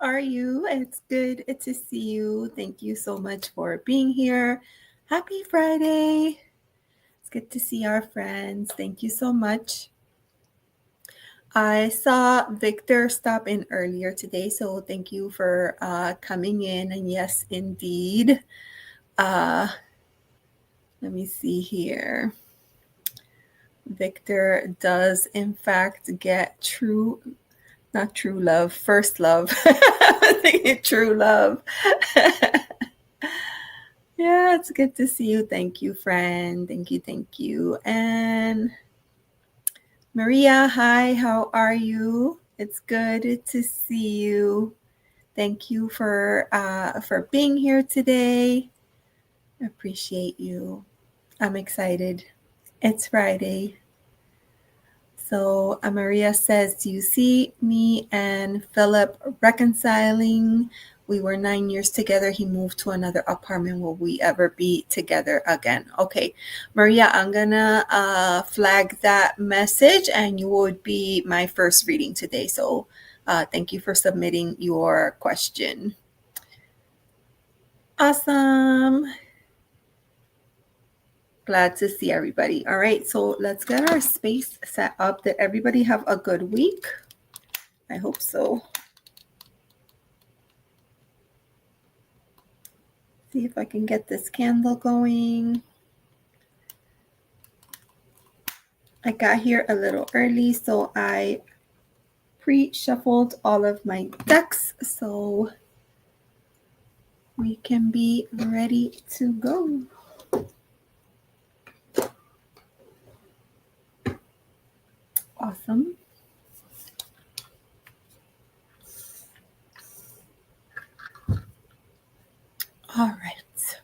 are you? It's good to see you. Thank you so much for being here. Happy Friday. It's good to see our friends. Thank you so much. I saw Victor stop in earlier today, so thank you for coming in. And yes, indeed. Let me see here. Victor does, in fact, get not true love, first love. True love. Yeah, it's good to see you. Thank you, friend. Thank you. And Maria, hi, how are you? It's good to see you. Thank you for being here today. I appreciate you. I'm excited. It's Friday. So Maria says, do you see me and Philip reconciling? We were 9 years together. He moved to another apartment. Will we ever be together again? Okay, Maria, I'm gonna flag that message and you would be my first reading today. So thank you for submitting your question. Awesome. Glad to see everybody. All right, so let's get our space set up. Did everybody have a good week? I hope so. See if I can get this candle going. I got here a little early, so I pre-shuffled all of my decks so we can be ready to go. Awesome. All right.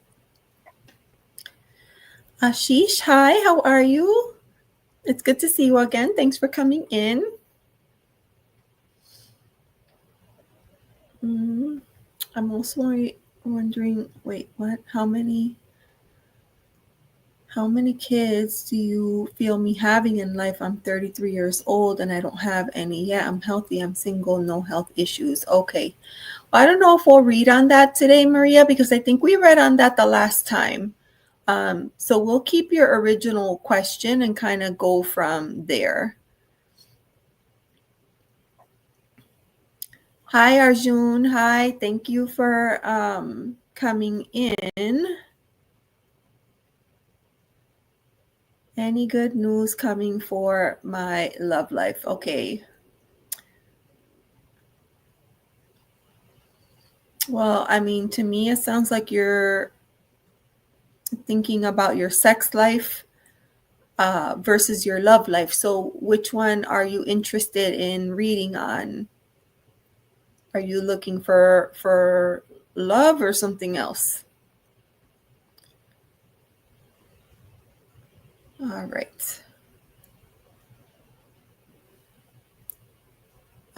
Ashish, hi, how are you? It's good to see you again. Thanks for coming in. I'm also wondering, wait, what? How many kids do you feel me having in life? I'm 33 years old and I don't have any yet. I'm healthy. I'm single. No health issues. Okay. I don't know if we'll read on that today, Maria, because I think we read on that the last time. So we'll keep your original question and kind of go from there. Hi, Arjun. Hi. Thank you for coming in. Any good news coming for my love life? Okay. Well, I mean, to me, it sounds like you're thinking about your sex life versus your love life. So which one are you interested in reading on? Are you looking for love or something else? All right.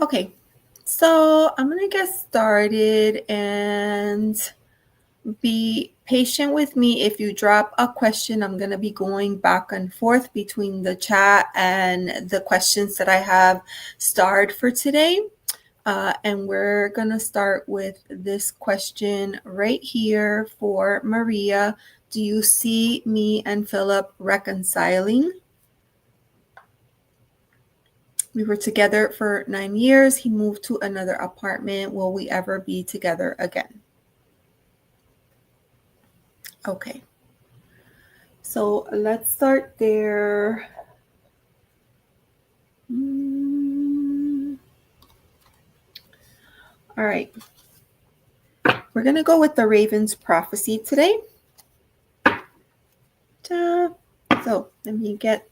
Okay. So I'm going to get started and be patient with me. If you drop a question, I'm going to be going back and forth between the chat and the questions that I have starred for today. And we're going to start with this question right here for Maria. Do you see me and Philip reconciling? We were together for 9 years. He moved to another apartment. Will we ever be together again? Okay. So let's start there. All right. We're going to go with the Raven's prophecy today. So let me give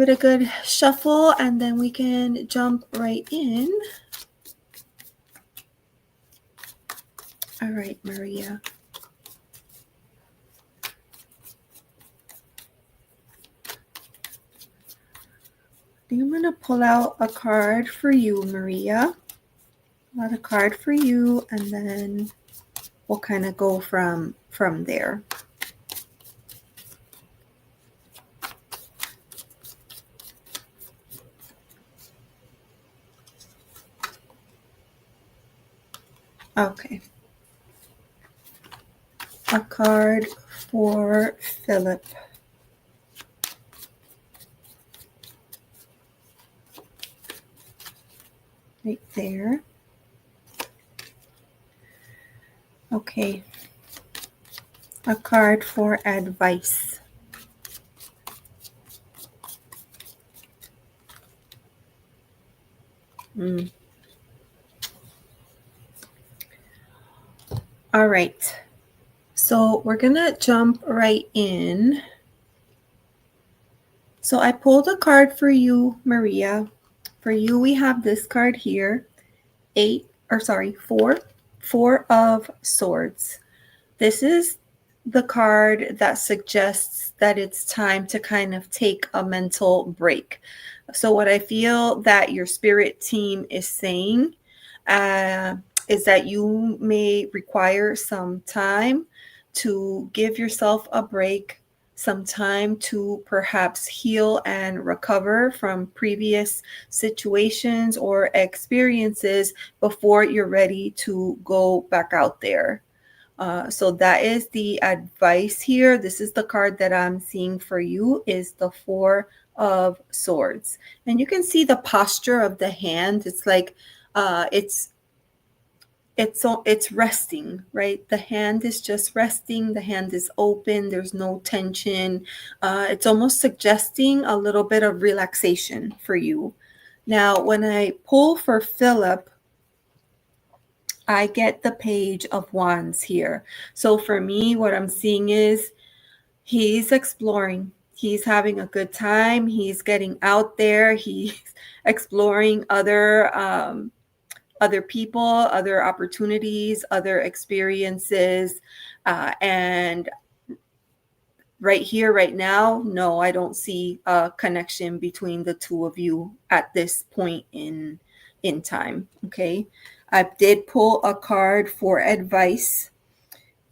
it a good shuffle and then we can jump right in. All right, Maria. I think I'm going to pull out a card for you, Maria. Pull out a card for you and then we'll kind of go from there. Okay. A card for Philip. Right there. Okay. A card for advice. All right. So we're going to jump right in. So I pulled a card for you, Maria. For you, we have this card here. Four of Swords. This is the card that suggests that it's time to kind of take a mental break. So what I feel that your spirit team is saying is that you may require some time to give yourself a break, some time to perhaps heal and recover from previous situations or experiences before you're ready to go back out there. So that is the advice here. This is the card that I'm seeing for you, is the Four of Swords. And you can see the posture of the hand. It's like it's resting, right? The hand is just resting. The hand is open. There's no tension. It's almost suggesting a little bit of relaxation for you. Now, when I pull for Philip, I get the Page of Wands here. So for me, what I'm seeing is he's exploring. He's having a good time. He's getting out there. He's exploring other people, other opportunities, other experiences. And right here, right now, no, I don't see a connection between the two of you at this point in time. Okay. I did pull a card for advice.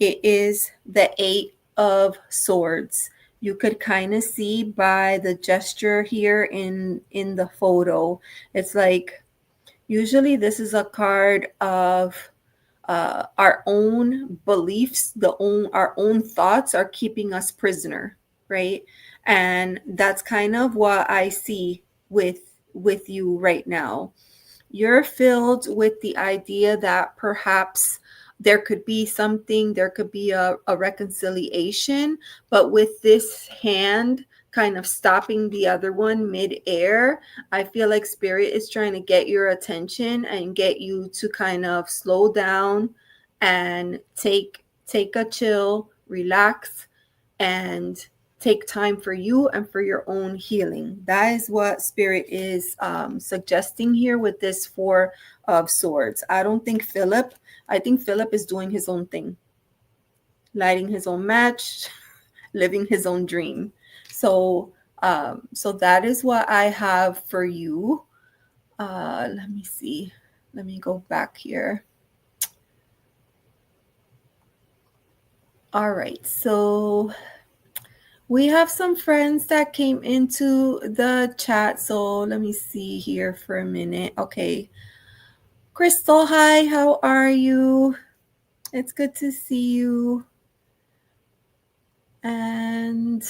It is the Eight of Swords. You could kind of see by the gesture here in the photo. It's like, usually this is a card of our own beliefs, our own thoughts are keeping us prisoner, right? And that's kind of what I see with you right now. You're filled with the idea that perhaps there could be something, there could be a reconciliation, but with this hand kind of stopping the other one mid-air, I feel like Spirit is trying to get your attention and get you to kind of slow down and take a chill, relax, and take time for you and for your own healing. That is what Spirit is suggesting here with this Four of Swords. I think Philip is doing his own thing, lighting his own match, living his own dream. So that is what I have for you. Let me see. Let me go back here. All right. So we have some friends that came into the chat. So let me see here for a minute. Okay. Crystal, hi. How are you? It's good to see you. And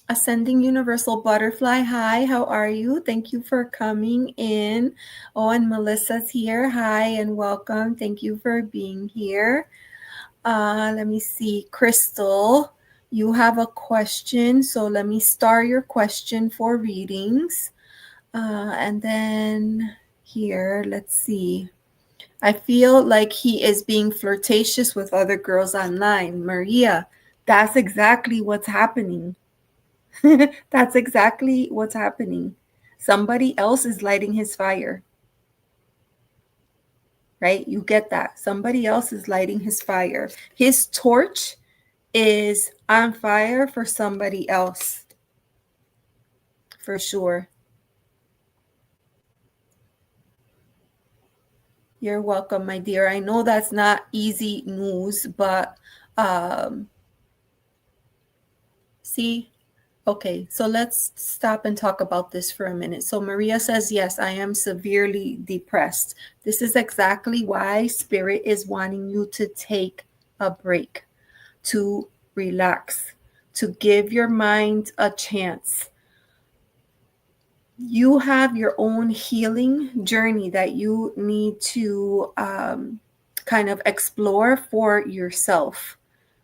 Ascending Universal Butterfly, hi. How are you? Thank you for coming in. Oh, and Melissa's here. Hi and welcome. Thank you for being here. Let me see. Crystal, you have a question. So let me star your question for readings. And then here, let's see. I feel like he is being flirtatious with other girls online. Maria, that's exactly what's happening. That's exactly what's happening. Somebody else is lighting his fire. Right? You get that. Somebody else is lighting his fire. His torch is on fire for somebody else. For sure. You're welcome, my dear. I know that's not easy news, but see, Okay, so let's stop and talk about this for a minute. So Maria says, yes, I am severely depressed. This is exactly why Spirit is wanting you to take a break, to relax, to give your mind a chance. You have your own healing journey that you need to kind of explore for yourself,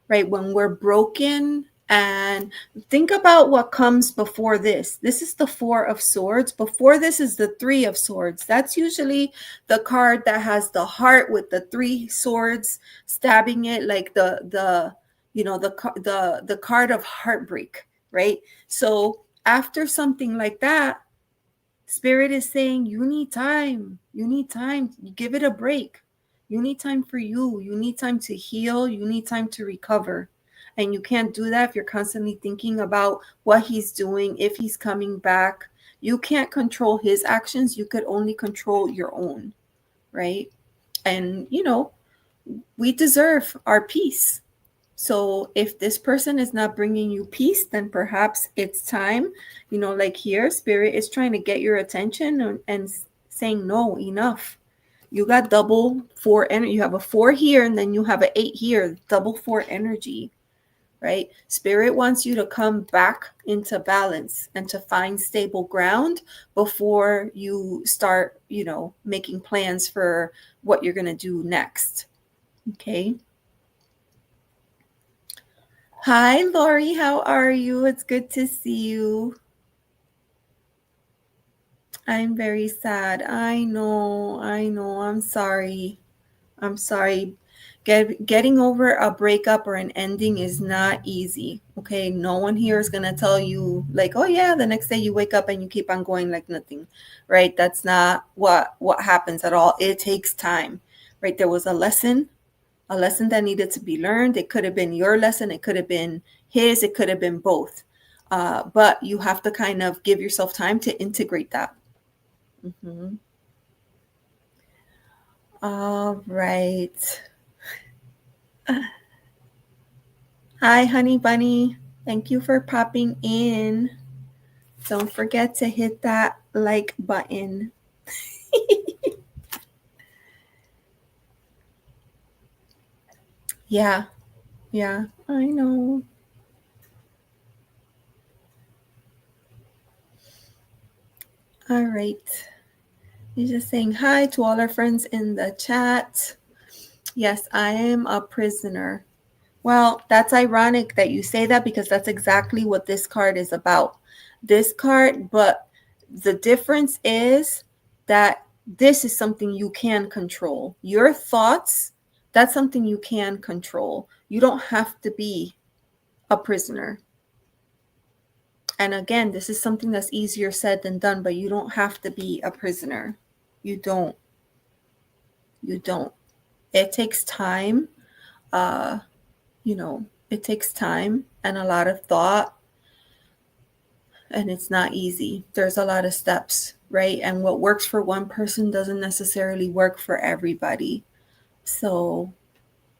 right? When we're broken, and think about what comes before this. This is the Four of Swords. Before this is the Three of Swords. That's usually the card that has the heart with the three swords stabbing it, like the card of heartbreak, right? So after something like that, Spirit is saying, you need time. You need time. Give it a break. You need time for you. You need time to heal. You need time to recover. And you can't do that if you're constantly thinking about what he's doing, if he's coming back. You can't control his actions. You could only control your own, right? And, we deserve our peace. So if this person is not bringing you peace, then perhaps it's time, like here, Spirit is trying to get your attention and saying, no, enough. You got double four energy. You have a 4 here and then you have an 8 here, double 4 energy, right? Spirit wants you to come back into balance and to find stable ground before you start, making plans for what you're going to do next. Okay. Hi, Lori. How are you? It's good to see you. I'm very sad. I know. I'm sorry. Getting over a breakup or an ending is not easy. Okay. No one here is going to tell you like, oh yeah, the next day you wake up and you keep on going like nothing, right? That's not what happens at all. It takes time, right? There was a lesson that needed to be learned. It could have been your lesson. It could have been his. It could have been both. But you have to kind of give yourself time to integrate that. Mm-hmm. All right. Hi, honey bunny. Thank you for popping in. Don't forget to hit that like button. Yeah, I know. All right. He's just saying hi to all our friends in the chat. Yes, I am a prisoner. Well, that's ironic that you say that because that's exactly what this card is about. This card, but the difference is that this is something you can control. Your thoughts, that's something you can control. You don't have to be a prisoner. And again, this is something that's easier said than done, but you don't have to be a prisoner. You don't. It takes time. It takes time and a lot of thought, and it's not easy. There's a lot of steps, right? And what works for one person doesn't necessarily work for everybody. So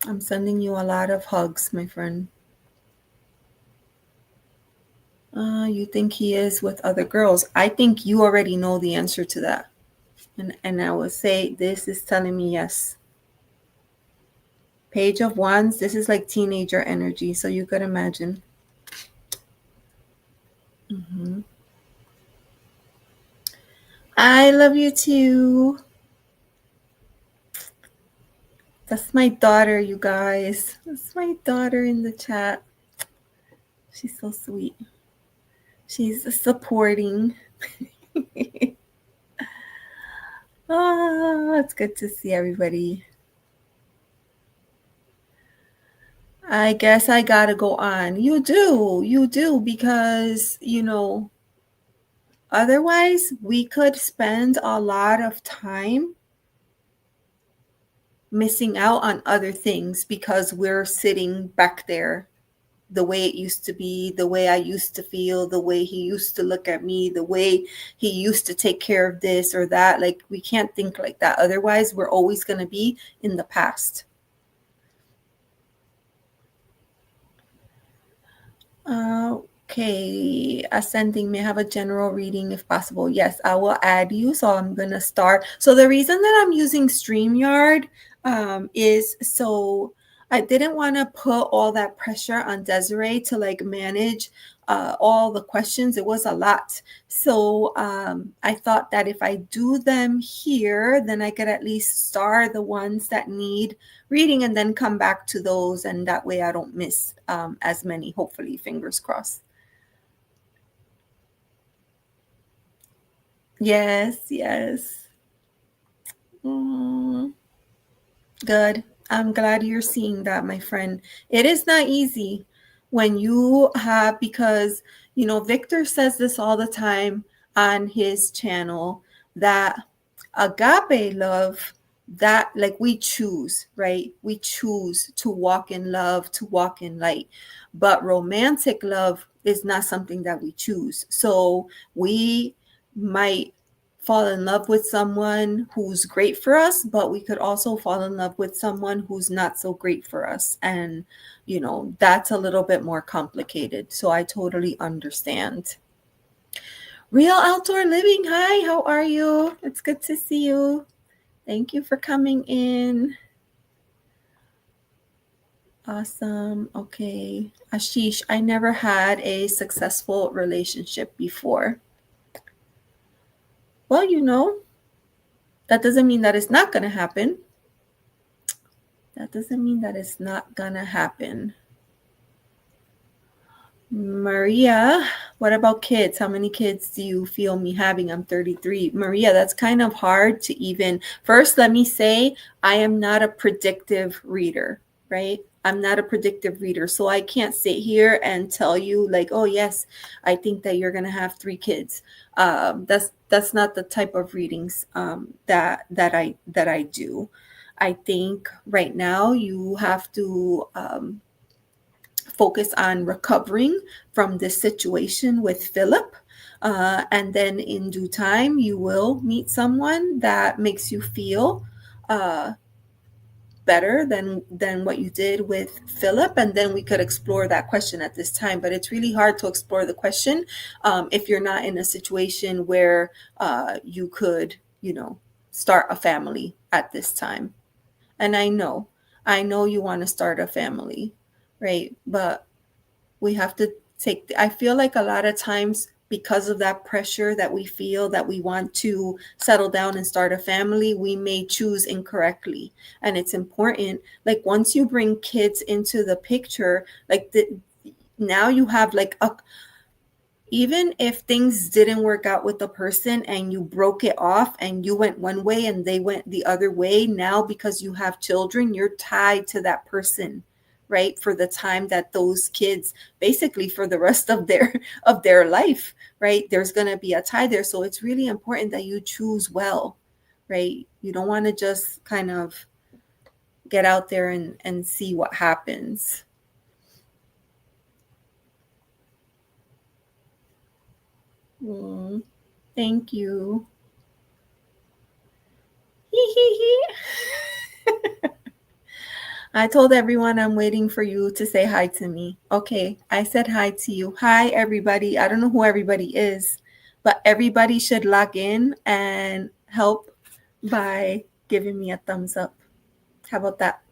I'm sending you a lot of hugs, my friend. You think he is with other girls. I think you already know the answer to that. And I will say this is telling me yes. Page of Wands, this is like teenager energy, so you could imagine. Mm-hmm. I love you too. That's my daughter, you guys. That's my daughter in the chat. She's so sweet. She's supporting. It's good to see everybody. I guess I gotta go on. You do, because, otherwise we could spend a lot of time missing out on other things because we're sitting back there the way it used to be, the way I used to feel, the way he used to look at me, the way he used to take care of this or that. Like, we can't think like that. Otherwise, we're always going to be in the past. Okay, Ascending, may I have a general reading if possible? Yes, I will add you. So I'm going to start. So the reason that I'm using StreamYard is so I didn't want to put all that pressure on Desiree to like manage all the questions. It was a lot. So I thought that if I do them here, then I could at least star the ones that need reading and then come back to those. And that way I don't miss as many, hopefully, fingers crossed. Yes, yes. Good. I'm glad you're seeing that, my friend. It is not easy when you have, because, Victor says this all the time on his channel, that agape love, that like we choose, right? We choose to walk in love, to walk in light. But romantic love is not something that we choose. So we might fall in love with someone who's great for us, but we could also fall in love with someone who's not so great for us. And, that's a little bit more complicated. So I totally understand. Real Outdoor Living, hi, how are you? It's good to see you. Thank you for coming in. Awesome. Okay. Ashish, I never had a successful relationship before. Well, that doesn't mean that it's not going to happen. That doesn't mean that it's not going to happen. Maria, what about kids? How many kids do you feel me having? I'm 33. Maria, that's kind of hard to even. First, let me say, I am not a predictive reader, right? I'm not a predictive reader. So I can't sit here and tell you like, oh, yes, I think that you're going to have 3 kids. That's not the type of readings that I do. I think right now you have to focus on recovering from this situation with Philip. And then in due time, you will meet someone that makes you feel better than what you did with Philip. And then we could explore that question at this time. But it's really hard to explore the question if you're not in a situation where you could, start a family at this time. And I know you want to start a family, right? But we have to I feel like a lot of times because of that pressure that we feel that we want to settle down and start a family, we may choose incorrectly. And it's important, like once you bring kids into the picture, like now you have like even if things didn't work out with the person and you broke it off and you went one way and they went the other way, now because you have children, you're tied to that person, right? For the time that those kids, basically for the rest of their life, right? There's going to be a tie there. So it's really important that you choose well, right? You don't want to just kind of get out there and see what happens. Thank you. I told everyone I'm waiting for you to say hi to me. Okay, I said hi to you. Hi, everybody. I don't know who everybody is, but everybody should log in and help by giving me a thumbs up. How about that?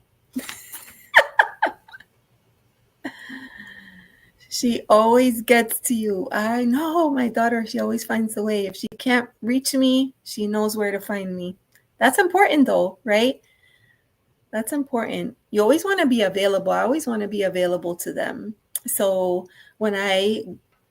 She always gets to you. I know, my daughter, she always finds a way. If she can't reach me, she knows where to find me. That's important though, right? That's important. You always want to be available. I always want to be available to them. So when I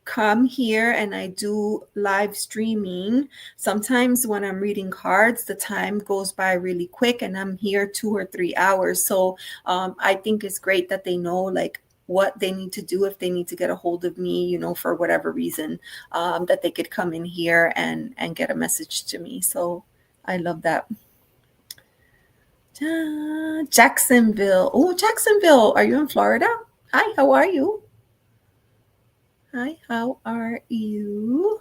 come here and I do live streaming, sometimes when I'm reading cards, the time goes by really quick and I'm here 2 or 3 hours. So I think it's great that they know like what they need to do if they need to get a hold of me, for whatever reason, that they could come in here and get a message to me. So I love that. Jacksonville. Oh, Jacksonville. Are you in Florida? Hi, how are you? Hi, how are you?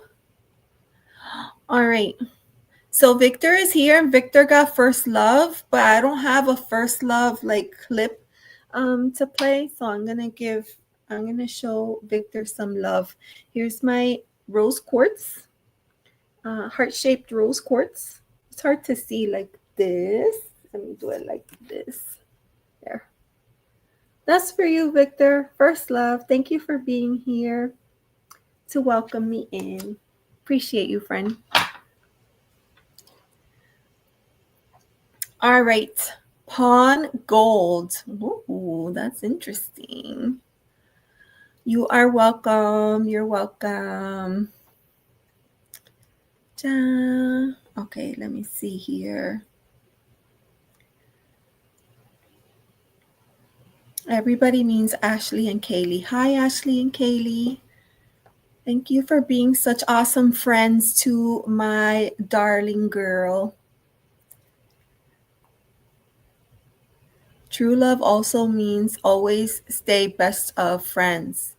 All right. So Victor is here and Victor got first love, but I don't have a first love like clip to play. So I'm going to give I'm going to show Victor some love. Here's my rose quartz, heart-shaped rose quartz. It's hard to see like this. Let me do it like this. There. That's for you, Victor. First love. Thank you for being here to welcome me in. Appreciate you, friend. All right. Pawn gold. Ooh, that's interesting. You are welcome. You're welcome. Okay, let me see here. Everybody means Ashley and Kaylee. Hi, Ashley and Kaylee. Thank you for being such awesome friends to my darling girl. True love also means always stay best of friends.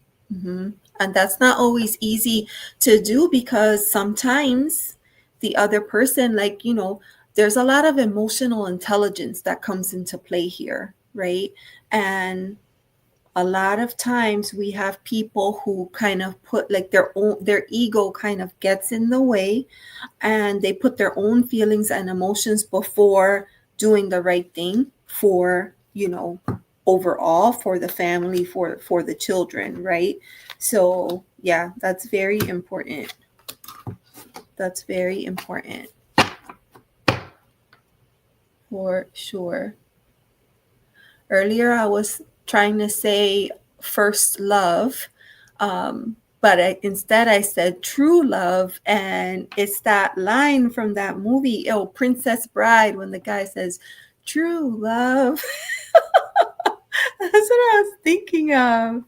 And that's not always easy to do because sometimes the other person, like, there's a lot of emotional intelligence that comes into play here, right? And a lot of times we have people who kind of put like their ego kind of gets in the way, and they put their own feelings and emotions before doing the right thing for, overall, for the family, for the children, right? So yeah, that's very important. That's very important for sure. Earlier I was trying to say first love, but instead I said true love, and it's that line from that movie, Princess Bride, when the guy says true love. That's what I was thinking of.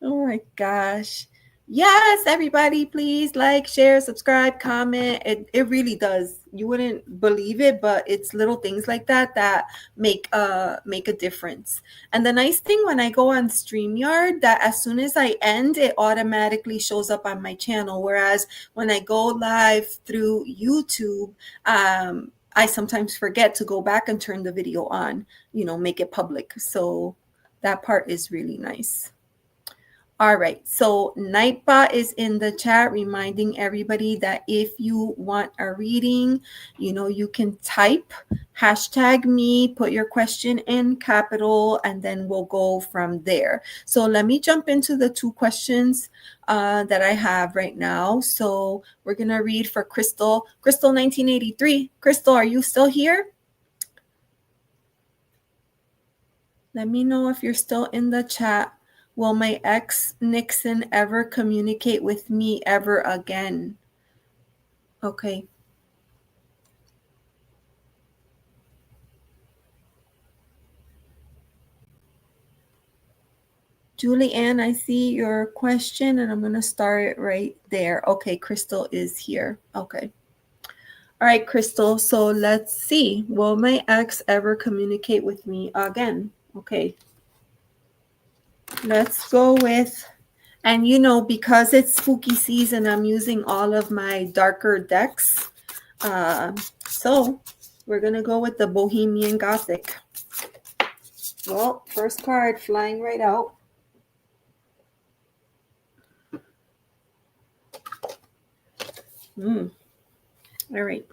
Oh my gosh. Yes, everybody, please like, share, subscribe, comment. It really does. You wouldn't believe it, but it's little things like that that make a difference. And the nice thing when I go on StreamYard, that as soon as I end, it automatically shows up on my channel. Whereas when I go live through YouTube, I sometimes forget to go back and turn the video on, make it public. So that part is really nice. All right, so Nightbot is in the chat reminding everybody that if you want a reading, you can type #me, put your question in capital, and then we'll go from there. So let me jump into the 2 questions that I have right now. So we're going to read for Crystal. Crystal 1983. Crystal, are you still here? Let me know if you're still in the chat. Will my ex Nixon ever communicate with me ever again? Okay. Julie-Ann, I see your question, and I'm going to start it right there. Okay, Crystal is here. Okay. All right, Crystal. So let's see. Will my ex ever communicate with me again? Okay. Let's go with... And because it's spooky season, I'm using all of my darker decks. So we're going to go with the Bohemian Gothic. Well, first card flying right out. All right.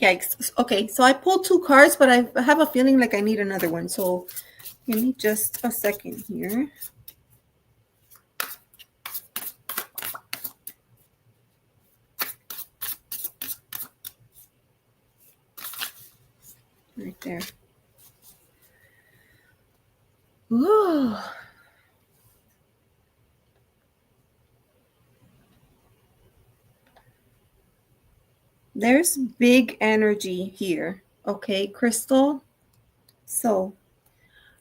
Yikes. Okay, so I pulled 2 cards, but I have a feeling like I need another one. So give me just a second here. Right there. Ooh. There's big energy here. Okay, Crystal. So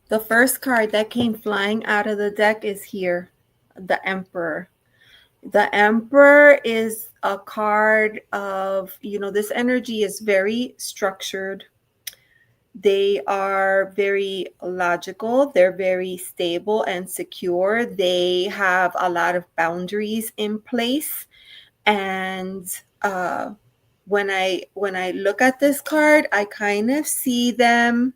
the first card that came flying out of the deck is here, the Emperor. The Emperor is a card of, this energy is very structured. They are very logical. They're very stable and secure. They have a lot of boundaries in place. And when I look at this card, I kind of see them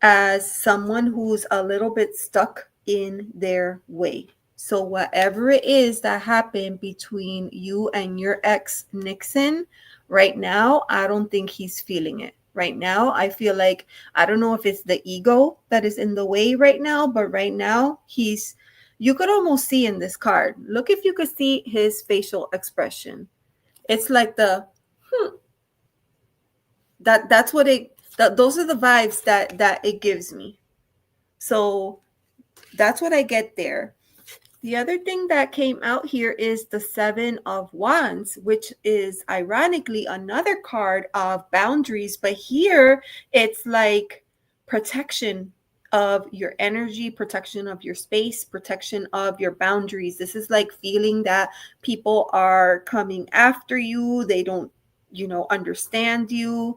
as someone who's a little bit stuck in their way. So whatever it is that happened between you and your ex Nixon, right now, I don't think he's feeling it. Right now, I feel like, I don't know if it's the ego that is in the way right now, but right now you could almost see in this card. Look if you could see his facial expression. It's like that's what those are the vibes that it gives me. So that's what I get there. The other thing that came out here is the Seven of Wands, which is ironically another card of boundaries. But here it's like protection of your energy, protection of your space, protection of your boundaries. This is like feeling that people are coming after you. They don't, understand you.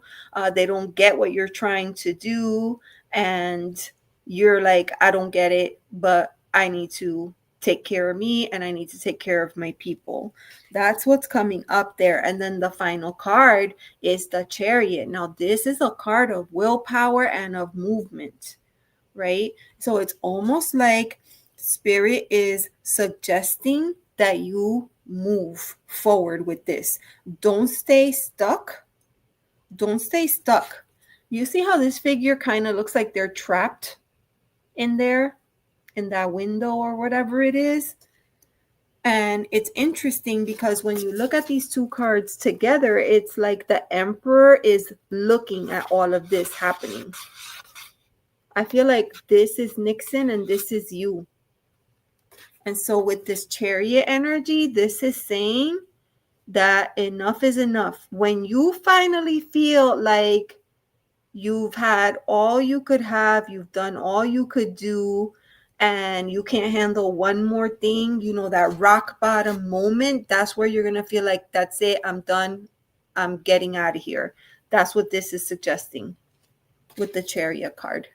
They don't get what you're trying to do. And you're like, I don't get it, but I need to take care of me and I need to take care of my people. That's what's coming up there. And then the final card is the Chariot. Now, this is a card of willpower and of movement, right? So it's almost like Spirit is suggesting that you move forward with this. Don't stay stuck. Don't stay stuck. You see how this figure kind of looks like they're trapped in there, in that window or whatever it is. And it's interesting because when you look at these two cards together, it's like the Emperor is looking at all of this happening. I feel like this is Nixon and this is you. And so with this Chariot energy, this is saying that enough is enough. When you finally feel like you've had all you could have, you've done all you could do, and you can't handle one more thing, that rock bottom moment, that's where you're going to feel like, that's it, I'm done, I'm getting out of here. That's what this is suggesting with the Chariot card.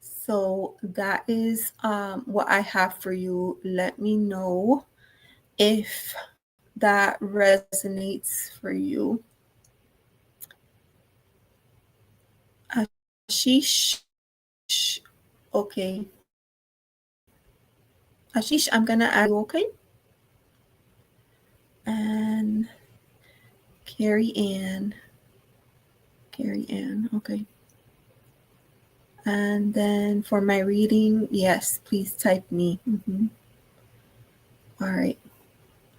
So that is what I have for you. Let me know if that resonates for you. Ashish. Okay. Ashish, I'm going to add you, okay? And Carrie Ann, okay. And then for my reading, yes, please type me. All right.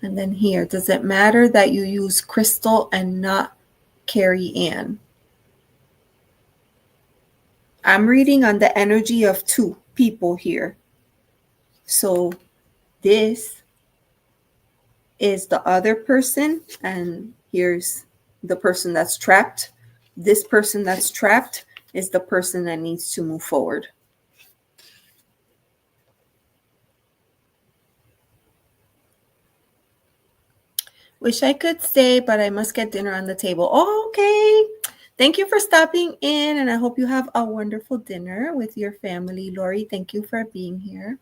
And then here, does it matter that you use Crystal and not Carrie Ann? I'm reading on the energy of two people here. So this is the other person, and here's the person that's trapped. This person that's trapped is the person that needs to move forward. Wish I could stay, but I must get dinner on the table. Oh, okay. Thank you for stopping in, and I hope you have a wonderful dinner with your family. Lori, thank you for being here.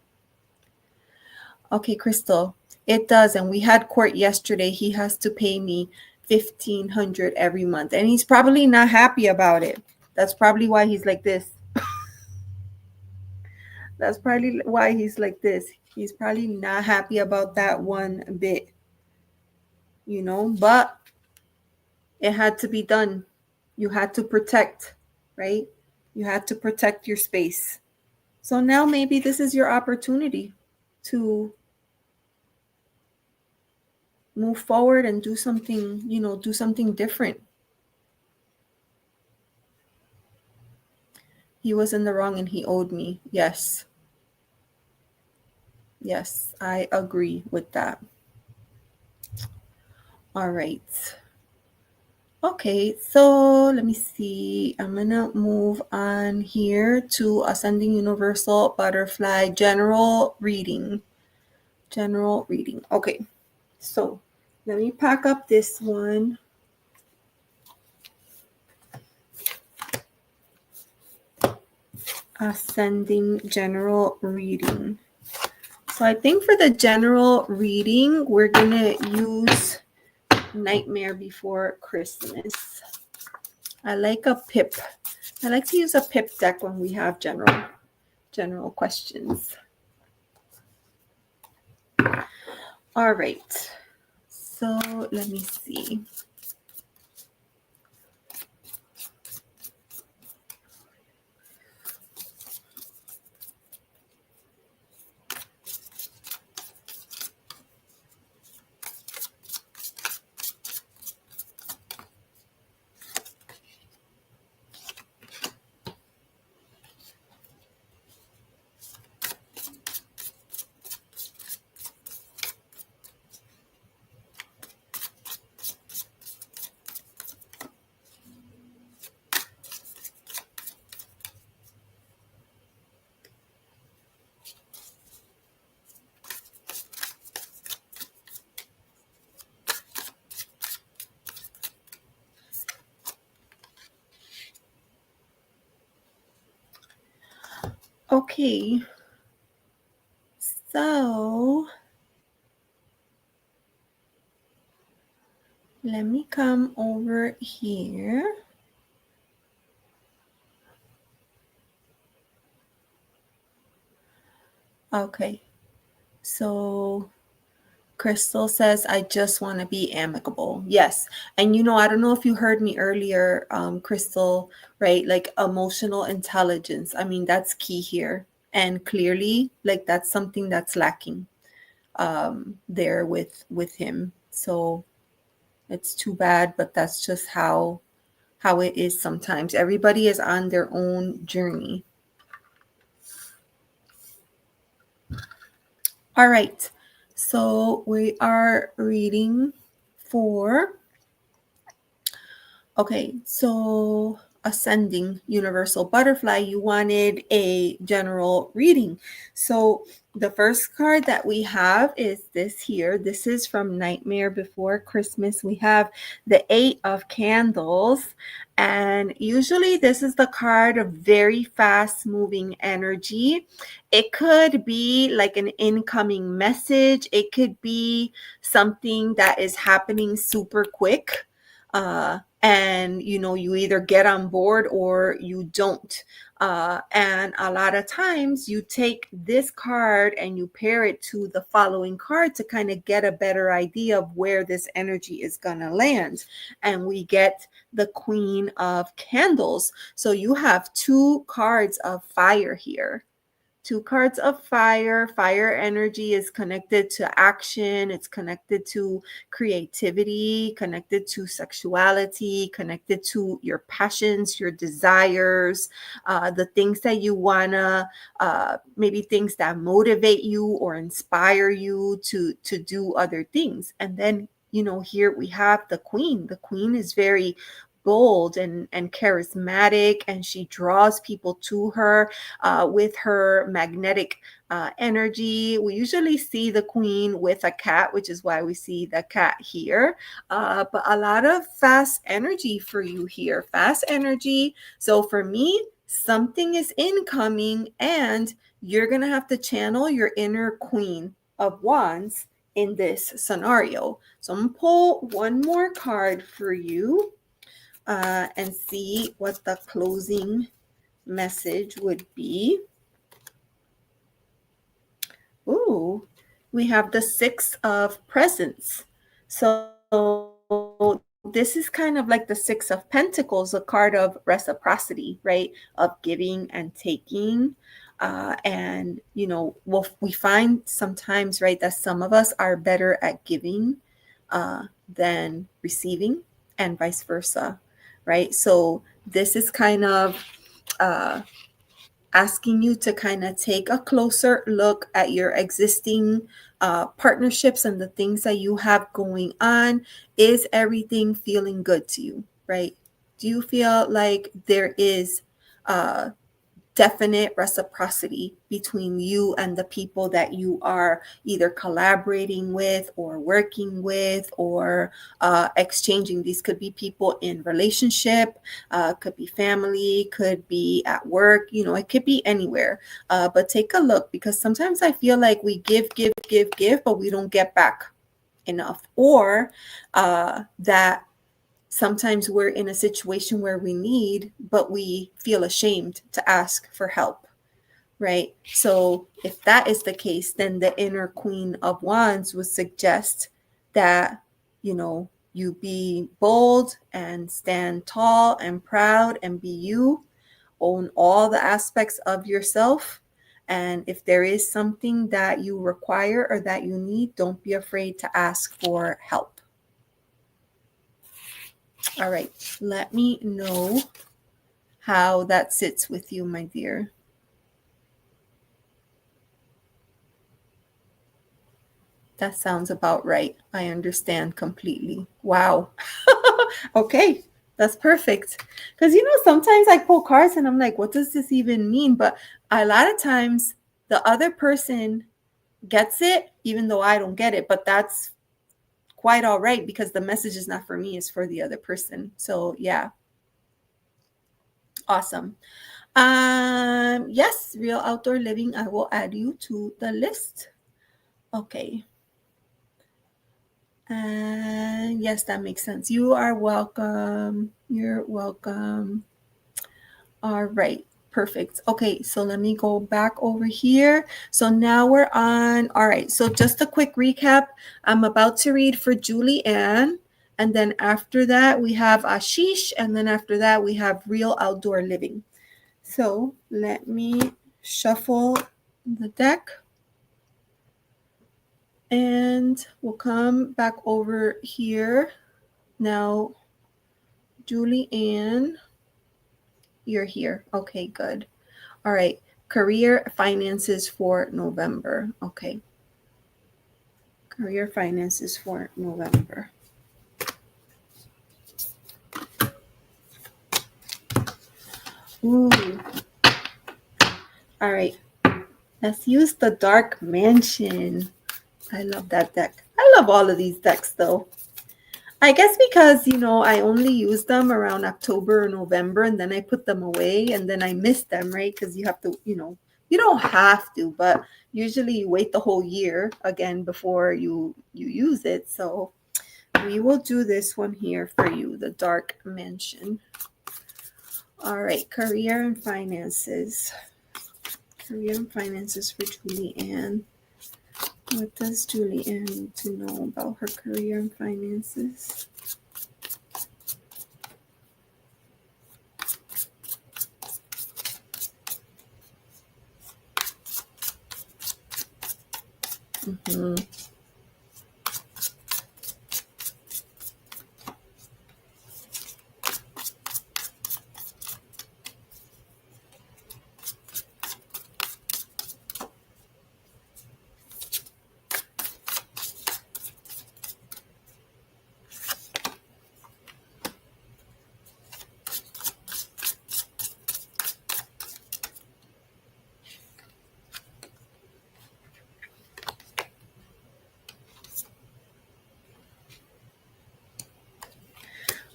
Okay, Crystal, it does. And we had court yesterday. He has to pay me $1,500 every month, and he's probably not happy about it. That's probably why he's like this. That's probably why he's like this. He's probably not happy about that one bit, but it had to be done. You had to protect, right? You had to protect your space. So now maybe this is your opportunity to move forward and do something, do something different. He was in the wrong and he owed me. Yes. Yes, I agree with that. All right. Okay, so let me see. I'm gonna move on here to Ascending Universal Butterfly General Reading. General Reading. Okay, so let me pack up this one. Ascending General Reading. So I think for the general reading, we're gonna use Nightmare Before Christmas. I like a pip. I like to use a pip deck when we have general questions. All right. So let me see. Okay. So let me come over here. Okay. So Crystal says, I just want to be amicable. Yes. And I don't know if you heard me earlier, Crystal, right? Like emotional intelligence. I mean, that's key here. And clearly, like that's something that's lacking there with him. So it's too bad, but that's just how it is sometimes. Everybody is on their own journey. All right. So we are reading for, okay, so Ascending Universal Butterfly, you wanted a general reading. So the first card that we have is this here. This is from Nightmare Before Christmas. We have the 8 of Candles. And usually this is the card of very fast moving energy. It could be like an incoming message. It could be something that is happening super quick. And you either get on board or you don't. And a lot of times you take this card and you pair it to the following card to kind of get a better idea of where this energy is going to land. And we get the Queen of Candles. So you have 2 cards of fire here. 2 cards of fire. Fire energy is connected to action. It's connected to creativity, connected to sexuality, connected to your passions, your desires, the things that you wanna, maybe things that motivate you or inspire you to do other things. And then here we have the Queen. The Queen is very bold and charismatic, and she draws people to her with her magnetic energy. We usually see the Queen with a cat, which is why we see the cat here. But a lot of fast energy for you here. Fast energy. So for me, something is incoming, and you're going to have to channel your inner Queen of Wands in this scenario. So I'm going to pull one more card for you and see what the closing message would be. Ooh, we have the 6 of Presents. So this is kind of like the 6 of Pentacles, a card of reciprocity, right? Of giving and taking. And, we find sometimes, right, that some of us are better at giving than receiving, and vice versa, right? So this is kind of asking you to kind of take a closer look at your existing partnerships and the things that you have going on. Is everything feeling good to you? right? Do you feel like there is definite reciprocity between you and the people that you are either collaborating with or working with or exchanging? These could be people in relationship, could be family, could be at work, it could be anywhere. But take a look, because sometimes I feel like we give, but we don't get back enough, or that sometimes we're in a situation where we need, but we feel ashamed to ask for help, right? So if that is the case, then the inner Queen of Wands would suggest that, you be bold and stand tall and proud and be you, own all the aspects of yourself. And if there is something that you require or that you need, don't be afraid to ask for help. All right, let me know how that sits with you, my dear. That sounds about right. I understand completely. Wow. Okay, that's perfect. Because, sometimes I pull cards and I'm like, what does this even mean? But a lot of times the other person gets it, even though I don't get it. But that's quite all right, because the message is not for me, it's for the other person. So yeah. Awesome. Yes, Real Outdoor Living, I will add you to the list. Okay. And yes, that makes sense. You are welcome. You're welcome. All right. Perfect. Okay, so let me go back over here. So now we're on. All right. So just a quick recap. I'm about to read for Julie-Ann. And then after that, we have Ashish. And then after that, we have Real Outdoor Living. So let me shuffle the deck. And we'll come back over here. Now, Julie-Ann, you're here. Okay, good. All right. Career finances for November. Okay. Career finances for November. Ooh. All right. Let's use the Dark Mansion. I love that deck. I love all of these decks, though. I guess because, I only use them around October or November, and then I put them away, and then I miss them, right? Because you have to, you don't have to, but usually you wait the whole year again before you use it. So we will do this one here for you, the Dark Mansion. All right, career and finances. Career and finances for Julie-Ann. What does Julie-Ann need to know about her career and finances? Mm-hmm.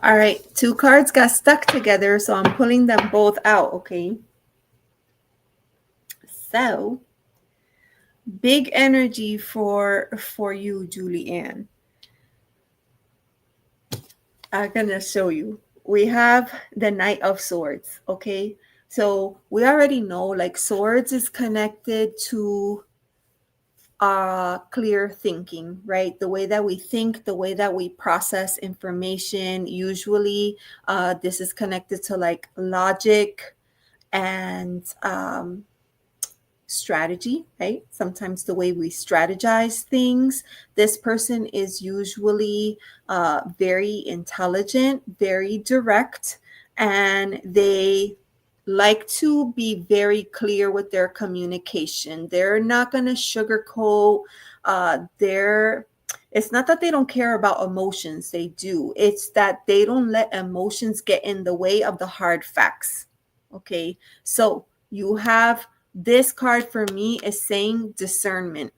All right, two cards got stuck together, so I'm pulling them both out, okay? So, big energy for you, Julie-Ann. I'm going to show you. We have the Knight of Swords, okay? So, we already know, like, swords is connected to clear thinking, right? The way that we think, the way that we process information. Usually, this is connected to like logic and strategy, right? Sometimes the way we strategize things. This person is usually very intelligent, very direct, and they like to be very clear with their communication. They're not going to sugarcoat. It's not that they don't care about emotions. They do. It's that they don't let emotions get in the way of the hard facts. Okay. So you have this card for me is saying discernment.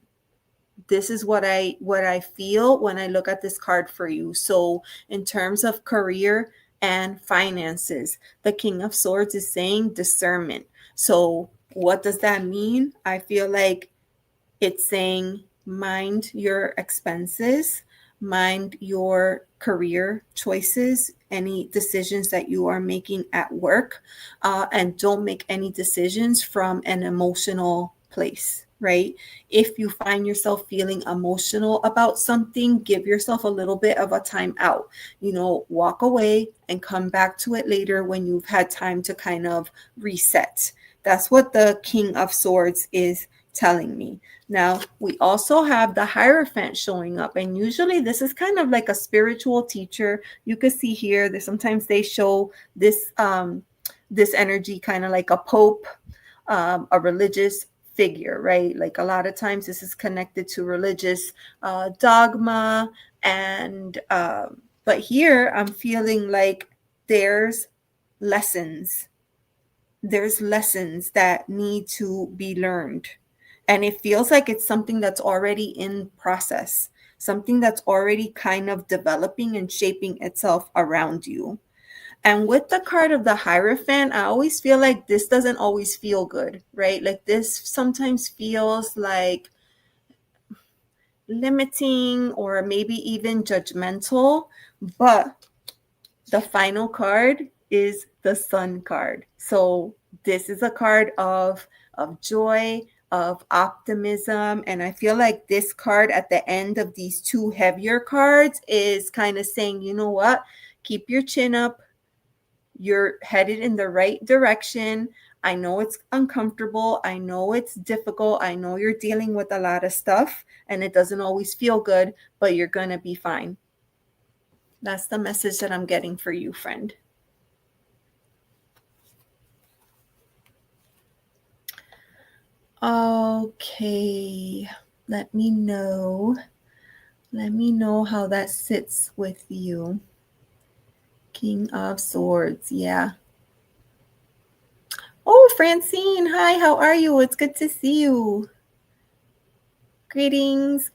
This is what I feel when I look at this card for you. So in terms of career and finances, the King of Swords is saying discernment. So what does that mean? I feel like it's saying mind your expenses, mind your career choices, any decisions that you are making at work, and don't make any decisions from an emotional place, right? If you find yourself feeling emotional about something, give yourself a little bit of a time out. Walk away and come back to it later when you've had time to kind of reset. That's what the King of Swords is telling me. Now, we also have the Hierophant showing up, and usually this is kind of like a spiritual teacher. You could see here that sometimes they show this this energy kind of like a pope, a religious figure, right? Like a lot of times this is connected to religious dogma, and but here I'm feeling like there's lessons. There's lessons that need to be learned. And it feels like it's something that's already in process, something that's already kind of developing and shaping itself around you. And with the card of the Hierophant, I always feel like this doesn't always feel good, right? Like this sometimes feels like limiting or maybe even judgmental, but the final card is the Sun card. So this is a card of joy, of optimism. And I feel like this card at the end of these two heavier cards is kind of saying, you know what? Keep your chin up. You're headed in the right direction. I know it's uncomfortable. I know it's difficult. I know you're dealing with a lot of stuff and it doesn't always feel good, but you're going to be fine. That's the message that I'm getting for you, friend. Okay, let me know how that sits with you. King of Swords, yeah. Oh, Francine, hi, how are you? It's good to see you. Greetings.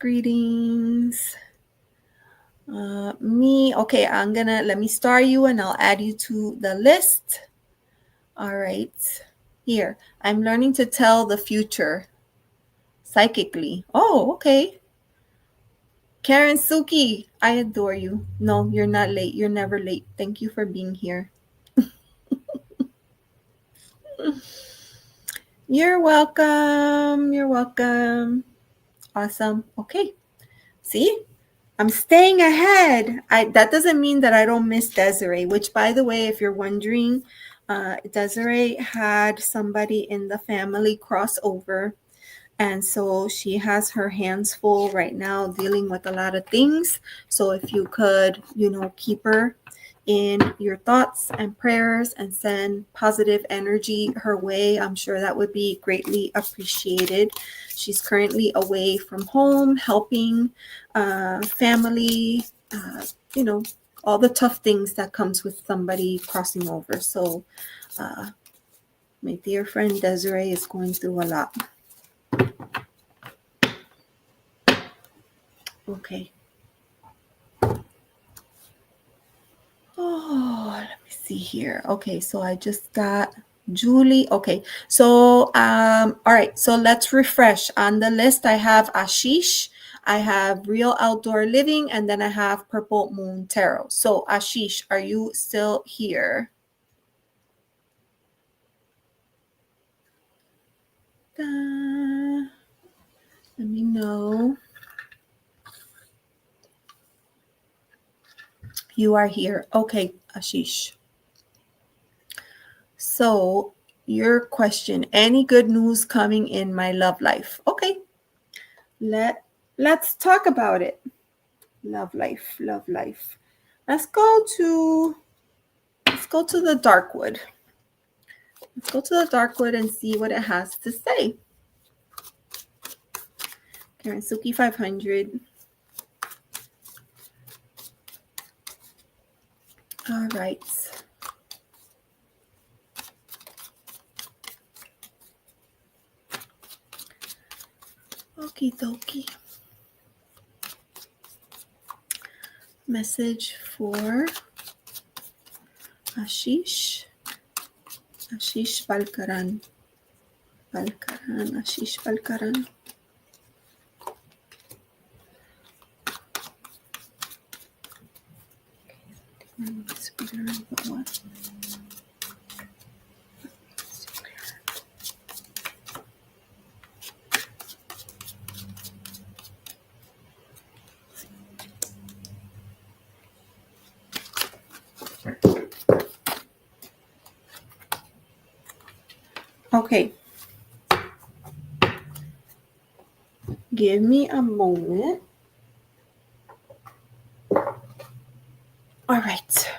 Okay, let me star you and I'll add you to the list. All right, here, I'm learning to tell the future psychically. Oh, okay. Karen Suki, I adore you. No, you're not late. You're never late. Thank you for being here. You're welcome. Awesome. Okay. See? I'm staying ahead. That doesn't mean that I don't miss Desiree, which, by the way, if you're wondering, Desiree had somebody in the family cross over. And so she has her hands full right now dealing with a lot of things. So if you could, keep her in your thoughts and prayers and send positive energy her way, I'm sure that would be greatly appreciated. She's currently away from home, helping family, all the tough things that comes with somebody crossing over. So my dear friend Desiree is going through a lot. Okay. Oh, let me see here. Okay, so I just got Julie. Okay, so all right, so let's refresh. On the list, I have Ashish, I have Real Outdoor Living, and then I have Purple Moon Tarot. So Ashish, are you still here? Let me know. You are here. Okay, Ashish. So your question, any good news coming in my love life? Okay. Let's talk about it. Love life. Let's go to the Darkwood. Let's go to the Darkwood and see what it has to say. Karen Suki 500. right. Okie dokie. Message for Ashish. Ashish Balkaran. Ashish Balkaran. Okay. Give me a moment. All right.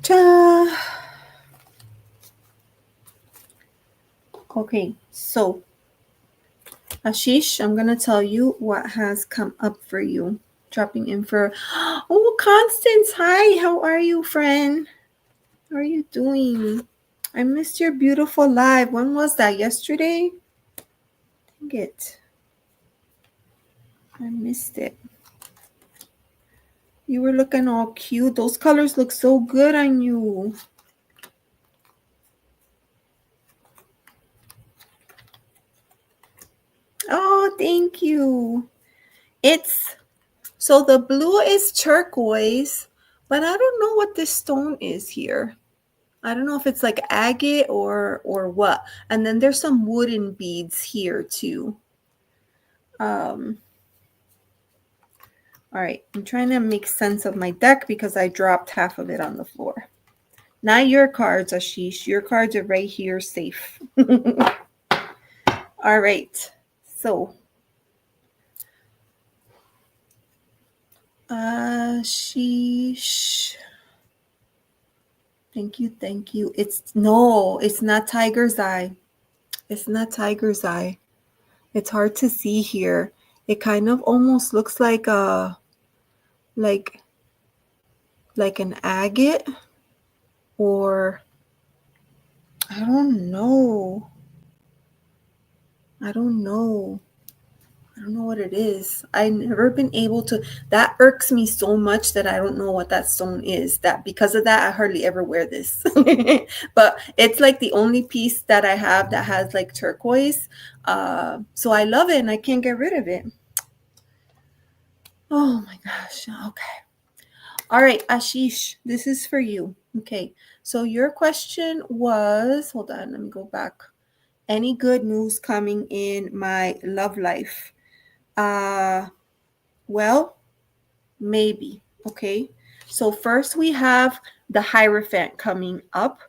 Ta. Okay, so Ashish, I'm going to tell you what has come up for you. Dropping in for, oh, Constance. Hi, how are you, friend? How are you doing? I missed your beautiful live. When was that? Yesterday? Dang it. I missed it. You were looking all cute. Those colors look so good on you. Oh, thank you. So the blue is turquoise, but I don't know what this stone is here. I don't know if it's like agate or what. And then there's some wooden beads here too. All right, I'm trying to make sense of my deck because I dropped half of it on the floor. Not your cards, Ashish. Your cards are right here safe. All right, so Ashish. Thank you. It's not tiger's eye. It's not tiger's eye. It's hard to see here. It kind of almost looks like a like an agate, or I don't know what it is. I've never been able to. That irks me so much that I don't know what that stone is. That because of that, I hardly ever wear this. But it's like the only piece that I have that has like turquoise. So I love it and I can't get rid of it. Oh my gosh. Okay. All right, Ashish, this is for you. Okay. So your question was, hold on, let me go back. Any good news coming in my love life? Well, maybe. Okay. So first we have the Hierophant coming up.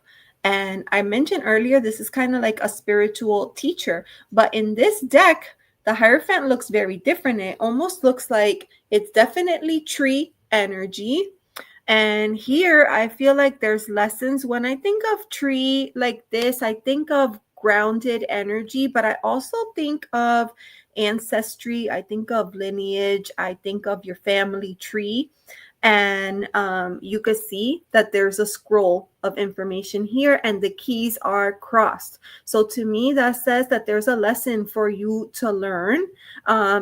And I mentioned earlier, this is kind of like a spiritual teacher. But in this deck, the Hierophant looks very different. It almost looks like it's definitely tree energy. And here I feel like there's lessons. When I think of tree like this, I think of grounded energy, but I also think of ancestry. I think of lineage. I think of your family tree. And you could see that there's a scroll of information here and the keys are crossed. So to me, that says that there's a lesson for you to learn.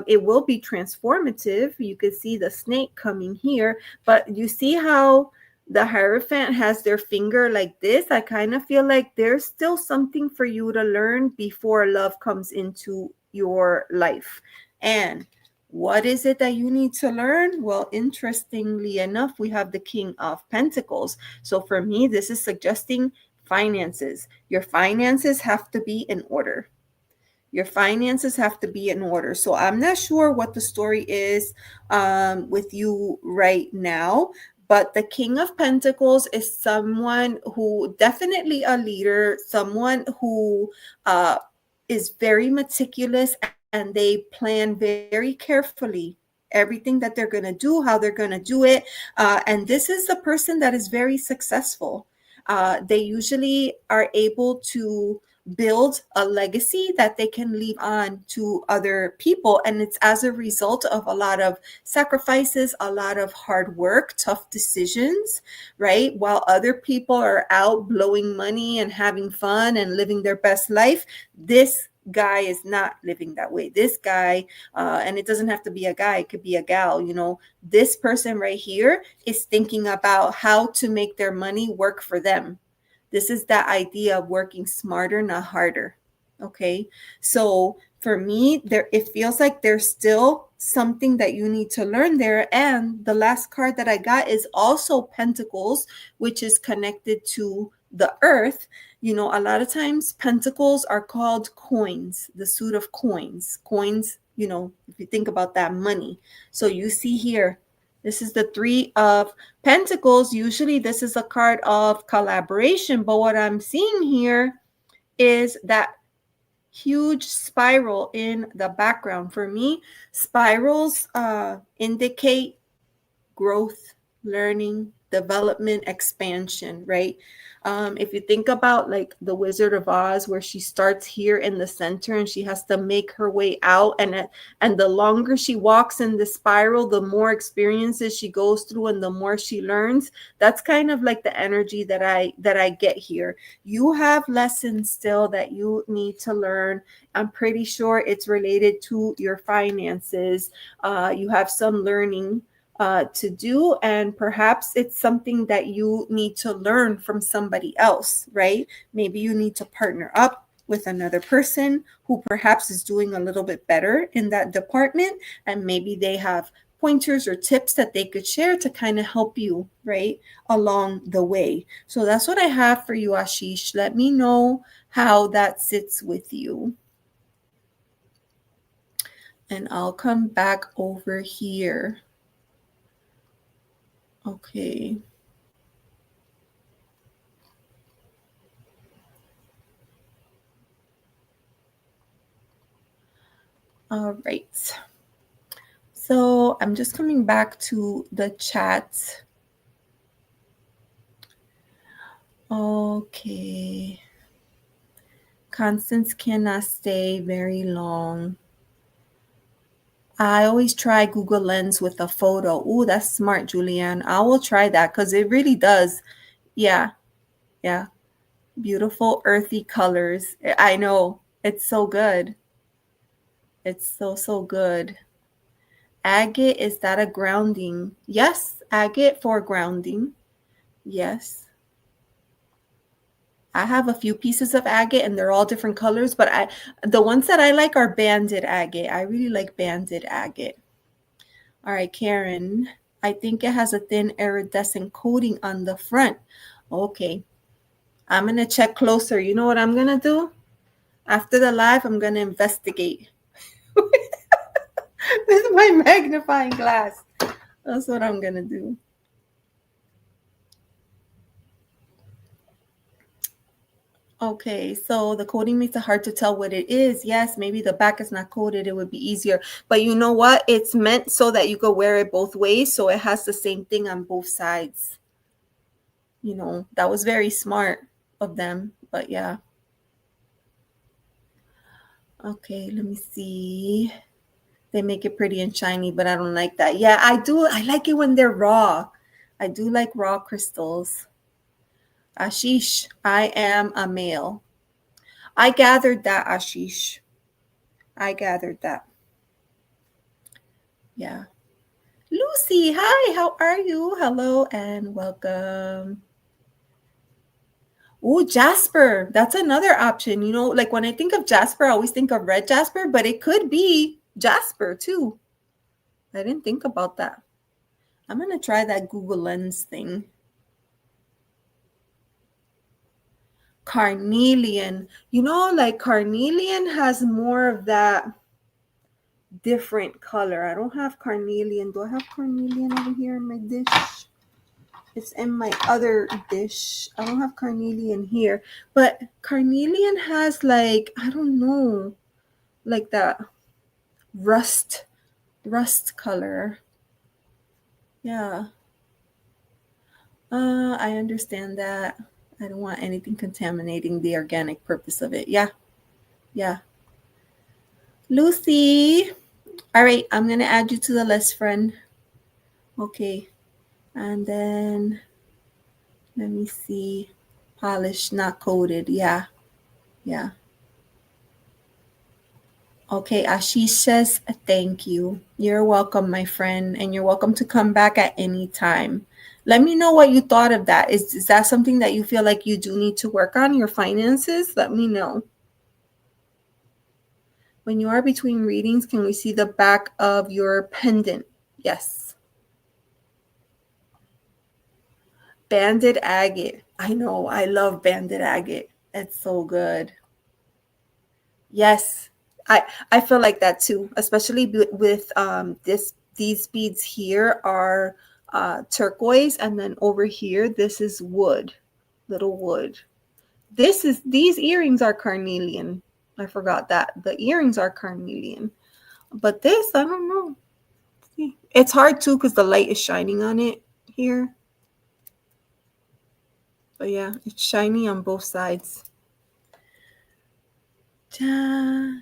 It will be transformative. You could see the snake coming here, but you see how the Hierophant has their finger like this. I kind of feel like there's still something for you to learn before love comes into your life. And what is it that you need to learn? Well, interestingly enough, we have the King of Pentacles. So for me, this is suggesting finances. Your finances have to be in order. Your finances have to be in order. So I'm not sure what the story is with you right now, but the King of Pentacles is someone who definitely a leader, someone who is very meticulous and they plan very carefully everything that they're going to do, how they're going to do it. And this is a person that is very successful. They usually are able to build a legacy that they can leave on to other people. And it's as a result of a lot of sacrifices, a lot of hard work, tough decisions, right? While other people are out blowing money and having fun and living their best life, this guy is not living that way. This guy, and it doesn't have to be a guy, it could be a gal, this person right here is thinking about how to make their money work for them. This is that idea of working smarter, not harder. Okay. So for me, it feels like there's still something that you need to learn there. And the last card that I got is also Pentacles, which is connected to the earth. A lot of times pentacles are called coins, the suit of coins. Coins, if you think about that, money. So you see here, this is the Three of Pentacles. Usually this is a card of collaboration, but what I'm seeing here is that huge spiral in the background. For me, spirals indicate growth, learning, development, expansion, right? If you think about like the Wizard of Oz, where she starts here in the center and she has to make her way out, and the longer she walks in the spiral, the more experiences she goes through and the more she learns. That's kind of like the energy that I get here. You have lessons still that you need to learn. I'm pretty sure it's related to your finances. You have some learning to do, and perhaps it's something that you need to learn from somebody else, right? Maybe you need to partner up with another person who perhaps is doing a little bit better in that department, and maybe they have pointers or tips that they could share to kind of help you, right, along the way. So that's what I have for you, Ashish. Let me know how that sits with you. And I'll come back over here. Okay. All right. So I'm just coming back to the chat. Okay. Constance cannot stay very long. I always try Google Lens with a photo. Ooh, that's smart, Julianne. I will try that because it really does. Yeah. Yeah. Beautiful earthy colors. I know. It's so good. It's so, so good. Agate, is that a grounding? Yes, agate for grounding. Yes. I have a few pieces of agate and they're all different colors, but the ones that I like are banded agate. I really like banded agate. All right, Karen, I think it has a thin iridescent coating on the front. Okay, I'm going to check closer. You know what I'm going to do? After the live, I'm going to investigate with my magnifying glass. That's what I'm going to do. Okay, so the coating makes it hard to tell what it is. Yes, maybe the back is not coated. It would be easier. But you know what? It's meant so that you could wear it both ways. So it has the same thing on both sides. That was very smart of them. But yeah. Okay, let me see. They make it pretty and shiny, but I don't like that. Yeah, I do. I like it when they're raw. I do like raw crystals. Ashish, I am a male. I gathered that, Ashish. I gathered that. Yeah. Lucy, hi, how are you? Hello and welcome. Oh, Jasper. That's another option. Like when I think of Jasper, I always think of red Jasper, but it could be Jasper too. I didn't think about that. I'm going to try that Google Lens thing. Carnelian. Like carnelian has more of that different color. I don't have carnelian. Do I have carnelian over here in my dish? It's in my other dish. I don't have carnelian here. But carnelian has like, I don't know, like that rust color. Yeah. I understand that. I don't want anything contaminating the organic purpose of it. Yeah. Yeah. Lucy. All right. I'm going to add you to the list, friend. Okay. And then let me see. Polished, not coated. Yeah. Yeah. Okay, Ashish says thank you. You're welcome, my friend, and you're welcome to come back at any time. Let me know what you thought of that. Is that something that you feel like you do need to work on, your finances? Let me know. When you are between readings, can we see the back of your pendant? Yes. Banded agate. I know. I love banded agate. It's so good. Yes. I feel like that too, especially with these beads here are turquoise, and then over here this is wood, little wood. These earrings are carnelian. I forgot that. The earrings are carnelian. But this, I don't know. It's hard too because the light is shining on it here. But yeah, it's shiny on both sides. Ta.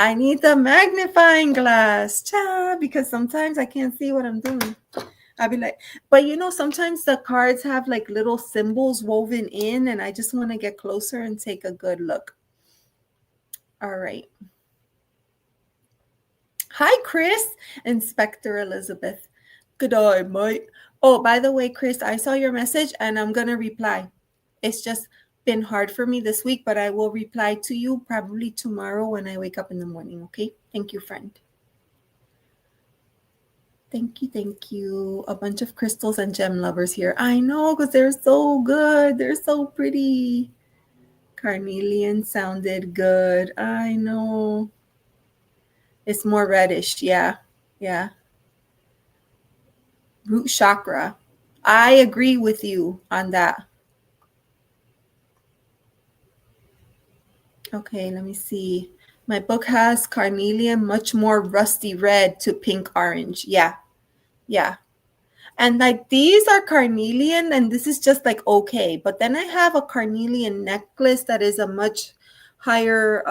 I need the magnifying glass, because sometimes I can't see what I'm doing. I'll be like, but sometimes the cards have like little symbols woven in, and I just want to get closer and take a good look. All right. Hi, Chris. Inspector Elizabeth. Good day, mate. Oh, by the way, Chris, I saw your message and I'm going to reply. It's just been hard for me this week, but I will reply to you probably tomorrow when I wake up in the morning, okay? Thank you, friend. Thank you, thank you. A bunch of crystals and gem lovers here. I know, because they're so good. They're so pretty. Carnelian sounded good. I know. It's more reddish, yeah. Yeah. Root chakra. I agree with you on that. Okay, let me see. My book has carnelian, much more rusty red to pink orange. Yeah, yeah. And like these are carnelian, and this is just like okay. But then I have a carnelian necklace that is a much higher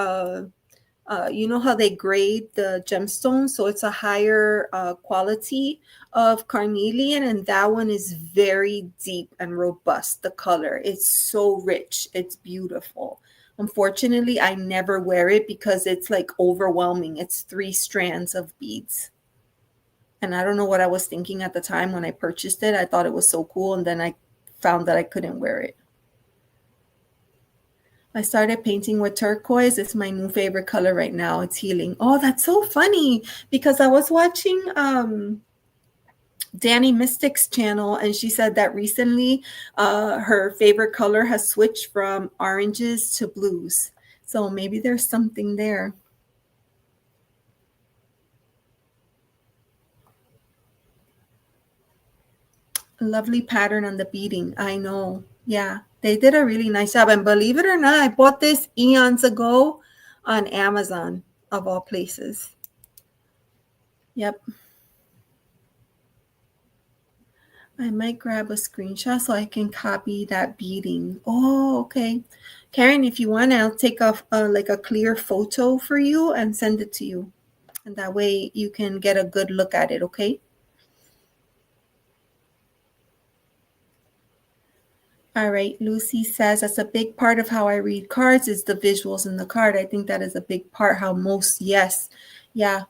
you know how they grade the gemstones, so it's a higher quality of carnelian, and that one is very deep and robust. The color, it's so rich, it's beautiful. Unfortunately, I never wear it because it's like overwhelming. It's 3 strands of beads, and I don't know what I was thinking at the time when I purchased it. I thought it was so cool, and then I found that I couldn't wear it. I started painting with turquoise. It's my new favorite color right now. It's healing. Oh, that's so funny, because I was watching Danny Mystic's channel, and she said that recently her favorite color has switched from oranges to blues. So maybe there's something there. A lovely pattern on the beading. I know. Yeah, they did a really nice job. And believe it or not, I bought this eons ago on Amazon, of all places. Yep. I might grab a screenshot so I can copy that beading. Oh, okay. Karen, if you want, I'll take off like a clear photo for you and send it to you. And that way you can get a good look at it, okay? All right. Lucy says, that's a big part of how I read cards is the visuals in the card. I think that is a big part how most, yes. Yeah.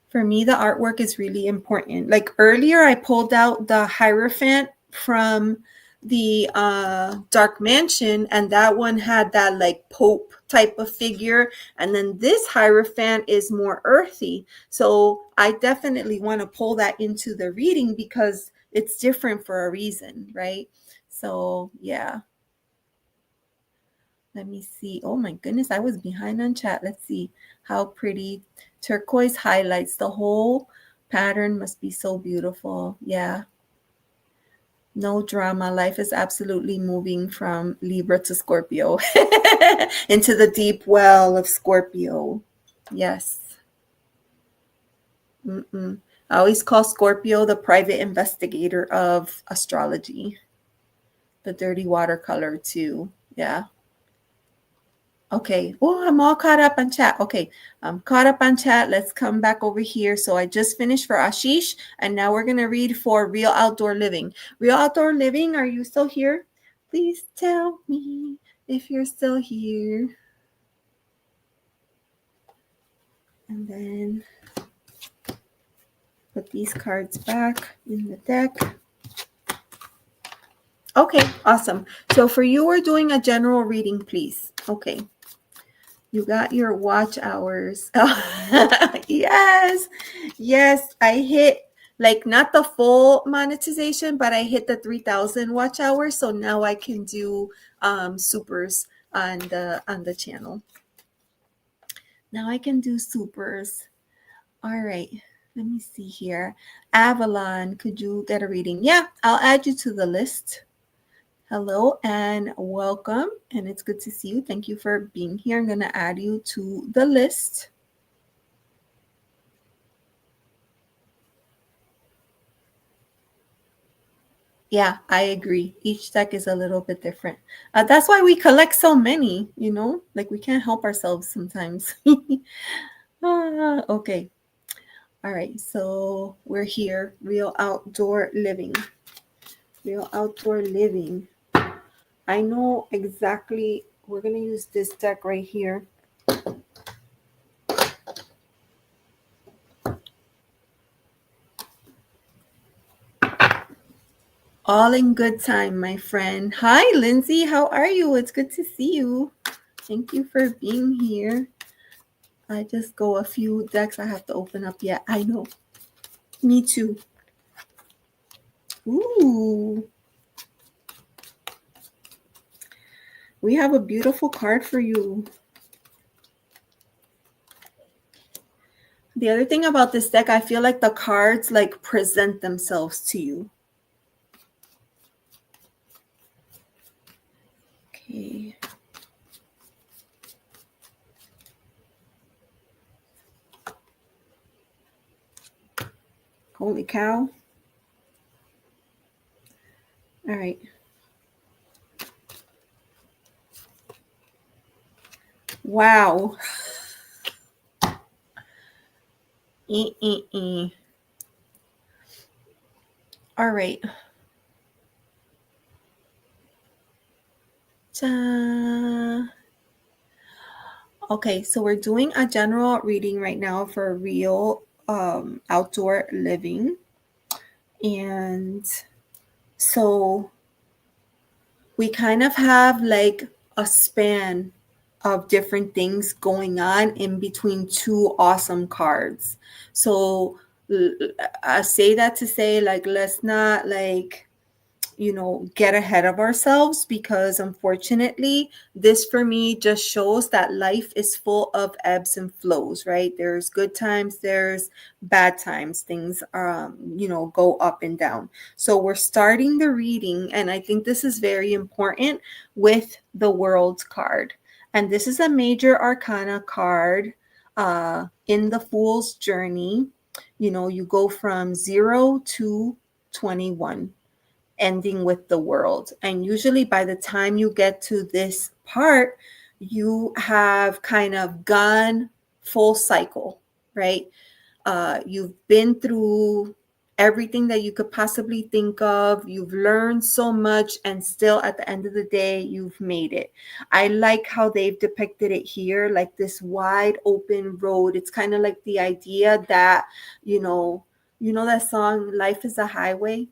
For me, the artwork is really important. Like earlier, I pulled out the Hierophant from the Dark Mansion, and that one had that like Pope type of figure. And then this Hierophant is more earthy. So I definitely want to pull that into the reading because it's different for a reason, right? So yeah. Let me see. Oh my goodness, I was behind on chat. Let's see how pretty. Turquoise highlights the whole pattern. Must be so beautiful. Yeah. No drama. Life is absolutely moving from Libra to Scorpio into the deep well of Scorpio. Yes. I always call Scorpio the private investigator of astrology. The dirty watercolor too. Yeah. Okay. Oh, I'm all caught up on chat. Okay. I'm caught up on chat. Let's come back over here. So I just finished for Ashish, and now we're going to read for Real Outdoor Living. Real Outdoor Living, are you still here? Please tell me if you're still here. And then put these cards back in the deck. Okay, awesome. So for you, we're doing a general reading, please. Okay. You got your watch hours. Yes. Yes, I hit like not the full monetization, but I hit the 3,000 watch hours. So now I can do supers on the channel. Now I can do supers. All right. Let me see here. Avalon, could you get a reading? Yeah, I'll add you to the list. Hello and welcome, and it's good to see you. Thank you for being here. I'm going to add you to the list. Yeah, I agree. Each deck is a little bit different. That's why we collect so many, you know, like we can't help ourselves sometimes. Okay. All right. So we're here. Real Outdoor Living. Real Outdoor Living. I know exactly. We're going to use this deck right here. All in good time, my friend. Hi, Lindsay. How are you? It's good to see you. Thank you for being here. I just go a few decks I have to open up yet. I know. Me too. Ooh. We have a beautiful card for you. The other thing about this deck, I feel like the cards like present themselves to you. Okay. Holy cow. All right. Wow. All right. Okay, so we're doing a general reading right now for Real Outdoor Living. And so we kind of have like a span of different things going on in between two awesome cards. So I say that to say, like, let's not like, you know, get ahead of ourselves, because unfortunately this for me just shows that life is full of ebbs and flows, right? There's good times, there's bad times, things you know, go up and down. So we're starting the reading, and I think this is very important, with the World card. And this is a major arcana card in the Fool's Journey. You know, you go from 0 to 21, ending with the World. And usually by the time you get to this part, you have kind of gone full cycle, right? You've been through everything that you could possibly think of. You've learned so much, and still at the end of the day, you've made it. I like how they've depicted it here, like this wide open road. It's kind of like the idea that, you know that song, Life is a Highway.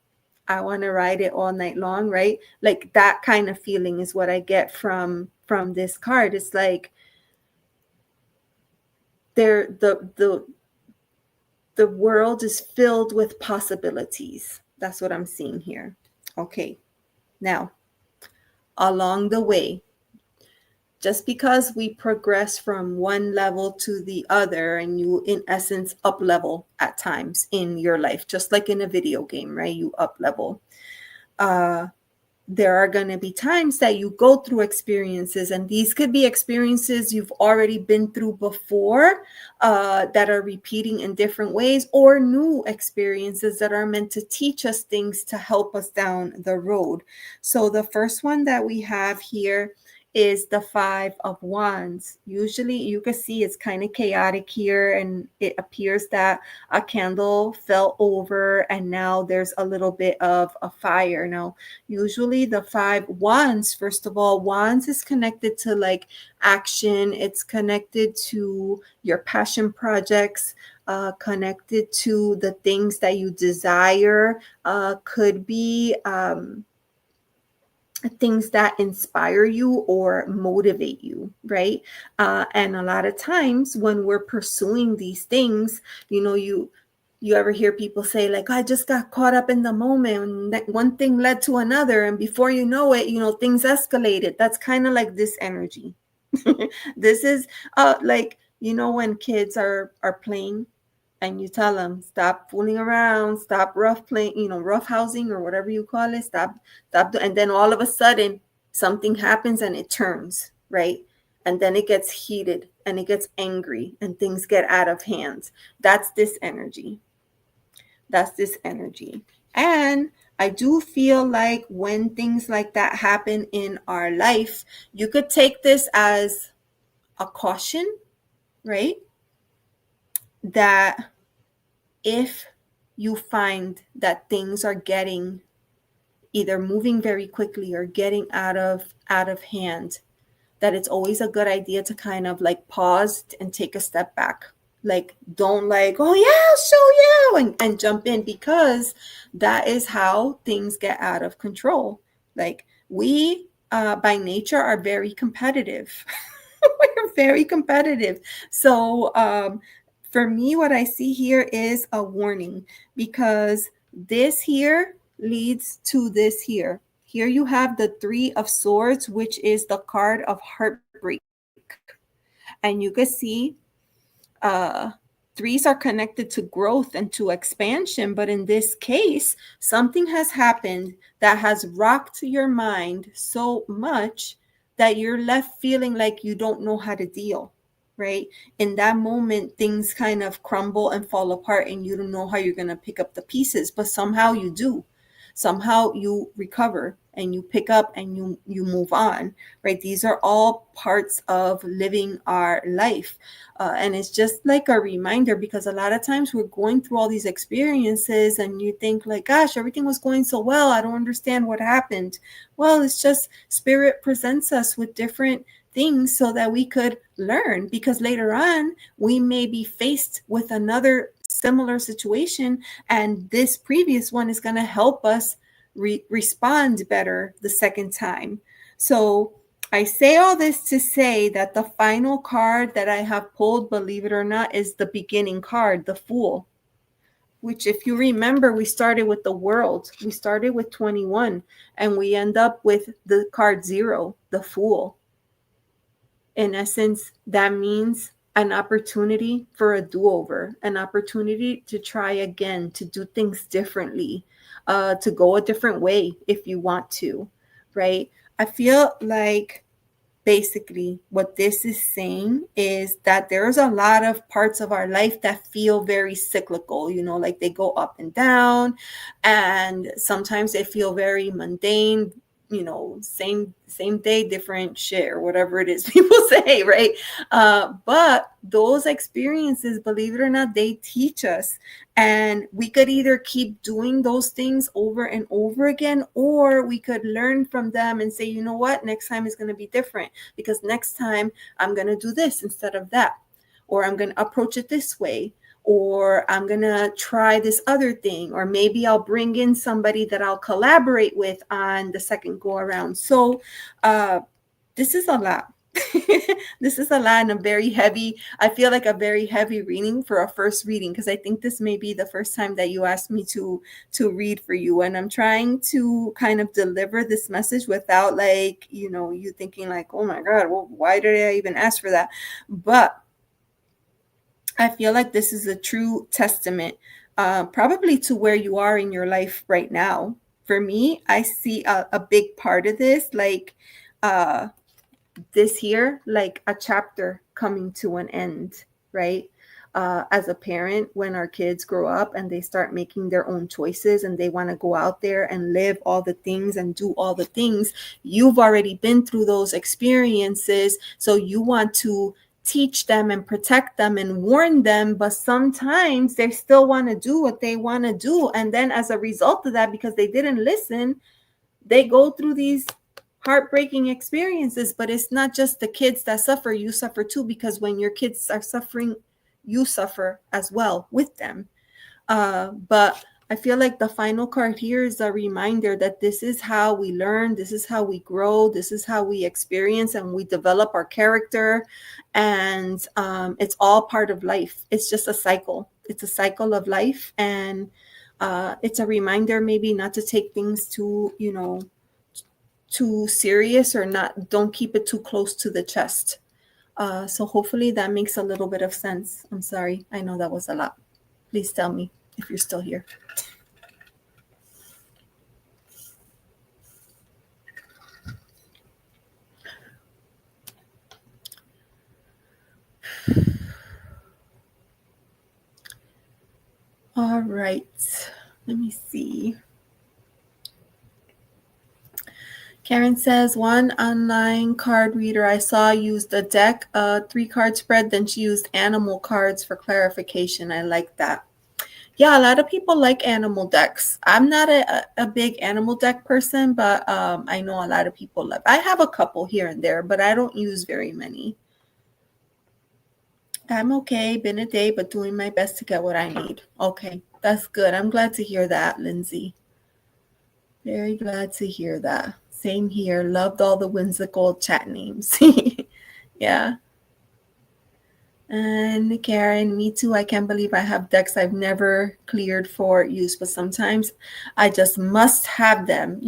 I want to ride it all night long, right? Like that kind of feeling is what I get from this card. It's like the world is filled with possibilities. That's what I'm seeing here. Okay. Now, along the way, just because we progress from one level to the other, and you in essence up level at times in your life, just like in a video game, right? You up level. there are going to be times that you go through experiences, and these could be experiences you've already been through before, that are repeating in different ways, or new experiences that are meant to teach us things to help us down the road. So the first one that we have here is the Five of Wands. Usually you can see it's kind of chaotic here, and it appears that a candle fell over and now there's a little bit of a fire. Now, usually the Five Wands, first of all, Wands is connected to like action. It's connected to your passion projects, connected to the things that you desire, could be things that inspire you or motivate you, right? And a lot of times when we're pursuing these things, you ever hear people say like, I just got caught up in the moment, and that one thing led to another, and before you know it, things escalated. That's kind of like this energy. This is like, when kids are playing, and you tell them, stop fooling around, stop rough playing, rough housing or whatever you call it, stop. And then all of a sudden something happens and it turns, right? And then it gets heated and it gets angry and things get out of hand. That's this energy. And I do feel like when things like that happen in our life, you could take this as a caution, right? That if you find that things are getting either moving very quickly or getting out of hand, that it's always a good idea to kind of like pause and take a step back. Like, don't like, oh yeah, I'll show you, and jump in, because that is how things get out of control. Like, we by nature are very competitive. We're very competitive. So for me, what I see here is a warning, because this here leads to this here. Here you have the Three of Swords, which is the card of heartbreak. And you can see threes are connected to growth and to expansion. But in this case, something has happened that has rocked your mind so much that you're left feeling like you don't know how to deal. Right? In that moment, things kind of crumble and fall apart, and you don't know how you're going to pick up the pieces, but somehow you do. Somehow you recover and you pick up and you move on, right? These are all parts of living our life. And it's just like a reminder, because a lot of times we're going through all these experiences and you think like, gosh, everything was going so well, I don't understand what happened. Well, it's just spirit presents us with different things so that we could learn, because later on we may be faced with another similar situation, and this previous one is going to help us respond better the second time. So I say all this to say that the final card that I have pulled, believe it or not, is the beginning card, the Fool, which, if you remember, we started with the World. We started with 21 and we end up with the card 0, the Fool. In essence, that means an opportunity for a do-over, an opportunity to try again, to do things differently, to go a different way if you want to, right? I feel like basically what this is saying is that there's a lot of parts of our life that feel very cyclical, like they go up and down, and sometimes they feel very mundane, same day, different shit, or whatever it is people say, right? But those experiences, believe it or not, they teach us, and we could either keep doing those things over and over again, or we could learn from them and say, you know what, next time is going to be different, because next time I'm going to do this instead of that, or I'm going to approach it this way, or I'm going to try this other thing, or maybe I'll bring in somebody that I'll collaborate with on the second go around. So this is a lot. This is a lot, and I feel like a very heavy reading for a first reading, because I think this may be the first time that you asked me to read for you, and I'm trying to kind of deliver this message without like, you thinking like, oh my God, well, why did I even ask for that? But I feel like this is a true testament, probably to where you are in your life right now. for me, I see a big part of this, like this here, like a chapter coming to an end, right? As a parent, when our kids grow up and they start making their own choices and they want to go out there and live all the things and do all the things, you've already been through those experiences. So you want to teach them and protect them and warn them, but sometimes they still want to do what they want to do. And then as a result of that, because they didn't listen, they go through these heartbreaking experiences. But it's not just the kids that suffer, you suffer too, because when your kids are suffering, you suffer as well with them. But I feel like the final card here is a reminder that this is how we learn, this is how we grow, this is how we experience and we develop our character. And it's all part of life. It's just a cycle. It's a cycle of life. And it's a reminder maybe not to take things too, too serious, or don't keep it too close to the chest. So hopefully that makes a little bit of sense. I'm sorry. I know that was a lot. Please tell me if you're still here. All right. Let me see. Karen says, one online card reader I saw used a deck, 3-card spread, then she used animal cards for clarification. I like that. Yeah, a lot of people like animal decks. I'm not a big animal deck person, but I know a lot of people love. I have a couple here and there, but I don't use very many. I'm okay, been a day, but doing my best to get what I need. Okay, that's good. I'm glad to hear that, Lindsay. Very glad to hear that. Same here. Loved all the whimsical chat names. Yeah. And Karen, me too. I can't believe I have decks I've never cleared for use, but sometimes I just must have them.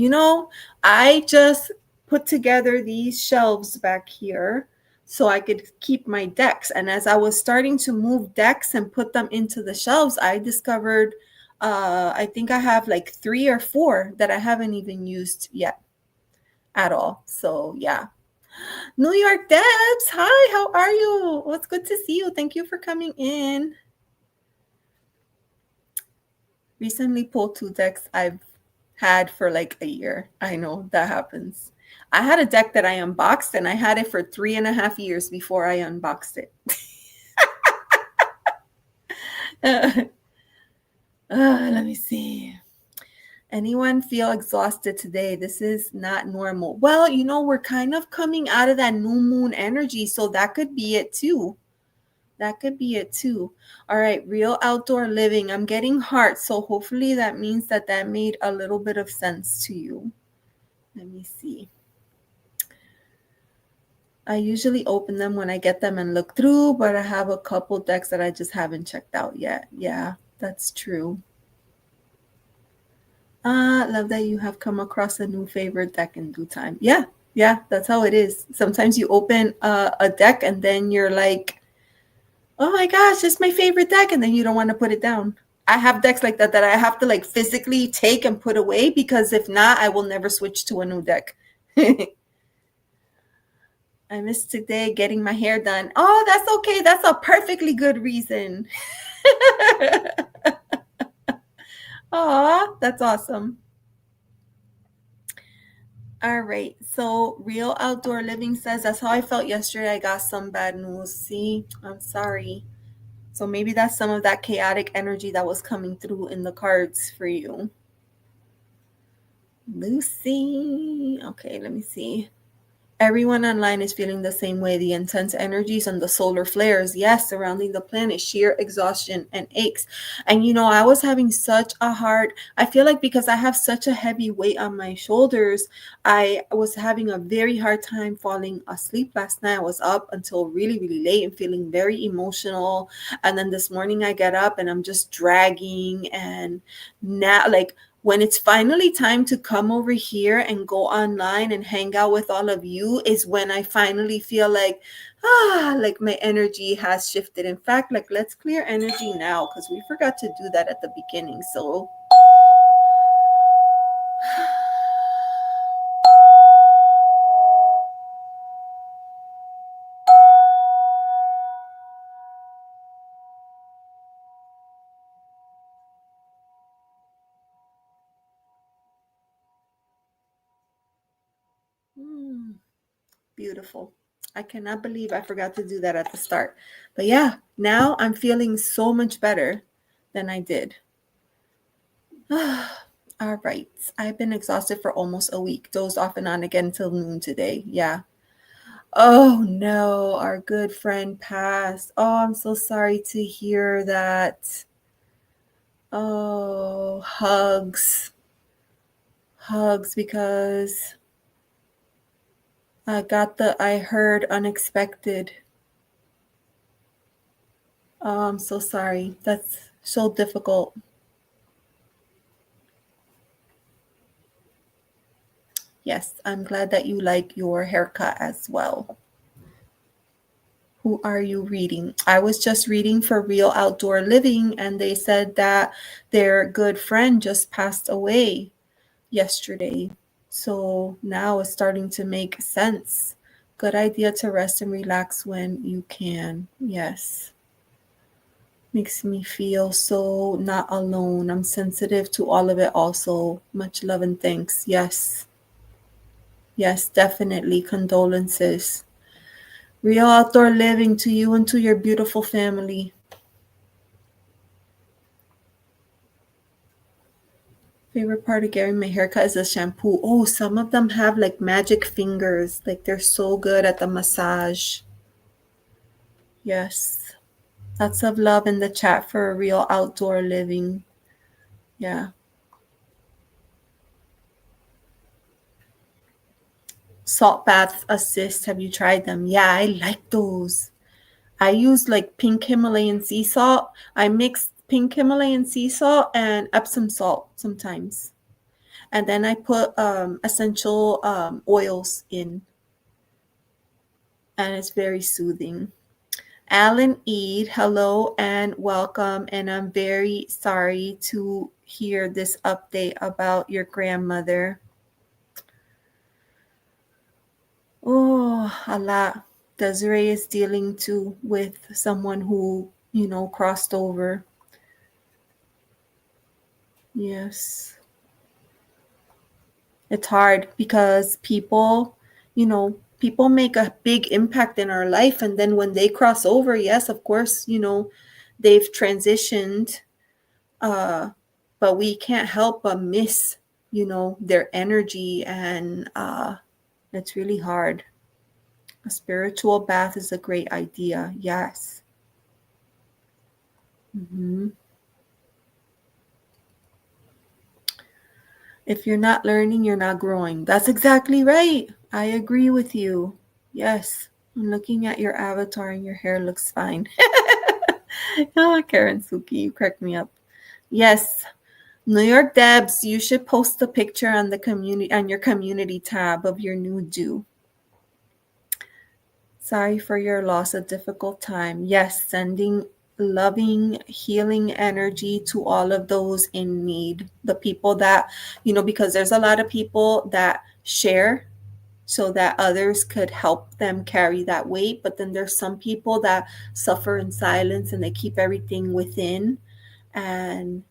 I just put together these shelves back here so I could keep my decks. And as I was starting to move decks and put them into the shelves, I discovered I think I have like 3 or 4 that I haven't even used yet at all. So yeah. New York Debs, hi, how are you? Well, it's good to see you. Thank you for coming in. Recently pulled 2 decks I've had for like a year. I know that happens. I had a deck that I unboxed and I had it for 3.5 years before I unboxed it. Let me see. Anyone feel exhausted today? This is not normal. Well, we're kind of coming out of that new moon energy, so that could be it too. That could be it too. All right, real outdoor living. I'm getting hearts, so hopefully that means that made a little bit of sense to you. Let me see. I usually open them when I get them and look through, but I have a couple decks that I just haven't checked out yet. Yeah, that's true. Love that you have come across a new favorite deck in due time. Yeah, that's how it is. Sometimes you open a deck and then you're like, oh my gosh, it's my favorite deck. And then you don't want to put it down. I have decks like that I have to like physically take and put away, because if not, I will never switch to a new deck. I missed today getting my hair done. Oh, that's okay. That's a perfectly good reason. Aw, that's awesome. All right. So Real Outdoor Living says, that's how I felt yesterday. I got some bad news. See, I'm sorry. So maybe that's some of that chaotic energy that was coming through in the cards for you. Lucy. Okay, let me see. Everyone online is feeling the same way. The intense energies and the solar flares, yes, surrounding the planet, sheer exhaustion and aches. And I was having such a I feel like because I have such a heavy weight on my shoulders, I was having a very hard time falling asleep last night. I was up until really, really late and feeling very emotional. And then this morning I get up and I'm just dragging. And now, like, when it's finally time to come over here and go online and hang out with all of you is when I finally feel like my energy has shifted. In fact, let's clear energy now, because we forgot to do that at the beginning. So Beautiful. I cannot believe I forgot to do that at the start. But yeah, now I'm feeling so much better than I did. All right. I've been exhausted for almost a week. Dozed off and on again till noon today. Yeah. Oh no, our good friend passed. Oh, I'm so sorry to hear that. Oh, hugs. Hugs, because I heard unexpected. Oh, I'm so sorry. That's so difficult. Yes, I'm glad that you like your haircut as well. Who are you reading? I was just reading for Real Outdoor Living, and they said that their good friend just passed away yesterday. So now it's starting to make sense. Good idea to rest and relax when you can. Yes. Makes me feel so not alone. I'm sensitive to all of it also. Much love and thanks. Yes. Yes, definitely. Condolences. Real outdoor living to you and to your beautiful family. Favorite part of getting my haircut is the shampoo. Oh, some of them have like magic fingers. Like they're so good at the massage. Yes. Lots of love in the chat for a real outdoor living. Yeah. Salt baths assist. Have you tried them? Yeah, I like those. I use like pink Himalayan sea salt. I mix pink Himalayan sea salt and Epsom salt sometimes. And then I put essential oils in, and it's very soothing. Alan Eid, hello and welcome. And I'm very sorry to hear this update about your grandmother. Oh, a lot. Desiree is dealing too with someone who, crossed over. Yes. It's hard because people make a big impact in our life. And then when they cross over, yes, of course, they've transitioned. But we can't help but miss, their energy. And it's really hard. A spiritual bath is a great idea. Yes. Mm-hmm. If you're not learning, you're not growing. That's exactly right. I agree with you. Yes. I'm looking at your avatar and your hair looks fine. Oh, Karen Suki, you crack me up. Yes. NYDebs, you should post a picture on the community on your community tab of your new do. Sorry for your loss, a difficult time. Yes, sending loving, healing energy to all of those in need. The people that, because there's a lot of people that share so that others could help them carry that weight. But then there's some people that suffer in silence and they keep everything within. And,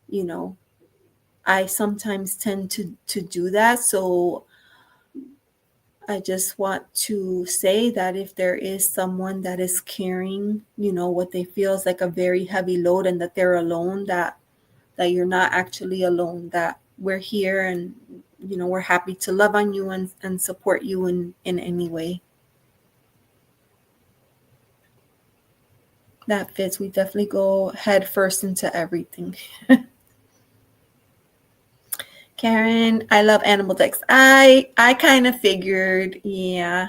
I sometimes tend to do that. So I just want to say that if there is someone that is carrying, what they feel is like a very heavy load and that they're alone, that you're not actually alone, that we're here and, we're happy to love on you and support you in any way that fits. We definitely go head first into everything. Karen, I love animal decks. I kind of figured, yeah.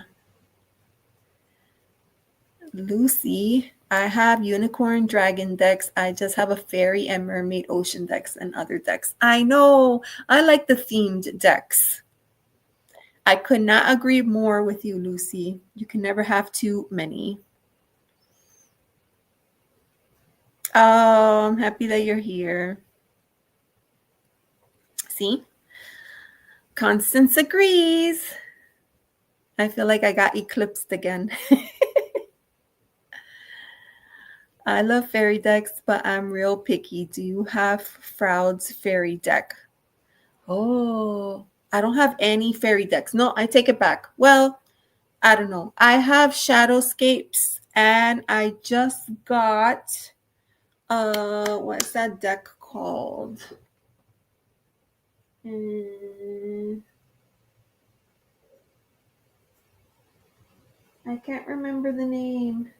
Lucy, I have unicorn dragon decks. I just have a fairy and mermaid ocean decks and other decks. I know. I like the themed decks. I could not agree more with you, Lucy. You can never have too many. Oh, I'm happy that you're here. See? Constance agrees. I feel like I got eclipsed again. I love fairy decks, but I'm real picky. Do you have Froud's fairy deck? Oh, I don't have any fairy decks. No, I take it back. Well, I don't know. I have Shadowscapes, and I just got what's that deck called? I can't remember the name.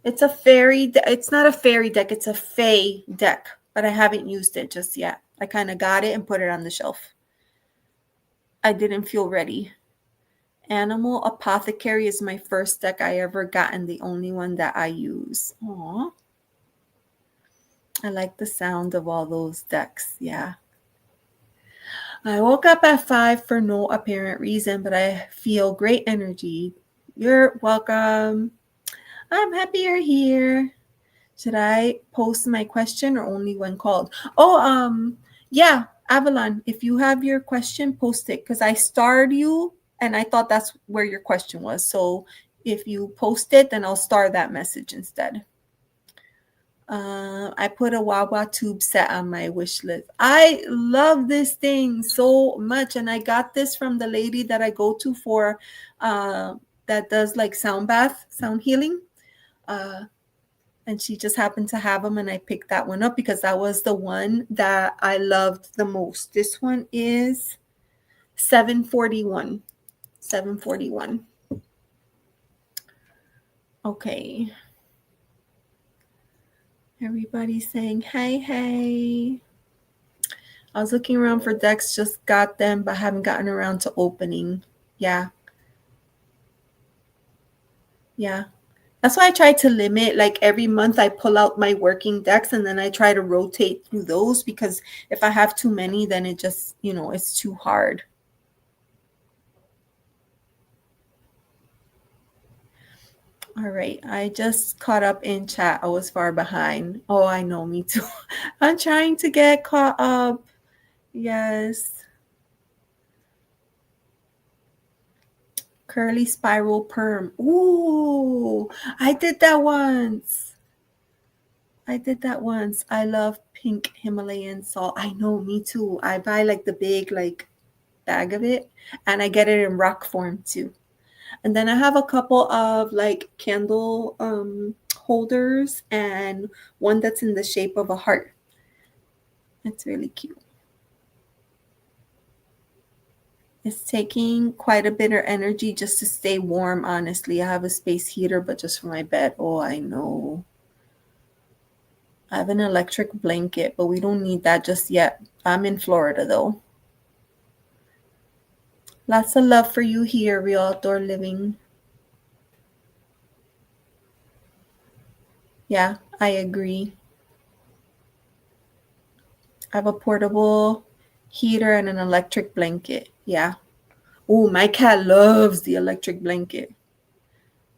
It's a fairy. It's not a fairy deck. It's a fae deck, but I haven't used it just yet. I kind of got it and put it on the shelf. I didn't feel ready. Animal Apothecary is my first deck I ever got and the only one that I use. Aww. I like the sound of all those decks. Yeah. I woke up at 5 for no apparent reason, but I feel great energy. You're welcome. I'm happy you're here. Should I post my question or only when called? Oh, yeah, Avalon, if you have your question, post it because I starred you and I thought that's where your question was. So if you post it, then I'll star that message instead. I put a Wawa tube set on my wish list. I love this thing so much. And I got this from the lady that I go to for that does like sound bath, sound healing. And she just happened to have them, and I picked that one up because that was the one that I loved the most. This one is 741. 741. Okay. Everybody's saying, hey. I was looking around for decks, just got them, but haven't gotten around to opening. Yeah. That's why I try to limit, like every month I pull out my working decks and then I try to rotate through those because if I have too many, then it just, it's too hard. All right. I just caught up in chat. I was far behind. Oh, I know. Me too. I'm trying to get caught up. Yes. Curly spiral perm. Ooh, I did that once. I love pink Himalayan salt. I know. Me too. I buy like the big bag of it and I get it in rock form too. And then I have a couple of like candle holders and one that's in the shape of a heart. It's really cute. It's taking quite a bit of energy just to stay warm, honestly. I have a space heater, but just for my bed. Oh, I know. I have an electric blanket, but we don't need that just yet. I'm in Florida, though. Lots of love for you here, Real Outdoor Living. Yeah, I agree. I have a portable heater and an electric blanket. Yeah. Oh, my cat loves the electric blanket.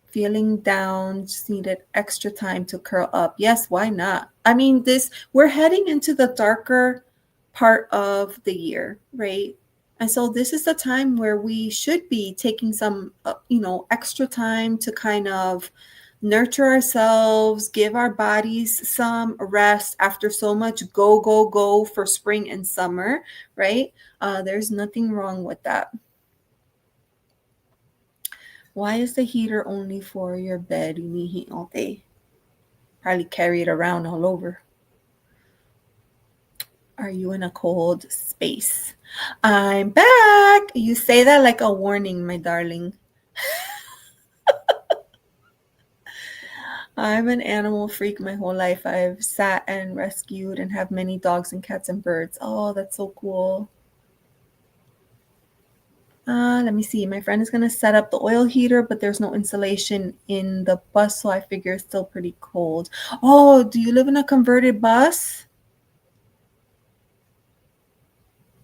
Feeling down, just needed extra time to curl up. Yes, why not? I mean, we're heading into the darker part of the year, right? And so this is the time where we should be taking some, extra time to kind of nurture ourselves, give our bodies some rest after so much go for spring and summer, right? There's nothing wrong with that. Why is the heater only for your bed? You need heat all day. Probably carry it around all over. Are you in a cold space? I'm back. You say that like a warning, my darling. I'm an animal freak my whole life. I've sat and rescued and have many dogs and cats and birds. Oh, that's so cool. Let me see. My friend is going to set up the oil heater, but there's no insulation in the bus, so I figure it's still pretty cold. Oh, do you live in a converted bus?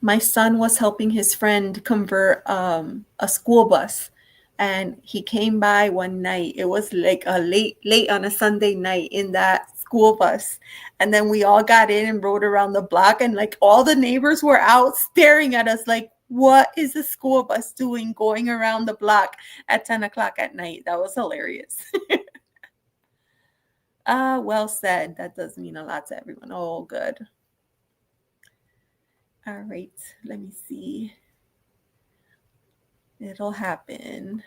My son was helping his friend convert a school bus, and he came by one night. It was like a late on a Sunday night in that school bus, and then we all got in and rode around the block, and like all the neighbors were out staring at us like, what is the school bus doing going around the block at 10 o'clock at night? That was hilarious. Well said. That does mean a lot to everyone. Oh, good. All right, let me see. It'll happen.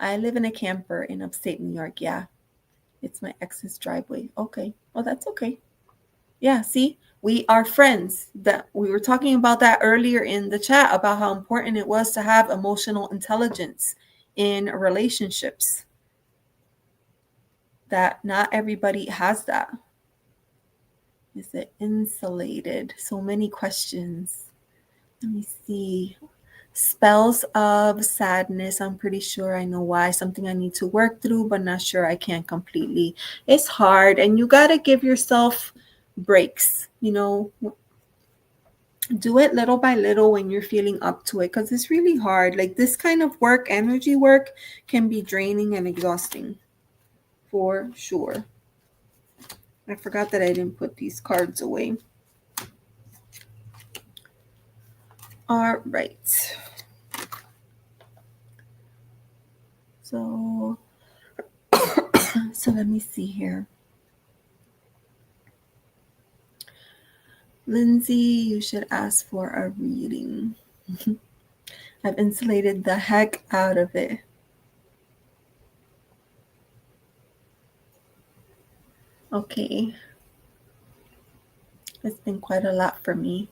I live in a camper in upstate New York. Yeah, it's my ex's driveway. Okay. Well, that's okay. Yeah, see, we are friends. That we were talking about that earlier in the chat about how important it was to have emotional intelligence in relationships. That not everybody has that. Is it insulated? So many questions. Let me see. Spells of sadness. I'm pretty sure I know why. Something I need to work through, but not sure I can't completely. It's hard, and you got to give yourself breaks. Do it little by little when you're feeling up to it, because it's really hard. Like this kind of work, energy work, can be draining and exhausting for sure. I forgot that I didn't put these cards away. All right. So let me see here. Lindsay, you should ask for a reading. I've insulated the heck out of it. Okay. It's been quite a lot for me.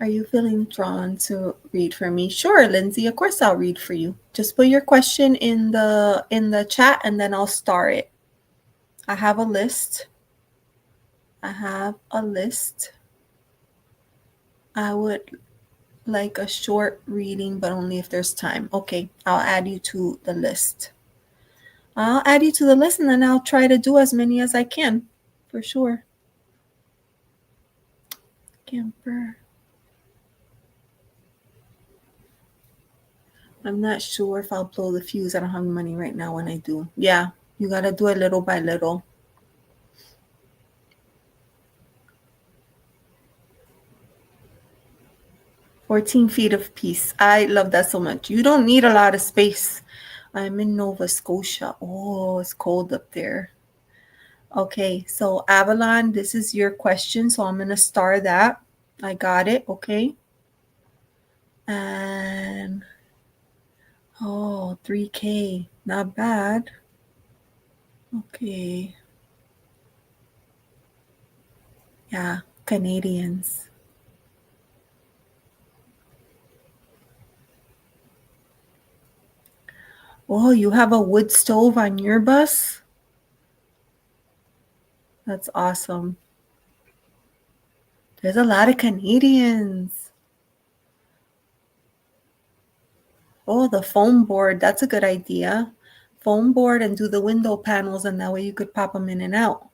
Are you feeling drawn to read for me? Sure, Lindsay, of course I'll read for you. Just put your question in the chat and then I'll start it. I have a list. I would like a short reading, but only if there's time. Okay, I'll add you to the list. I'll add you to the list and then I'll try to do as many as I can, for sure. Camper. I'm not sure if I'll blow the fuse. I don't have money right now when I do. Yeah, you got to do it little by little. "14 feet of peace." I love that so much. You don't need a lot of space. I'm in Nova Scotia. Oh, it's cold up there. Okay, so Avalon, this is your question. So I'm going to star that. I got it. Okay. And, 3K. Not bad. Okay. Yeah, Canadians. Oh, you have a wood stove on your bus? That's awesome. There's a lot of Canadians. Oh, the foam board. That's a good idea. Foam board and do the window panels, and that way you could pop them in and out.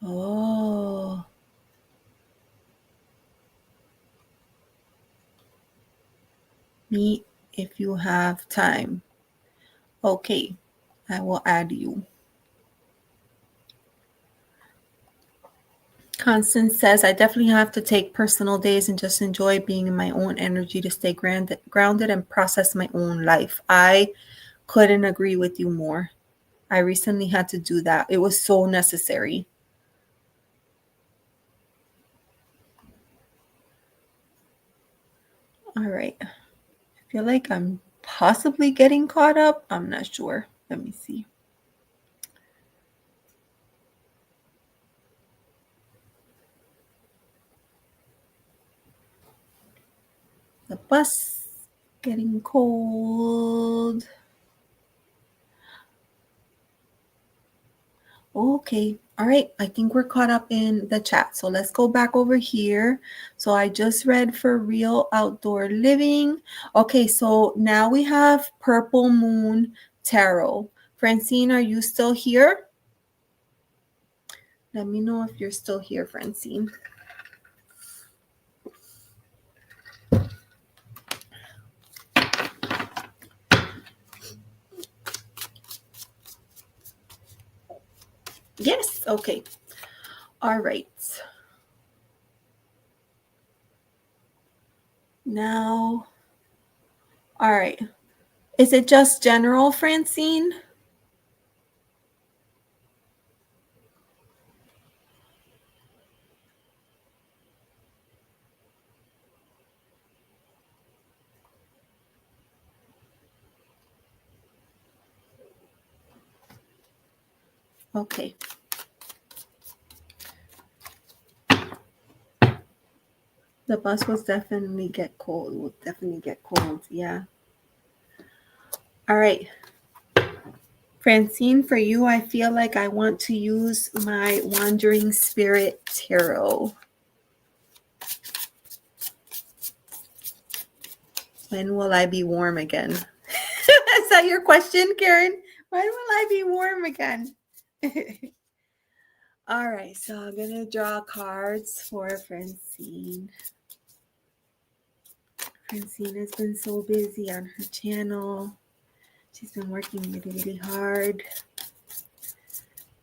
Oh. Meet if you have time. Okay, I will add you. Constance says, I definitely have to take personal days and just enjoy being in my own energy to stay grounded and process my own life. I couldn't agree with you more. I recently had to do that. It was so necessary. All right. I feel like I'm possibly getting caught up. I'm not sure. Let me see. The bus getting cold. Okay. All right. I think we're caught up in the chat. So let's go back over here. So I just read for Real Outdoor Living. Okay. So now we have Purple Moon Tarot. Francine, are you still here? Let me know if you're still here, Francine. Yes. Okay. All right. Now, all right. Is it just general, Francine? Okay. The bus will definitely get cold. Yeah. All right. Francine, for you, I feel like I want to use my Wandering Spirit Tarot. When will I be warm again? Is that your question, Karen? When will I be warm again? All right, so I'm going to draw cards for Francine. Francine has been so busy on her channel. She's been working really, really hard,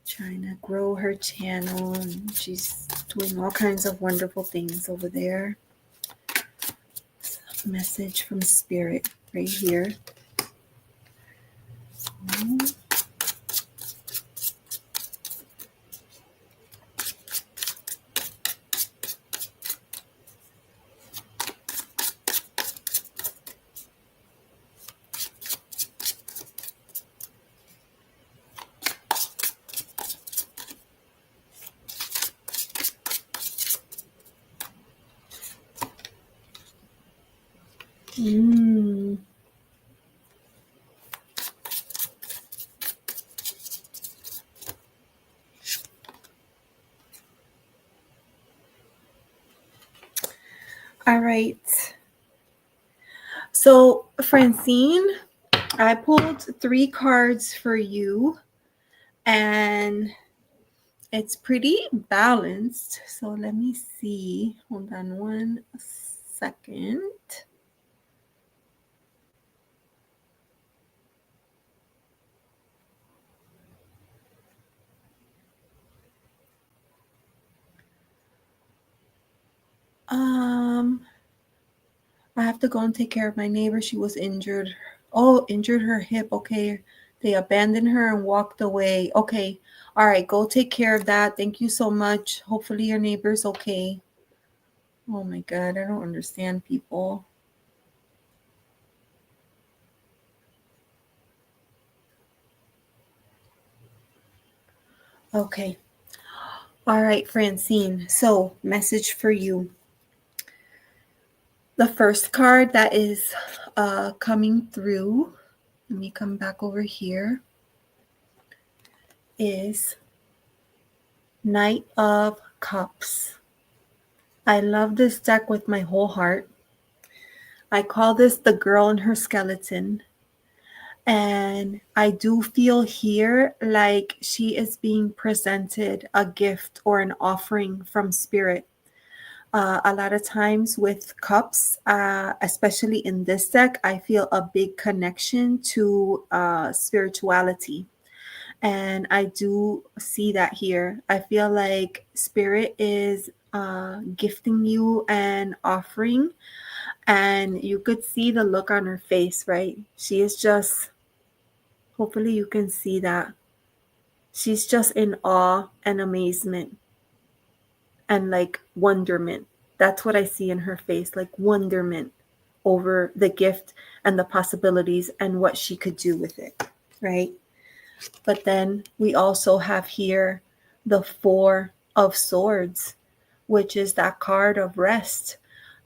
trying to grow her channel, and she's doing all kinds of wonderful things over there. Message from Spirit right here. All right. So, Francine, I pulled 3 cards for you, and it's pretty balanced. So let me see. Hold on one second. I have to go and take care of my neighbor. She was injured. Oh, injured her hip. Okay. They abandoned her and walked away. Okay. All right. Go take care of that. Thank you so much. Hopefully your neighbor's okay. Oh my God. I don't understand people. Okay. All right, Francine. So, message for you. The first card that is coming through, let me come back over here, is Knight of Cups. I love this deck with my whole heart. I call this the girl in her skeleton. And I do feel here like she is being presented a gift or an offering from Spirit. A lot of times with cups, especially in this deck, I feel a big connection to spirituality. And I do see that here. I feel like Spirit is gifting you an offering, and you could see the look on her face, right? She is just, hopefully you can see that. She's just in awe and amazement and like wonderment. That's what I see in her face, like wonderment over the gift and the possibilities and what she could do with it, right? But then we also have here the 4 of Swords, which is that card of rest,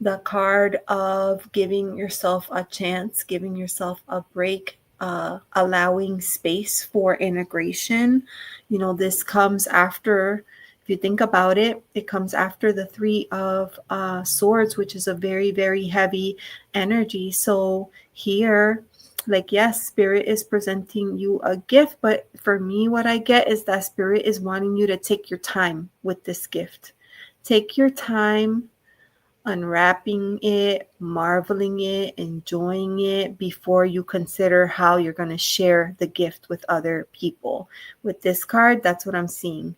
the card of giving yourself a chance, giving yourself a break, allowing space for integration. You know, this comes after, if you think about it, it comes after the 3 of Swords, which is a very, very heavy energy. So here, like, yes, Spirit is presenting you a gift, but for me, what I get is that Spirit is wanting you to take your time with this gift. Take your time unwrapping it, marveling it, enjoying it before you consider how you're going to share the gift with other people. With this card, that's what I'm seeing,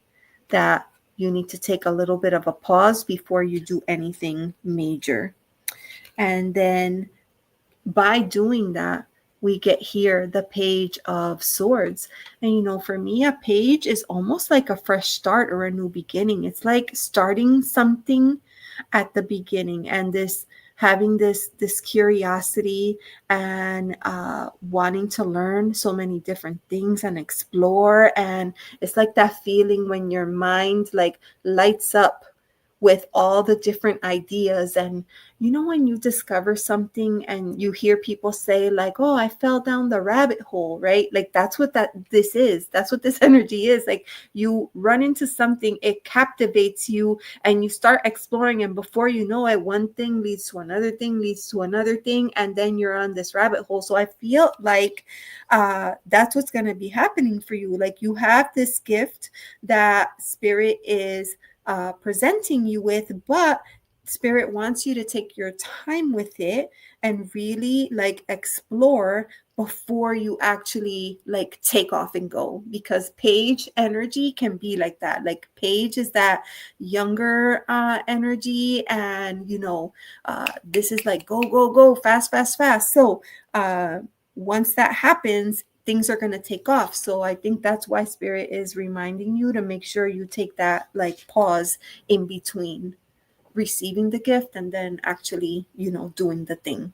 that you need to take a little bit of a pause before you do anything major. And then by doing that, we get here the Page of Swords. And, you know, for me, a page is almost like a fresh start or a new beginning. It's like starting something at the beginning. And this having this curiosity and wanting to learn so many different things and explore. And it's like that feeling when your mind like lights up with all the different ideas. And you know, when you discover something and you hear people say like, oh, I fell down the rabbit hole, right? Like that's what this is. That's what this energy is. Like you run into something, it captivates you, and you start exploring, and before you know it, one thing leads to another thing, leads to another thing, and then you're on this rabbit hole. So I feel like that's what's going to be happening for you. Like you have this gift that spirit is presenting you with, but spirit wants you to take your time with it and really like explore before you actually like take off and go, because page energy can be like that. Like page is that younger energy, and you know, this is like go go go, fast fast fast. So once that happens, things are going to take off. So I think that's why spirit is reminding you to make sure you take that like pause in between receiving the gift and then actually, you know, doing the thing.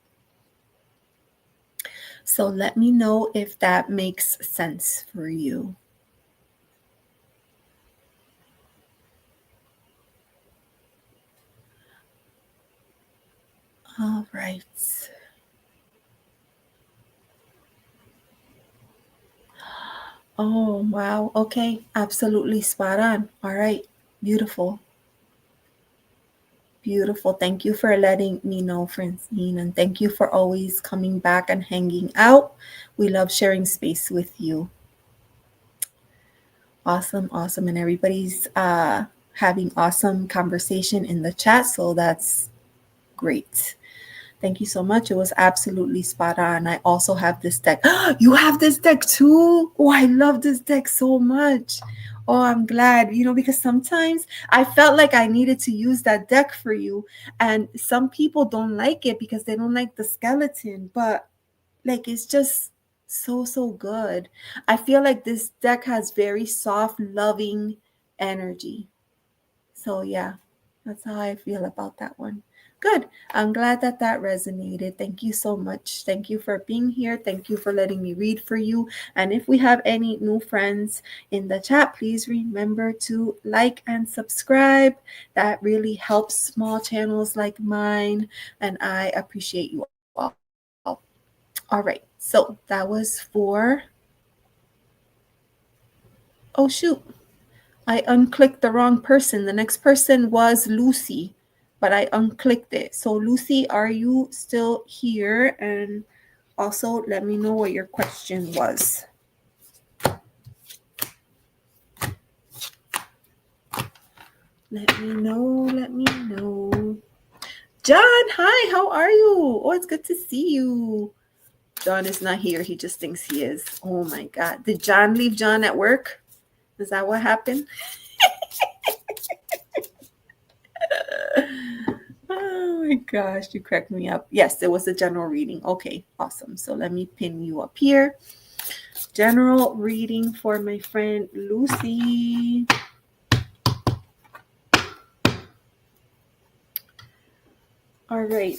So let me know if that makes sense for you. All right. Oh, wow. Okay. Absolutely spot on. All right. Beautiful. Beautiful. Thank you for letting me know, Francine. And thank you for always coming back and hanging out. We love sharing space with you. Awesome. Awesome. And everybody's having awesome conversation in the chat. So that's great. Thank you so much. It was absolutely spot on. I also have this deck. You have this deck too? Oh, I love this deck so much. Oh, I'm glad, you know, because sometimes I felt like I needed to use that deck for you. And some people don't like it because they don't like the skeleton, but like it's just so good. I feel like this deck has very soft, loving energy. So yeah, that's how I feel about that one. Good. I'm glad that resonated. Thank you so much. Thank you for being here. Thank you for letting me read for you. And if we have any new friends in the chat, please remember to like and subscribe. That really helps small channels like mine. And I appreciate you all. All right. So that was for... Oh, shoot. I unclicked the wrong person. The next person was Lucy, but I unclicked it. So Lucy, are you still here? And also let me know what your question was. Let me know. John, hi, how are you? Oh, it's good to see you. John is not here. He just thinks he is. Oh my God. Did John leave John at work? Is that what happened? Oh my gosh, you cracked me up. Yes, it was a general reading. Okay, awesome. So let me pin you up here. General reading for my friend Lucy. All right.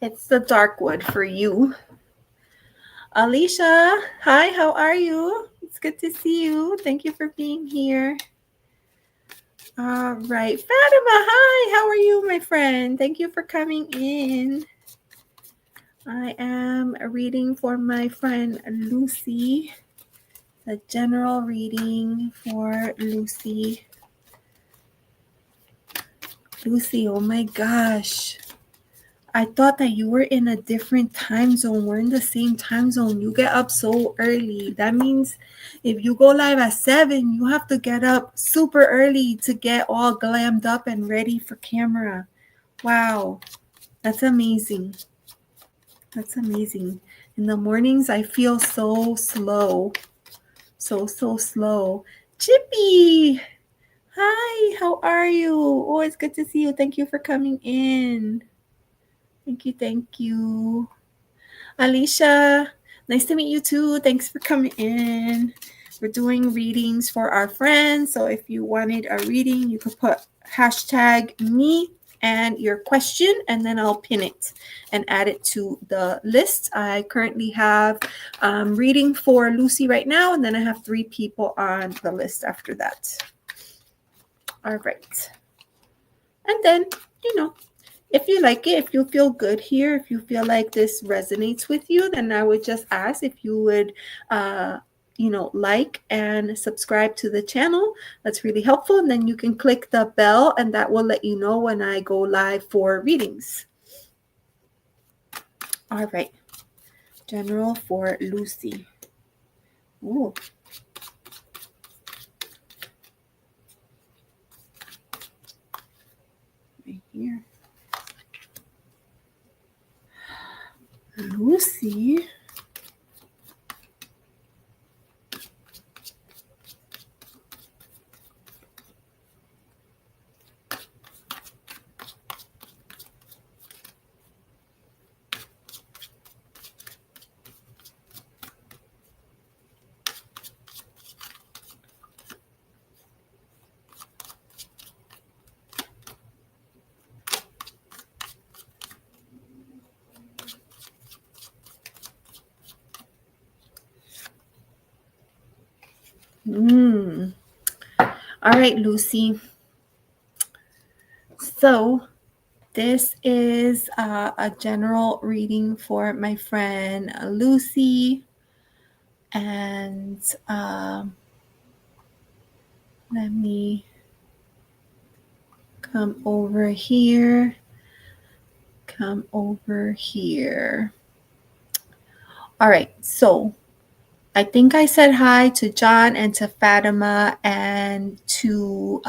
It's the dark wood for you. Alicia, hi, how are you? It's good to see you. Thank you for being here. All right. Fatima, hi, how are you, my friend? Thank you for coming in. I am reading for my friend Lucy. A general reading for Lucy. Lucy, oh my gosh. I thought that you were in a different time zone. We're in the same time zone. You get up so early. That means if you go live at 7, you have to get up super early to get all glammed up and ready for camera. Wow. That's amazing. That's amazing. In the mornings, I feel so slow. So slow. Chippy! Hi, how are you? Oh, it's good to see you. Thank you for coming in. Thank you. Alicia, nice to meet you too. Thanks for coming in. We're doing readings for our friends. So if you wanted a reading, you could put hashtag me and your question, and then I'll pin it and add it to the list. I currently have reading for Lucy right now, and then I have 3 people on the list after that. All right. And then, if you like it, if you feel good here, if you feel like this resonates with you, then I would just ask if you would, like and subscribe to the channel. That's really helpful. And then you can click the bell, and that will let you know when I go live for readings. All right. General for Lucy. Ooh. Right here. Lucy. All right, Lucy. So this is a general reading for my friend Lucy. And let me come over here. All right, so I think I said hi to John and to Fatima and to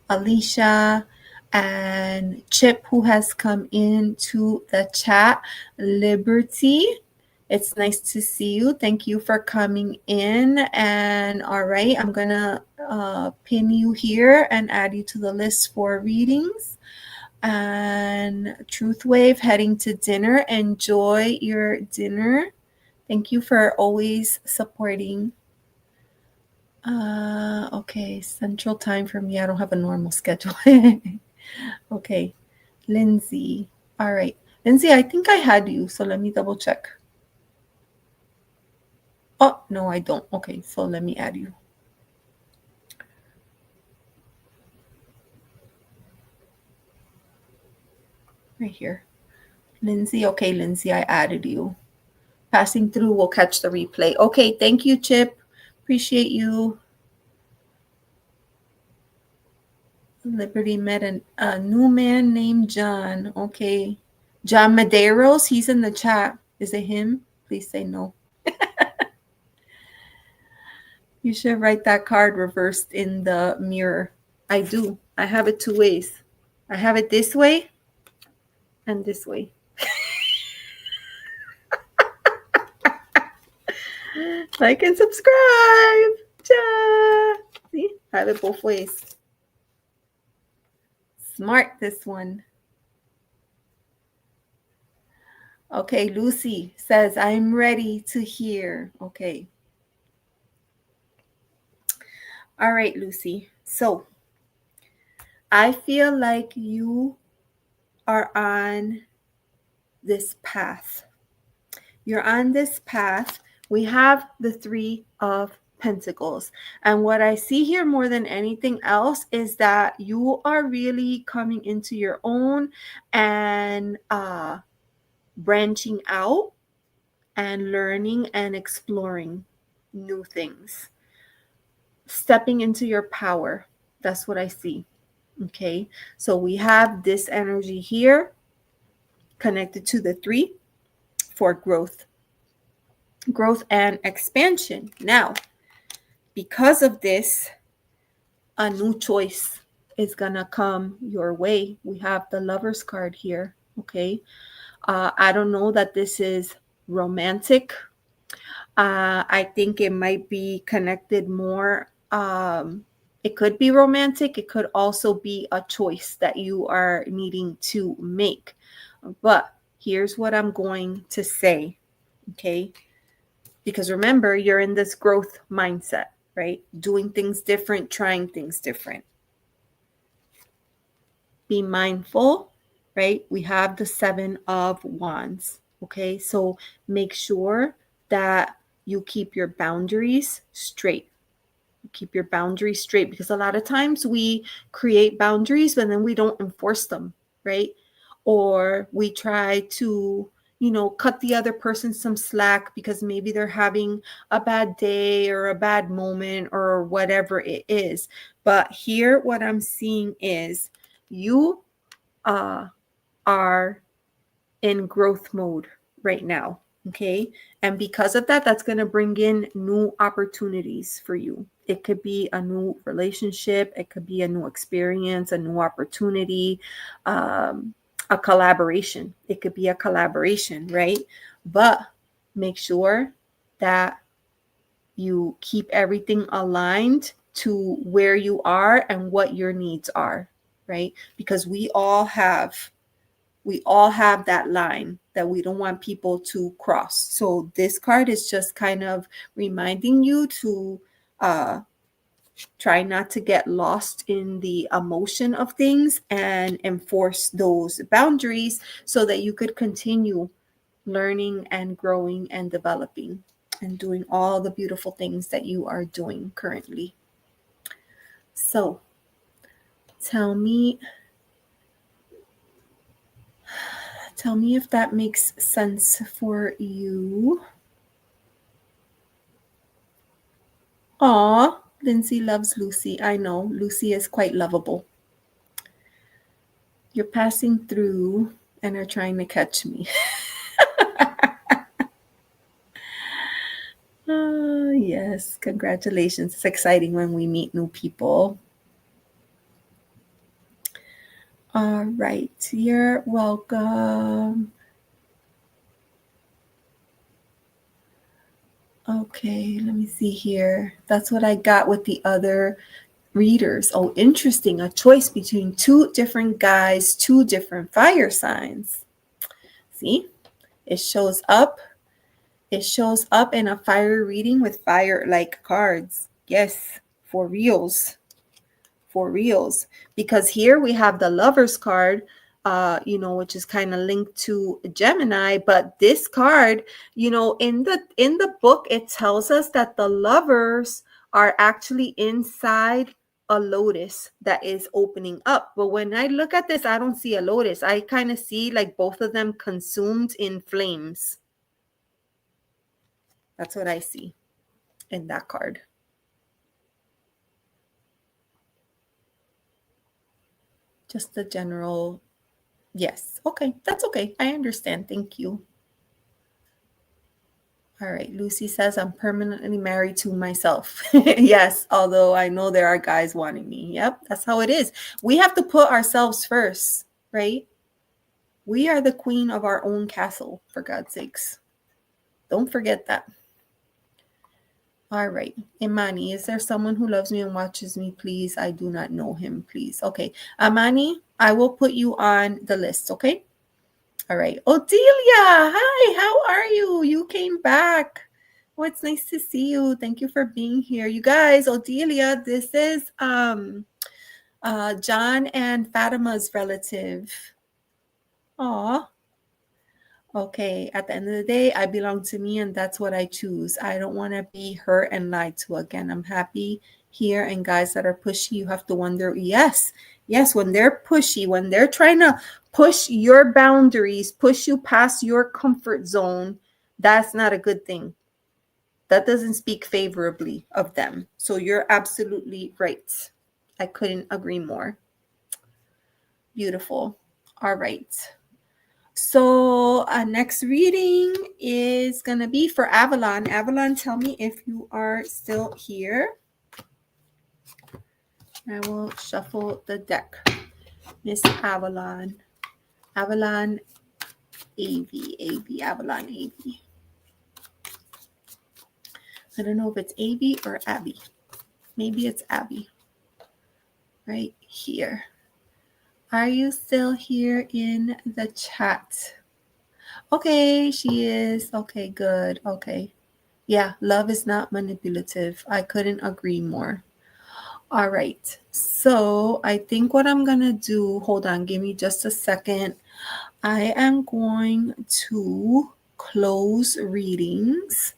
Alicia and Chip, who has come into the chat. Liberty, it's nice to see you. Thank you for coming in. And all right, I'm gonna pin you here and add you to the list for readings. And Truth Wave, heading to dinner. Enjoy your dinner. Thank you for always supporting. Okay, Central Time for me. I don't have a normal schedule. Okay, Lindsay. All right, Lindsay, I think I had you, so let me double check. Oh, no, I don't. Okay, so let me add you. Right here. Lindsay. Okay, Lindsay, I added you. Passing through, we'll catch the replay. Okay, thank you, Chip. Appreciate you. Liberty met a new man named John. Okay. John Medeiros, he's in the chat. Is it him? Please say no. You should write that card reversed in the mirror. I do. I have it 2 ways. I have it this way and this way. Like and subscribe. Ja. See? I have it both ways. Smart, this one. Okay, Lucy says, I'm ready to hear. Okay. All right, Lucy. So I feel like you are on this path. You're on this path. We have the 3 of Pentacles. And what I see here more than anything else is that you are really coming into your own and branching out and learning and exploring new things. Stepping into your power. That's what I see. Okay. So we have this energy here connected to the 3 for growth and expansion. Now, because of this, a new choice is gonna come your way. We have the Lover's card here. Okay. I don't know that this is romantic. I think it might be connected more. It could be romantic. It could also be a choice that you are needing to make. But here's what I'm going to say, okay? Because remember, you're in this growth mindset, right? Doing things different, trying things different. Be mindful, right? We have the 7 of Wands, okay? So make sure that you keep your boundaries straight. Keep your boundaries straight, because a lot of times we create boundaries but then we don't enforce them, right? Or we try to, cut the other person some slack because maybe they're having a bad day or a bad moment or whatever it is. But here, what I'm seeing is you are in growth mode right now. Okay. And because of that, that's going to bring in new opportunities for you. It could be a new relationship. It could be a new experience, a new opportunity, a collaboration. It could be a collaboration, right? But make sure that you keep everything aligned to where you are and what your needs are, right? Because we all have that line that we don't want people to cross. So this card is just kind of reminding you to try not to get lost in the emotion of things and enforce those boundaries so that you could continue learning and growing and developing and doing all the beautiful things that you are doing currently. So tell me if that makes sense for you. Aw, Lindsay loves Lucy. I know, Lucy is quite lovable. You're passing through and are trying to catch me. Yes, congratulations. It's exciting when we meet new people. All right, you're welcome. Okay, let me see here. That's what I got with the other readers. Oh, interesting. A choice between 2 different guys, 2 different fire signs. See, it shows up. It shows up in a fire reading with fire-like cards. Yes, for reals. For reals. Because here we have the Lover's card, which is kind of linked to Gemini. But this card, in the book, it tells us that the lovers are actually inside a lotus that is opening up. But when I look at this, I don't see a lotus. I kind of see like both of them consumed in flames. That's what I see in that card. Just the general. Yes. Okay. That's okay. I understand. Thank you. All right. Lucy says, I'm permanently married to myself. Yes. Although I know there are guys wanting me. Yep. That's how it is. We have to put ourselves first, right? We are the queen of our own castle, for God's sakes. Don't forget that. All right. Imani, is there someone who loves me and watches me? Please. I do not know him. Please. Okay. Imani, I will put you on the list. Okay. All right. Odelia, hi. How are you? You came back. Oh, it's nice to see you. Thank you for being here. You guys, Odelia, this is John and Fatima's relative. Aw. Okay, at the end of the day, I belong to me and that's what I choose. I don't want to be hurt and lied to again. I'm happy here. And guys that are pushy, you have to wonder, yes, when they're pushy, when they're trying to push your boundaries, push you past your comfort zone, that's not a good thing. That doesn't speak favorably of them. So you're absolutely right. I couldn't agree more. Beautiful. All right. So next reading is going to be for Avalon. Avalon, tell me if you are still here. I will shuffle the deck. Miss Avalon. Avalon AV, Avalon AV. I don't know if it's Abby or Abby. Maybe it's Abby. Right here. Are you still here in the chat? Okay, she is. Okay, good. Okay. Yeah, love is not manipulative. I couldn't agree more. All right. So I think what I'm going to do, hold on, give me just a second. I am going to close readings.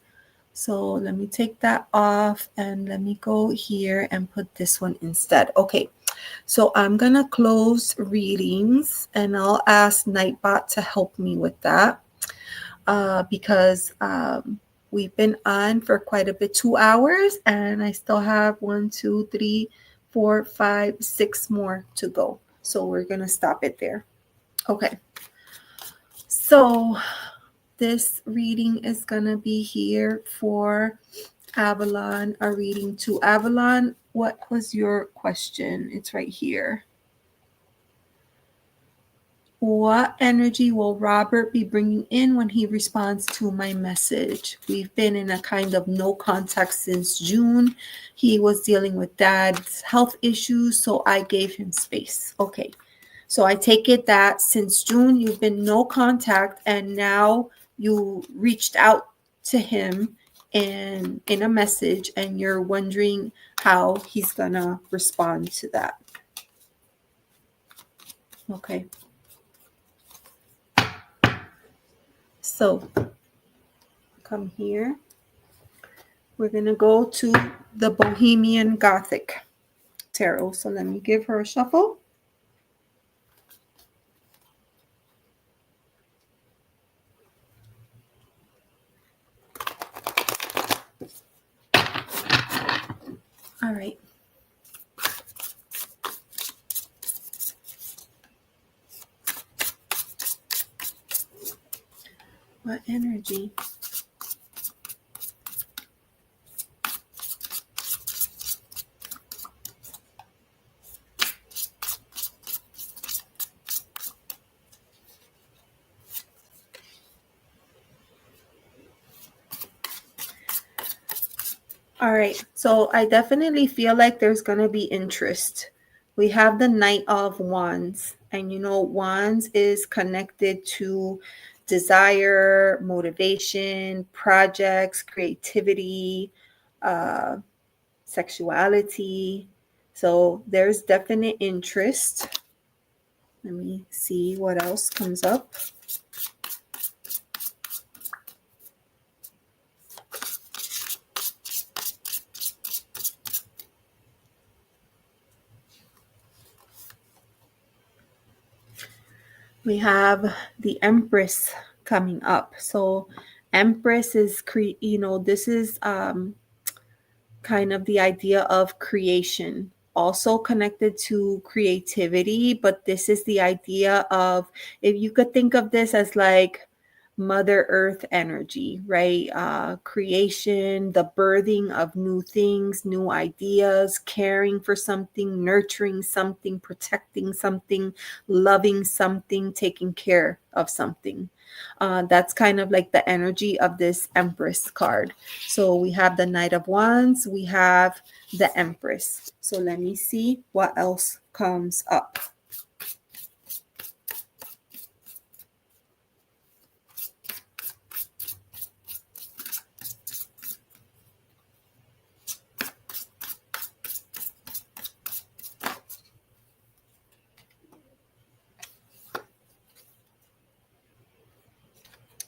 So let me take that off and let me go here and put this one instead. Okay. So I'm going to close readings and I'll ask Nightbot to help me with that because we've been on for quite a bit, 2 hours, and I still have 1, 2, 3, 4, 5, 6 more to go. So we're going to stop it there. Okay. So this reading is going to be here for Avalon, a reading to Avalon. What was your question? It's right here. What energy will Robert be bringing in when he responds to my message? We've been in a kind of no contact since June. He was dealing with dad's health issues, so I gave him space. Okay. So I take it that since June, you've been no contact, and now you reached out to him in a message, and you're wondering how he's going to respond to that. Okay. So come here. We're going to go to the Bohemian Gothic Tarot. So let me give her a shuffle. All right. What energy? All right. So I definitely feel like there's going to be interest. We have the Knight of Wands. And you know, Wands is connected to desire, motivation, projects, creativity, sexuality. So there's definite interest. Let me see what else comes up. We have the Empress coming up. So Empress is, this is kind of the idea of creation, also connected to creativity, but this is the idea of, if you could think of this as like Mother Earth energy, right? Creation, the birthing of new things, new ideas, caring for something, nurturing something, protecting something, loving something, taking care of something. That's kind of like the energy of this Empress card. So we have the Knight of Wands, we have the Empress. So let me see what else comes up.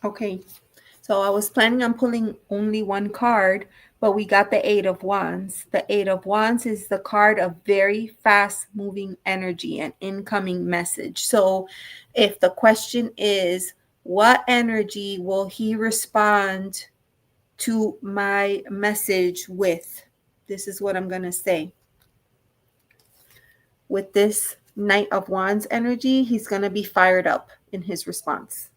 Okay, so I was planning on pulling only one card, but we got the Eight of Wands. The Eight of Wands is the card of very fast moving energy and incoming message. So if the question is, what energy will he respond to my message with? This is what I'm going to say. With this Knight of Wands energy, he's going to be fired up in his response.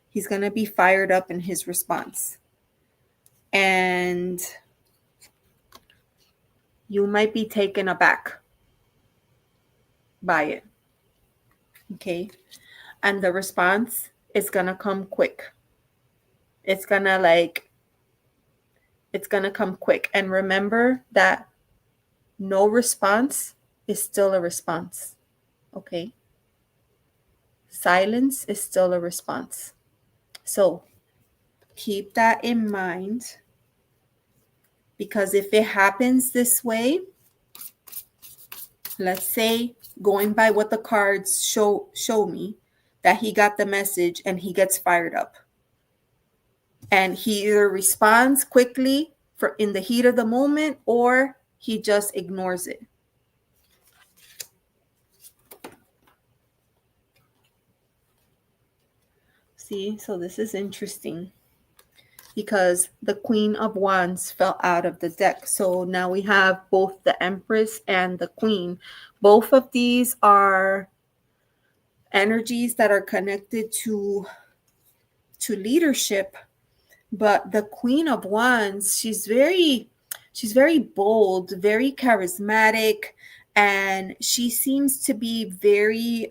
He's going to be fired up in his response. And you might be taken aback by it. Okay. And the response is going to come quick. It's going to It's going to come quick. And remember that no response is still a response. Okay? Silence is still a response. So keep that in mind, because if it happens this way, let's say, going by what the cards show me, that he got the message and he gets fired up. And he either responds quickly in the heat of the moment, or he just ignores it. See, so this is interesting, because the Queen of Wands fell out of the deck. So now we have both the Empress and the Queen. Both of these are energies that are connected to leadership. But the Queen of Wands, she's very bold, very charismatic, and she seems to be very,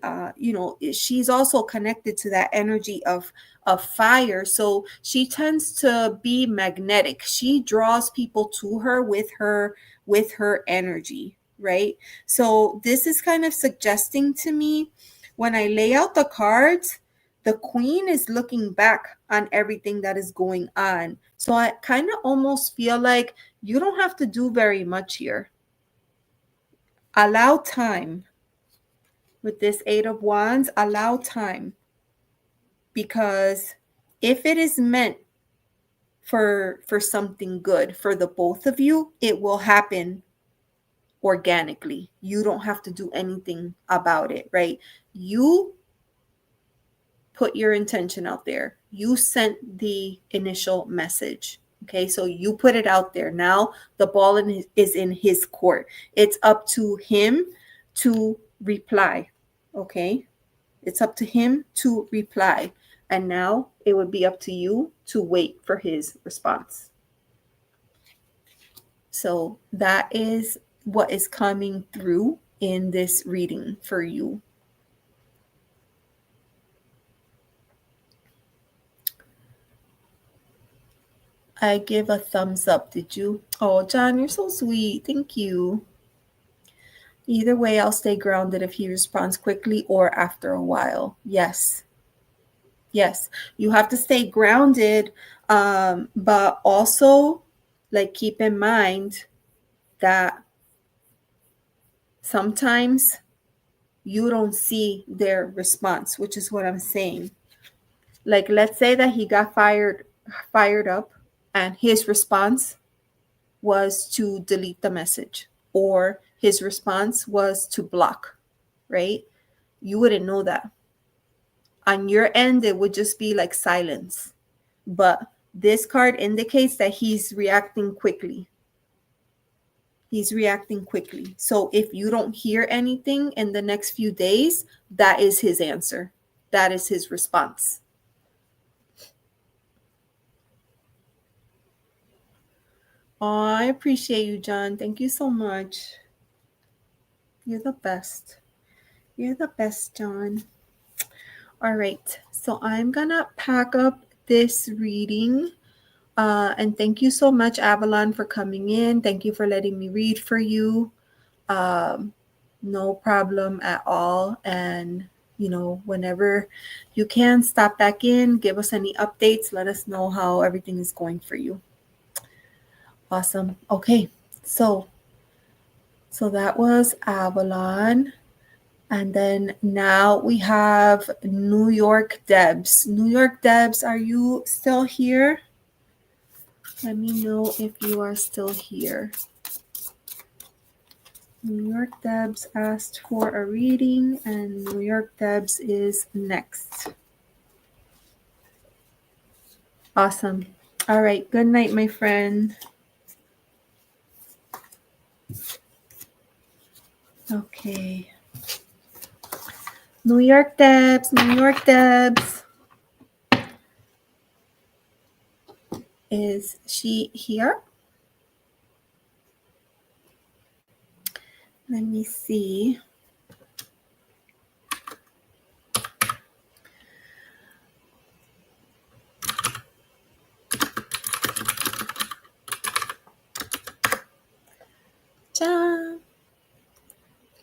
she's also connected to that energy of fire. So she tends to be magnetic. She draws people to her with her energy, right? So this is kind of suggesting to me, when I lay out the cards, the Queen is looking back on everything that is going on. So I kind of almost feel like you don't have to do very much here. Allow time. With this Eight of Wands, allow time. Because if it is meant for something good for the both of you, it will happen organically. You don't have to do anything about it, right? You put your intention out there. You sent the initial message. Okay, so you put it out there. Now the ball is in his court. It's up to him to reply. Okay, it's up to him to reply. And now it would be up to you to wait for his response. So that is what is coming through in this reading for you. I give a thumbs up. Did you? Oh, John, you're so sweet. Thank you. Either way, I'll stay grounded if he responds quickly or after a while. Yes. Yes. You have to stay grounded, but also, like, keep in mind that sometimes you don't see their response, which is what I'm saying. Like, let's say that he got fired up, and his response was to delete the message, or his response was to block, right? You wouldn't know that. On your end, it would just be like silence. But this card indicates that he's reacting quickly. He's reacting quickly. So if you don't hear anything in the next few days, that is his answer. That is his response. Oh, I appreciate you, John. Thank you so much. You're the best. You're the best, John. All right. So I'm going to pack up this reading. And thank you so much, Avalon, for coming in. Thank you for letting me read for you. No problem at all. And, whenever you can, stop back in, give us any updates. Let us know how everything is going for you. Awesome. Okay. So that was Avalon. And then now we have NYDebs. NYDebs, are you still here? Let me know if you are still here. NYDebs asked for a reading, and NYDebs is next. Awesome. All right. Good night, my friend. Okay. NYDebs. Is she here? Let me see.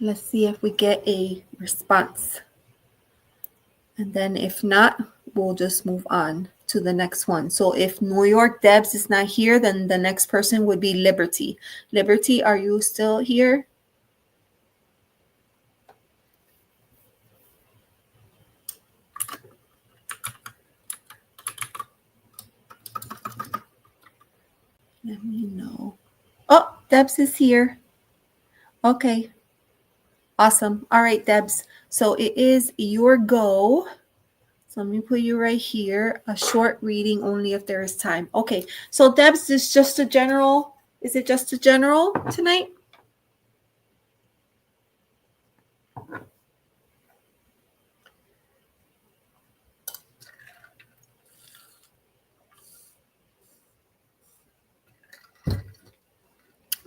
Let's see if we get a response. And then if not, we'll just move on to the next one. So if New York Debs is not here, then the next person would be Liberty. Liberty, are you still here? Let me know. Oh, Debs is here. Okay. Awesome. All right, Debs. So it is your go. So let me put you right here. A short reading only if there is time. Okay. So Debs, is just a general. Is it just a general tonight?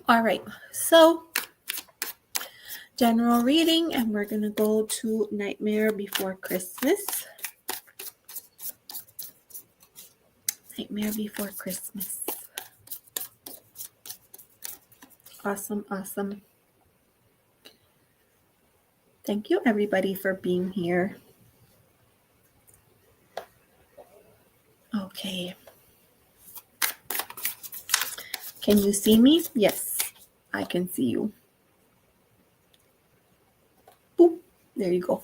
All right. So general reading, and we're going to go to Nightmare Before Christmas. Nightmare Before Christmas. Awesome, awesome. Thank you, everybody, for being here. Okay. Can you see me? Yes, I can see you. Boop. There you go.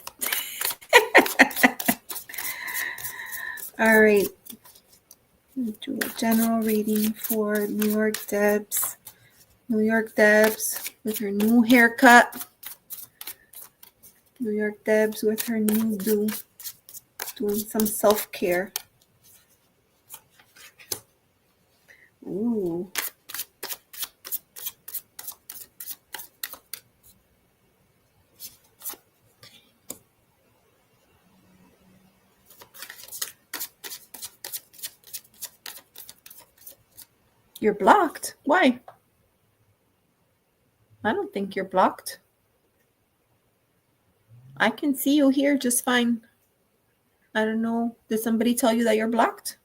All right. Do a general reading for New York Debs. New York Debs with her new haircut. New York Debs with her new do. Doing some self-care. Ooh. You're blocked. Why? I don't think you're blocked. I can see you here just fine. I don't know. Did somebody tell you that you're blocked?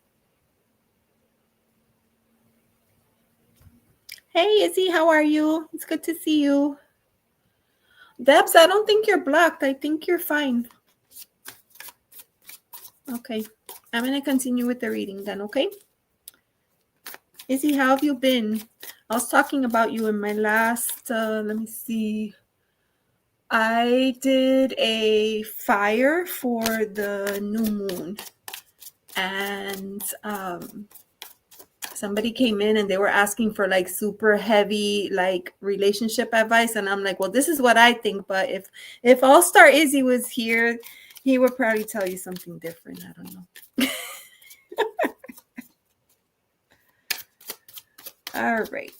Hey, Izzy, how are you? It's good to see you. Debs, I don't think you're blocked. I think you're fine. Okay. I'm going to continue with the reading then, okay? Izzy, how have you been? I was talking about you in my last, let me see. I did a fire for the new moon. And somebody came in and they were asking for like super heavy like relationship advice, and I'm like, well, this is what I think, but if All Star Izzy was here, he would probably tell you something different. I don't know. All right.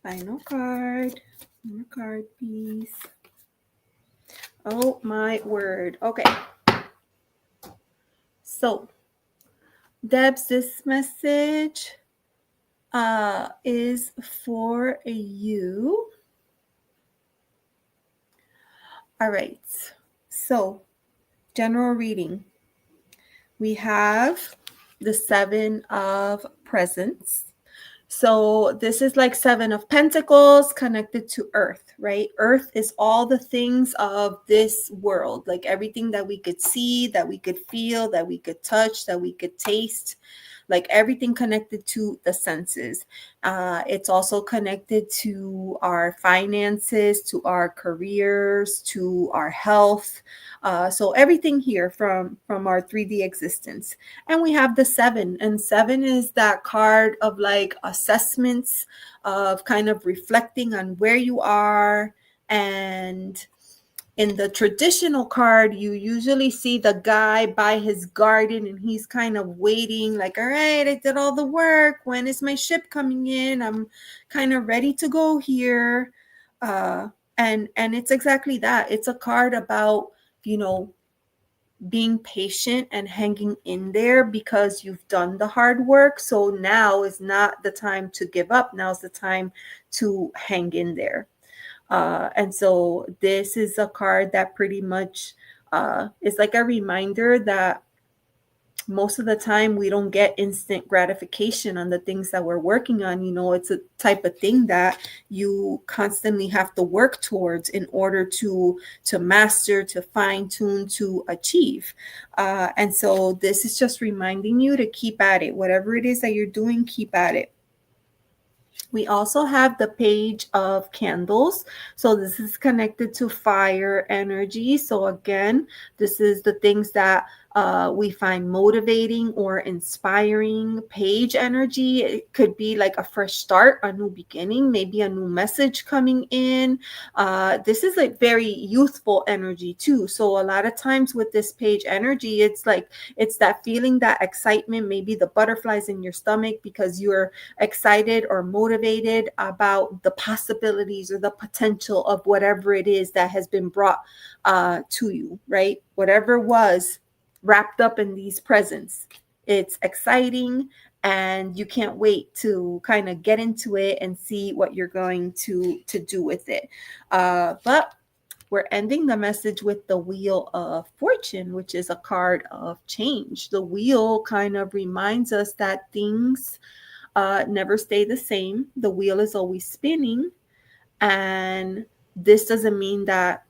Final card. More card, please. Oh my word. Okay. So, Debs, this message is for you. All right. So, general reading. We have the Seven of Presents. So this is like Seven of Pentacles connected to Earth, right? Earth is all the things of this world, like everything that we could see, that we could feel, that we could touch, that we could taste, like everything connected to the senses. It's also connected to our finances, to our careers, to our health. So everything here from our 3D existence. And we have the Seven, and Seven is that card of like assessments, of kind of reflecting on where you are. And in the traditional card, you usually see the guy by his garden and he's kind of waiting, like, all right, I did all the work. When is my ship coming in? I'm kind of ready to go here. And it's exactly that. It's a card about, being patient and hanging in there because you've done the hard work. So now is not the time to give up. Now's the time to hang in there. And so this is a card that pretty much is like a reminder that most of the time we don't get instant gratification on the things that we're working on. It's a type of thing that you constantly have to work towards in order to master, to fine tune, to achieve. And so this is just reminding you to keep at it. Whatever it is that you're doing, keep at it. We also have the Page of Candles. So this is connected to fire energy. So again, this is the things that we find motivating or inspiring. Page energy, it could be like a fresh start, a new beginning, maybe a new message coming in. This is like very youthful energy too. So a lot of times with this page energy, it's that feeling, that excitement, maybe the butterflies in your stomach because you're excited or motivated about the possibilities or the potential of whatever it is that has been brought to you, right? Whatever was wrapped up in these presents. It's exciting and you can't wait to kind of get into it and see what you're going to do with it. But we're ending the message with the Wheel of Fortune, which is a card of change. The wheel kind of reminds us that things never stay the same. The wheel is always spinning. And this doesn't mean that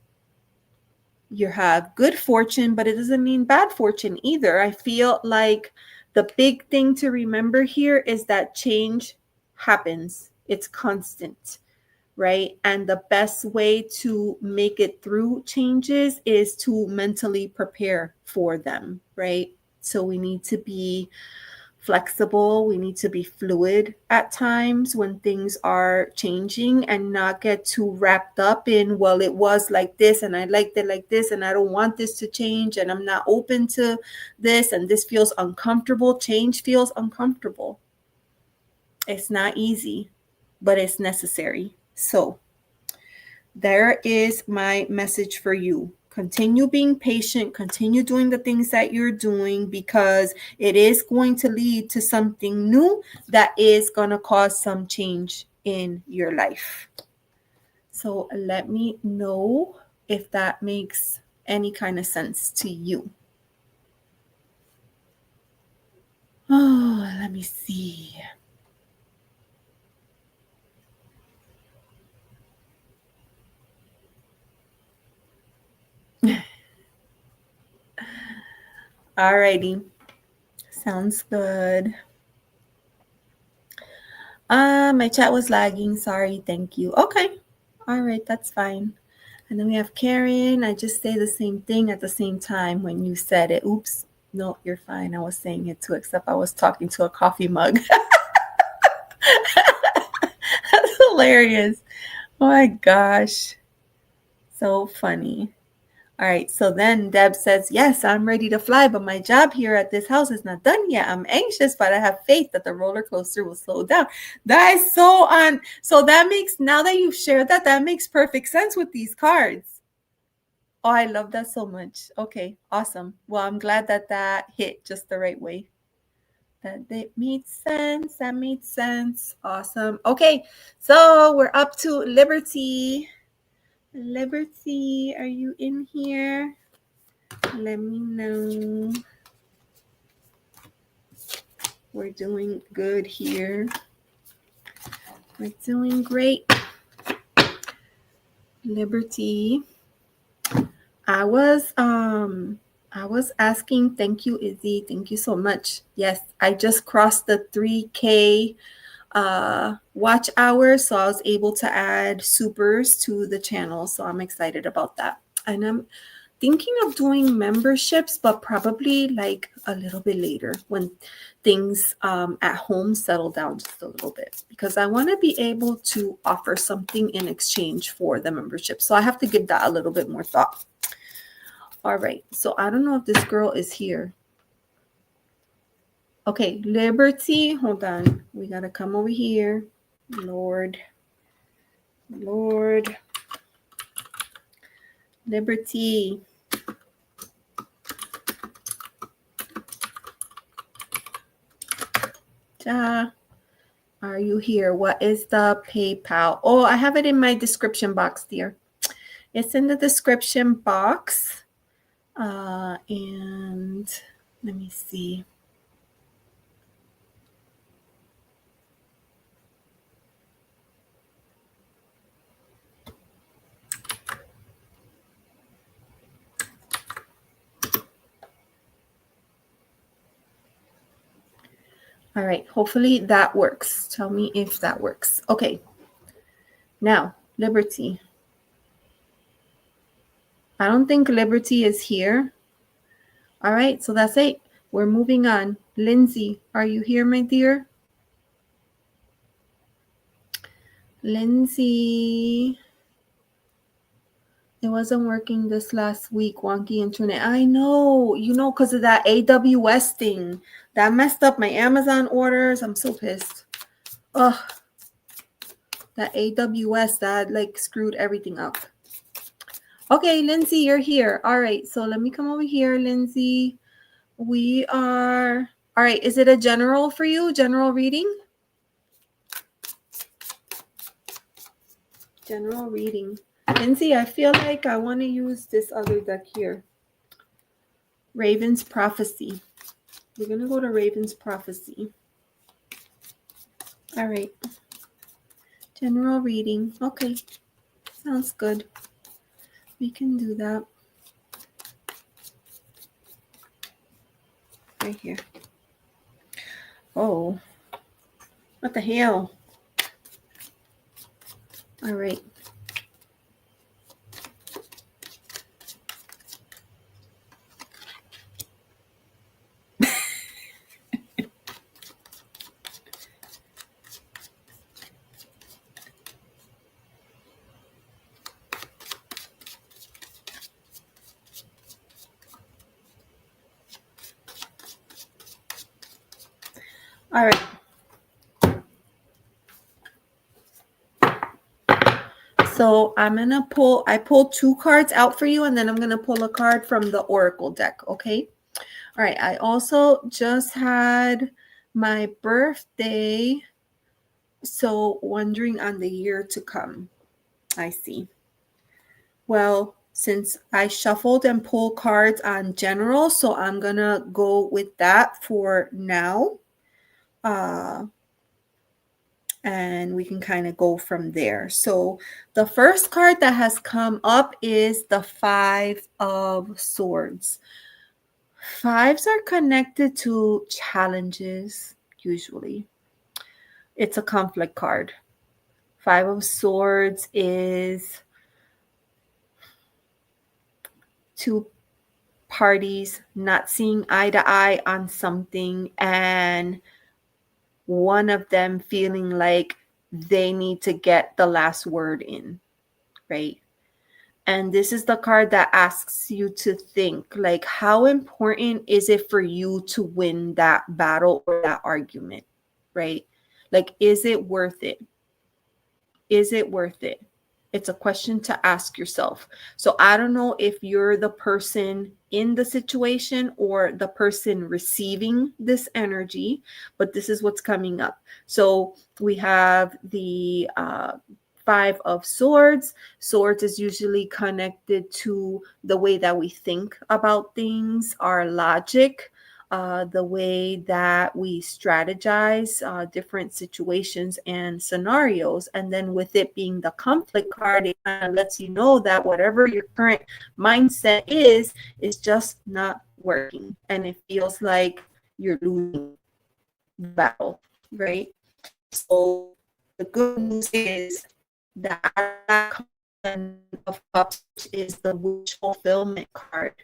you have good fortune, but it doesn't mean bad fortune either. I feel like the big thing to remember here is that change happens. It's constant, right? And the best way to make it through changes is to mentally prepare for them, right? So we need to be flexible. We need to be fluid at times when things are changing and not get too wrapped up in, well, it was like this and I liked it like this and I don't want this to change and I'm not open to this and this feels uncomfortable. Change feels uncomfortable. It's not easy, but it's necessary. So there is my message for you. Continue being patient, continue doing the things that you're doing because it is going to lead to something new that is going to cause some change in your life. So let me know if that makes any kind of sense to you. Oh, let me see. Alrighty. Sounds good. My chat was lagging. Sorry. Thank you. Okay. All right. That's fine. And then we have Karen. I just say the same thing at the same time when you said it. Oops. No, you're fine. I was saying it too, except I was talking to a coffee mug. That's hilarious. Oh my gosh. So funny. All right, so then Deb says, yes, I'm ready to fly, but my job here at this house is not done yet. I'm anxious, but I have faith that the roller coaster will slow down. That is so on. So that makes, now that you've shared that, that makes perfect sense with these cards. Oh, I love that so much. Okay, awesome. Well, I'm glad that that hit just the right way. That it made sense. That made sense. Awesome. Okay, so we're up to Liberty. Liberty, are you in here? Let me know. We're doing good here. We're doing great. Liberty. I was asking, thank you, Izzy. Thank you so much. Yes, I just crossed the 3K watch hours, so I was able to add supers to the channel. So I'm excited about that. And I'm thinking of doing memberships, but probably like a little bit later when things at home settle down just a little bit, because I want to be able to offer something in exchange for the membership. So I have to give that a little bit more thought. All right. So I don't know if this girl is here. Okay, Liberty, hold on. We got to come over here. Lord. Liberty. Ja, are you here? What is the PayPal? Oh, I have it in my description box, dear. It's in the description box. And Let me see. All right, hopefully that works. Tell me if that works. Okay. Now, Liberty. I don't think Liberty is here. All right, so that's it. We're moving on. Lindsay, are you here, my dear? Lindsay. It wasn't working this last week. Wonky internet. I know, because of that AWS thing. That messed up my Amazon orders. I'm so pissed. Ugh. That AWS, that like screwed everything up. Okay, Lindsay, you're here. All right, so let me come over here, Lindsay. We are... All right, is it a general for you? General reading? General reading. Lindsay, I feel like I want to use this other deck here. Raven's Prophecy. We're going to go to Raven's Prophecy. All right. General reading. Okay. Sounds good. We can do that. Right here. Oh. What the hell? All right. All right. So I'm going to I pulled 2 cards out for you, and then I'm going to pull a card from the Oracle deck, okay? All right. I also just had my birthday, so wondering on the year to come. I see. Well, since I shuffled and pulled cards on general, so I'm going to go with that for now. And we can kind of go from there. So the first card that has come up is the 5 of Swords. 5s are connected to challenges, usually. It's a conflict card. 5 of Swords is 2 parties not seeing eye to eye on something, and one of them feeling like they need to get the last word in, right? And this is the card that asks you to think, like, how important is it for you to win that battle or that argument, right? Like, is it worth it? Is it worth it? It's a question to ask yourself. So I don't know if you're the person in the situation or the person receiving this energy, but this is what's coming up. So we have the 5 of Swords. Swords is usually connected to the way that we think about things, our logic, the way that we strategize different situations and scenarios. And then with it being the conflict card, it kind of lets you know that whatever your current mindset is just not working. And it feels like you're losing the battle, right? So the good news is that of Cups is the wish fulfillment card,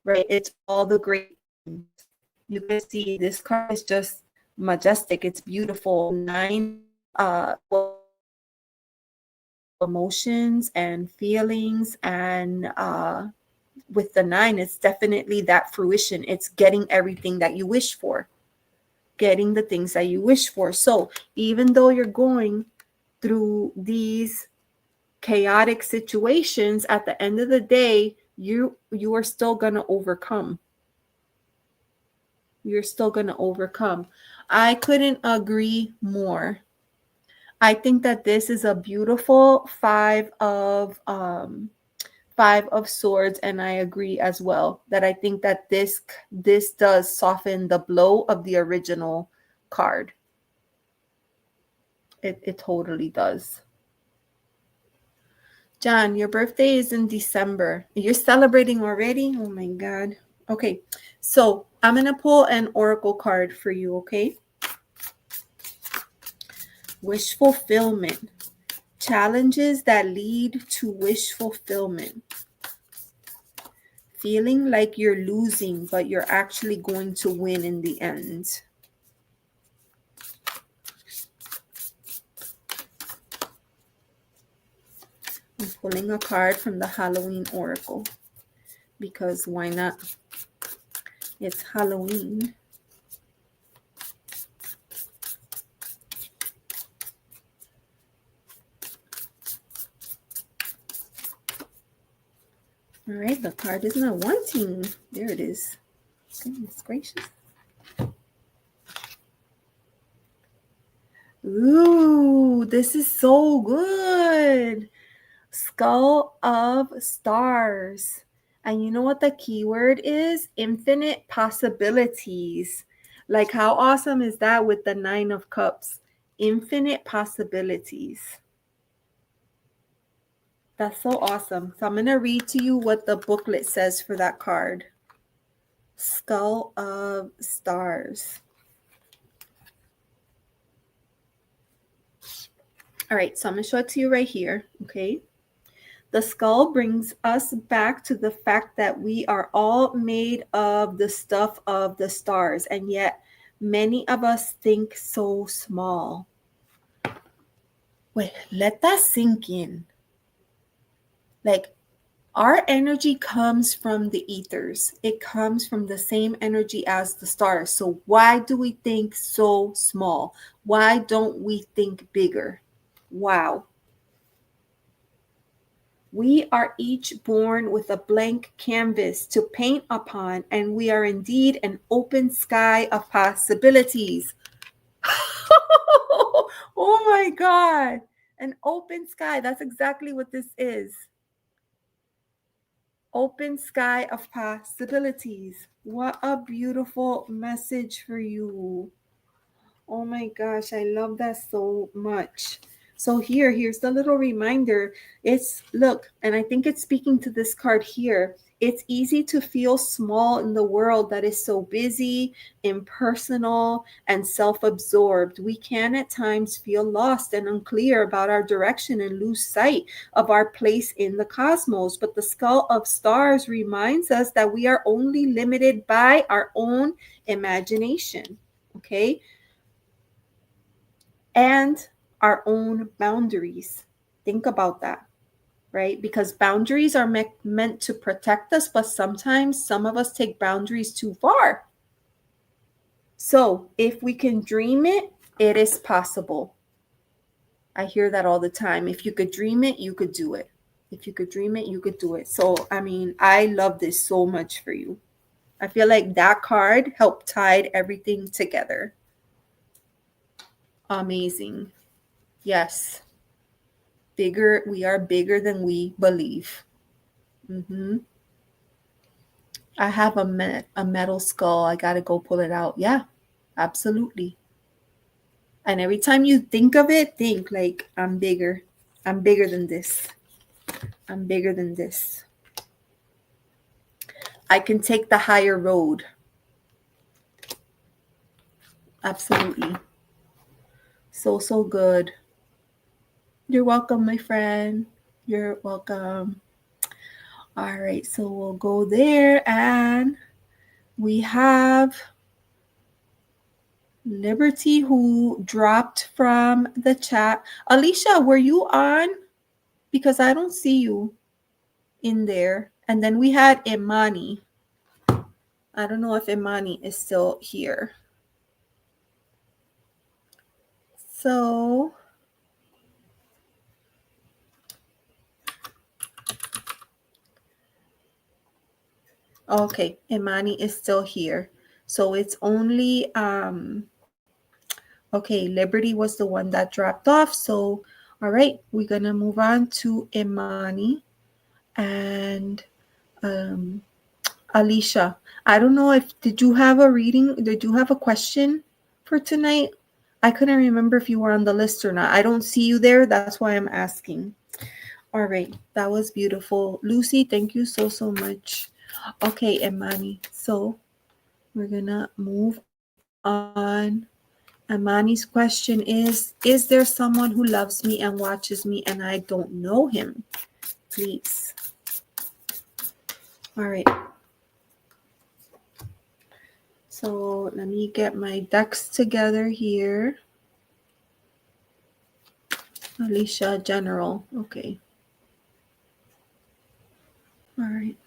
right? It's all the great things. You can see this card is just majestic. It's beautiful. 9 emotions and feelings, and with the 9, it's definitely that fruition. It's getting everything that you wish for, getting the things that you wish for. So even though you're going through these chaotic situations, at the end of the day, you are still going to overcome. You're still going to overcome. I couldn't agree more. I think that this is a beautiful 5 of Five of Swords, and I agree as well that I think that this does soften the blow of the original card. It totally does. John, your birthday is in December. You're celebrating already? Oh my God. Okay, so I'm going to pull an oracle card for you, okay? Wish fulfillment. Challenges that lead to wish fulfillment. Feeling like you're losing, but you're actually going to win in the end. I'm pulling a card from the Halloween Oracle because why not? It's Halloween. All right, the card is not wanting. There it is. Goodness gracious. Ooh, this is so good. Skull of Stars. And you know what the keyword is? Infinite possibilities. Like, how awesome is that with the Nine of Cups? Infinite possibilities. That's so awesome. So I'm going to read to you what the booklet says for that card. Skull of Stars. All right, so I'm going to show it to you right here, okay? The skull brings us back to the fact that we are all made of the stuff of the stars, and yet many of us think so small. Wait, let that sink in. Like, our energy comes from the ethers. It comes from the same energy as the stars. So why do we think so small? Why don't we think bigger? Wow. We are each born with a blank canvas to paint upon, and we are indeed an open sky of possibilities. Oh my God. An open sky. That's exactly what this is. Open sky of possibilities. What a beautiful message for you. Oh my gosh, I love that so much. So here's the little reminder. It's, look, and I think it's speaking to this card here. It's easy to feel small in the world that is so busy, impersonal, and self-absorbed. We can at times feel lost and unclear about our direction and lose sight of our place in the cosmos. But the Skull of Stars reminds us that we are only limited by our own imagination. Okay? And our own boundaries. Think about that, right? Because boundaries are meant to protect us, but sometimes some of us take boundaries too far. So if we can dream it, it is possible. I hear that all the time. If you could dream it, you could do it. If you could dream it, you could do it. So, I mean, I love this so much for you. I feel like that card helped tied everything together. Amazing. Yes. Bigger, we are bigger than we believe. I have a metal skull. I gotta go pull it out. Yeah, absolutely. And every time you think of it, think like, I'm bigger. I'm bigger than this. I'm bigger than this. I can take the higher road. Absolutely. So good. You're welcome, my friend. You're welcome. All right, so we'll go there, and we have Liberty, who dropped from the chat. Alicia, were you on? Because I don't see you in there. And then we had Imani. I don't know if Imani is still here. So okay, Imani is still here. So it's only okay, Liberty was the one that dropped off. So all right, we're gonna move on to Imani. and Alicia. I don't know if, did you have a reading? Did you have a question for tonight? I couldn't remember if you were on the list or not. I don't see you there. That's why I'm asking. All right. That was beautiful. Lucy, thank you so, so much. Okay, Imani. So we're going to move on. Imani's question is there someone who loves me and watches me and I don't know him? Please. All right. So let me get my decks together here. Alicia, general. Okay. All right.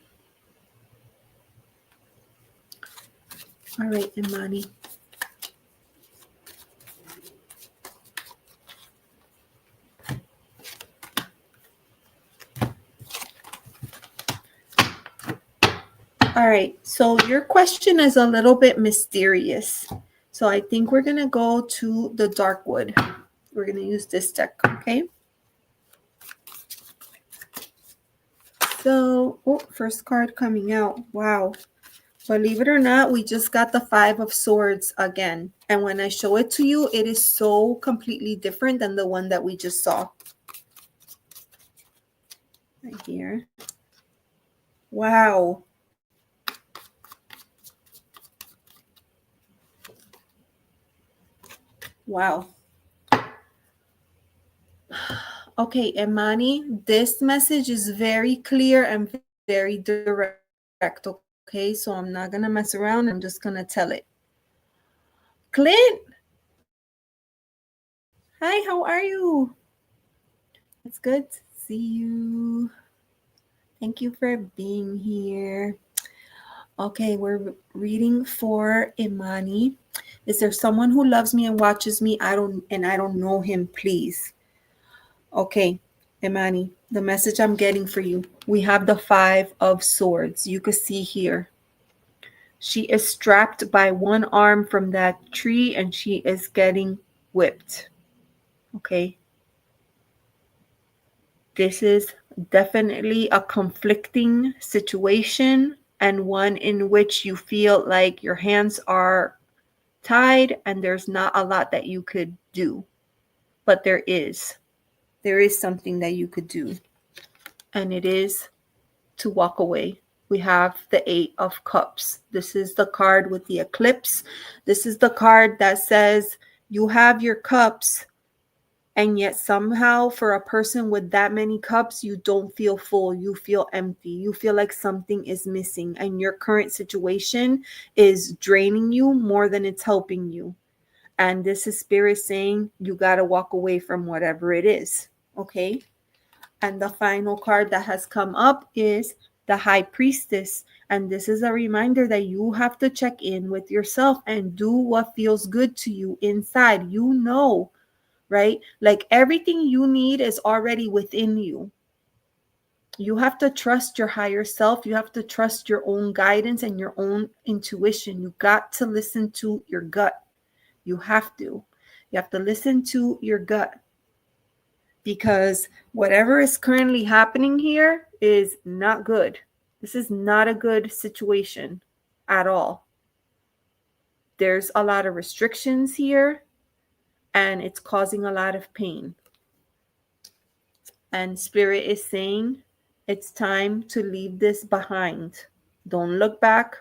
All right, Imani. All right. So your question is a little bit mysterious. So I think we're going to go to the dark wood. We're going to use this deck. Okay. So, first card coming out. Wow. Believe it or not, we just got the 5 of Swords again. And when I show it to you, it is so completely different than the one that we just saw. Right here. Wow. Wow. Okay, Imani, this message is very clear and very direct. Okay, so I'm not going to mess around. I'm just going to tell it. Clint. Hi, how are you? It's good to see you. Thank you for being here. Okay, we're reading for Imani. Is there someone who loves me and watches me? I don't know him, please. Okay, Imani, the message I'm getting for you. We have the 5 of Swords. You can see here. She is strapped by one arm from that tree and she is getting whipped. Okay. This is definitely a conflicting situation and one in which you feel like your hands are tied and there's not a lot that you could do. But there is something that you could do. And it is to walk away. We have the 8 of Cups. This is the card with the eclipse. This is the card that says you have your cups, and yet somehow for a person with that many cups, you don't feel full. You feel empty. You feel like something is missing, and your current situation is draining you more than it's helping you. And this is Spirit saying you got to walk away from whatever it is. Okay. And the final card that has come up is the High Priestess. And this is a reminder that you have to check in with yourself and do what feels good to you inside. You know, right? Like everything you need is already within you. You have to trust your higher self. You have to trust your own guidance and your own intuition. You got to listen to your gut. You have to. You have to listen to your gut. Because whatever is currently happening here is not good. This is not a good situation at all. There's a lot of restrictions here, and it's causing a lot of pain. And Spirit is saying it's time to leave this behind. Don't look back.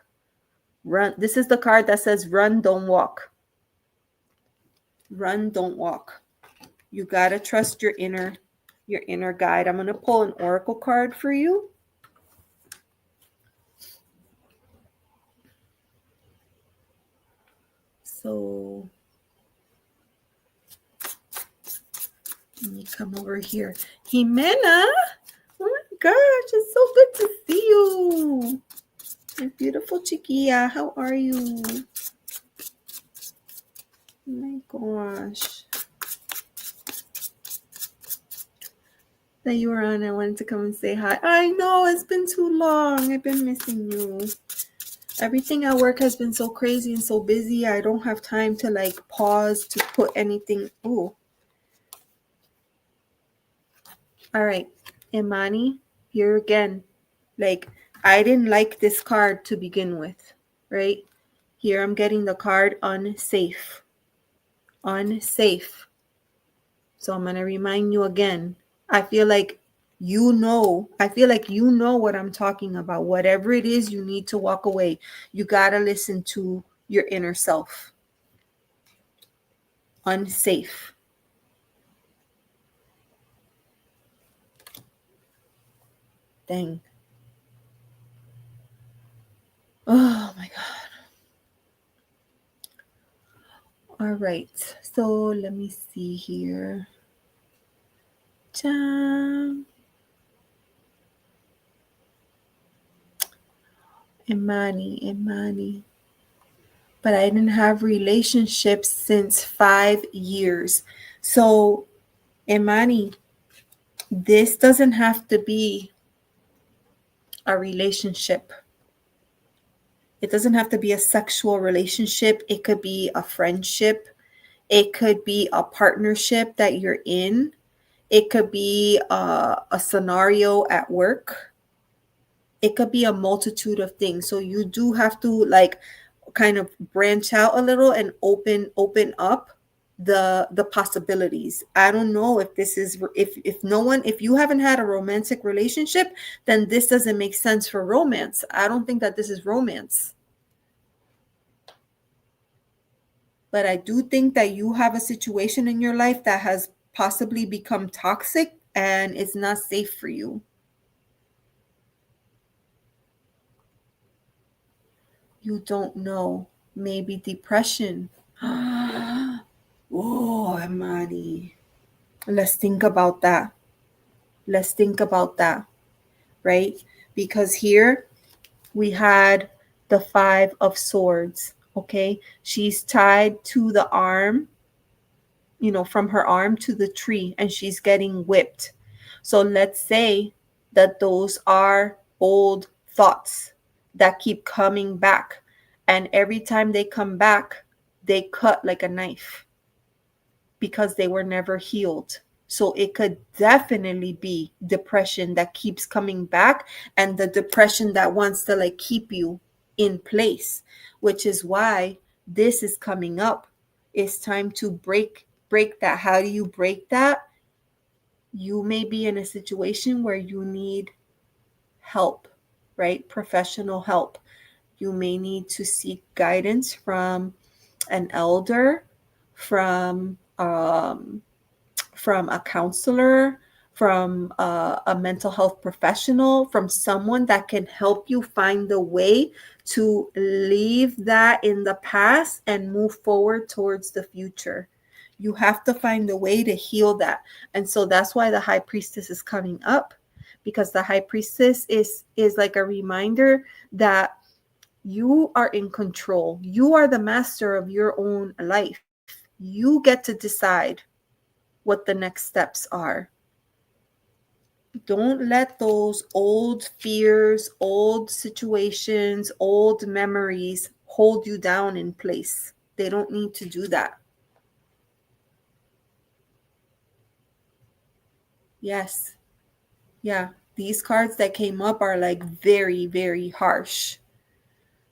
Run. This is the card that says run, don't walk. Run, don't walk. You got to trust your inner guide. I'm going to pull an oracle card for you. So let me come over here. Ximena, oh my gosh, it's so good to see you. My beautiful chiquilla, how are you? Oh my gosh. That you were on, I wanted to come and say hi. I know, it's been too long. I've been missing you. Everything at work has been so crazy and so busy. I don't have time to like pause to put anything. Ooh. All right, Imani, Here again, like, I didn't like this card to begin with, right? Here I'm getting the card unsafe. Unsafe. So I'm going to remind you again. I feel like you know what I'm talking about. Whatever it is, you need to walk away. You got to listen to your inner self. Unsafe. Dang. Oh my God. All right. So let me see here. Imani. But I didn't have relationships since 5 years. So, Imani, this doesn't have to be a relationship. It doesn't have to be a sexual relationship. It could be a friendship. It could be a partnership that you're in. It could be a scenario at work. It could be a multitude of things. So you do have to like kind of branch out a little and open up the possibilities. I don't know if this is if you haven't had a romantic relationship, then this doesn't make sense for romance. I don't think that this is romance. But I do think that you have a situation in your life that has possibly become toxic and it's not safe for you. You don't know. Maybe depression. Oh, Amani. Let's think about that. Right? Because here we had the 5 of Swords. Okay. She's tied to the arm, from her arm to the tree, and she's getting whipped. So let's say that those are old thoughts that keep coming back. And every time they come back, they cut like a knife because they were never healed. So it could definitely be depression that keeps coming back, and the depression that wants to like keep you in place, which is why this is coming up. It's time to break that. How do you break that? You may be in a situation where you need help, right? Professional help. You may need to seek guidance from an elder, from a counselor, from a mental health professional, from someone that can help you find a way to leave that in the past and move forward towards the future. You have to find a way to heal that. And so that's why the High Priestess is coming up, because the High Priestess is like a reminder that you are in control. You are the master of your own life. You get to decide what the next steps are. Don't let those old fears, old situations, old memories hold you down in place. They don't need to do that. Yes. Yeah. These cards that came up are like very, very harsh.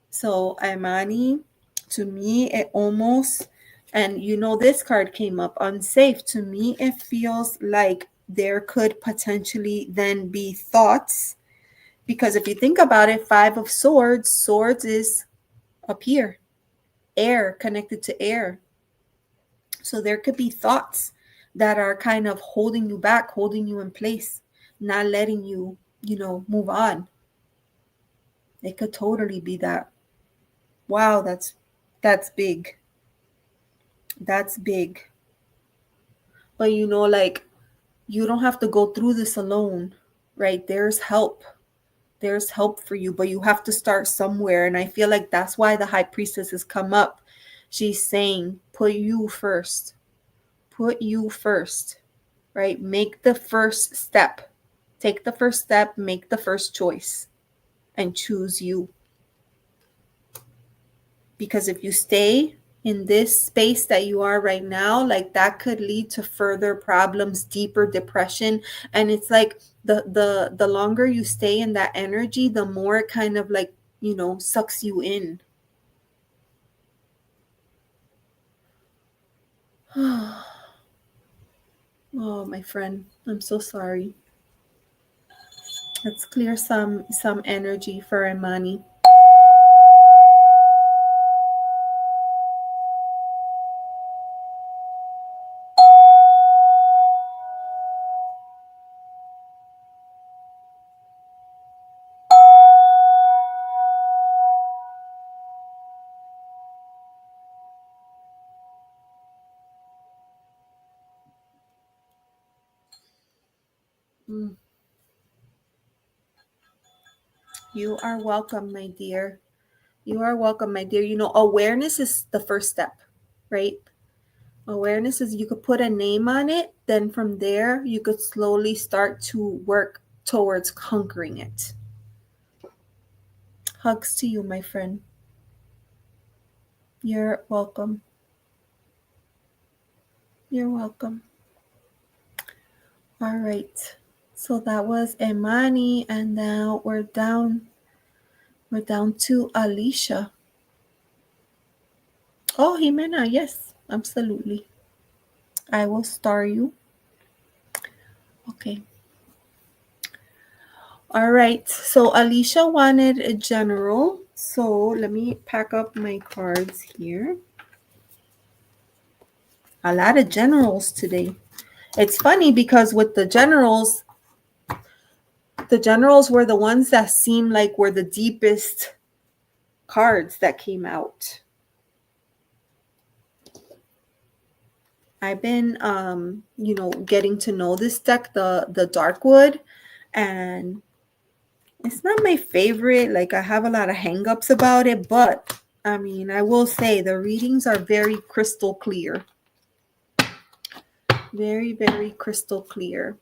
So, Imani, to me, it almost, and this card came up, unsafe. To me, it feels like there could potentially then be thoughts, because if you think about it, 5 of Swords is up here, air, connected to air. So there could be thoughts that are kind of holding you back, holding you in place, not letting you, move on. It could totally be that. Wow, that's big. That's big. But like, you don't have to go through this alone, right? There's help. There's help for you, but you have to start somewhere. And I feel like that's why the High Priestess has come up. She's saying, put you first. Put you first, right? Make the first step. Take the first step, make the first choice, and choose you. Because if you stay in this space that you are right now, like that could lead to further problems, deeper depression. And it's like the longer you stay in that energy, the more it kind of like, you know, sucks you in. Oh, my friend, I'm so sorry. Let's clear some energy for Imani. Mm. You are welcome, my dear. You are welcome, my dear. You know, awareness is the first step, right? Awareness is, you could put a name on it. Then from there, you could slowly start to work towards conquering it. Hugs to you, my friend. You're welcome. You're welcome. All right. So that was Imani, and now we're down to Alicia. Oh, Ximena, yes, absolutely. I will star you. Okay. All right. So Alicia wanted a general. So let me pack up my cards here. A lot of generals today. It's funny because with the generals were the ones that seemed like were the deepest cards that came out. I've been you know, getting to know this deck, the Darkwood, and it's not my favorite. Like, I have a lot of hangups about it, but I mean, I will say the readings are very crystal clear. Very, very crystal clear.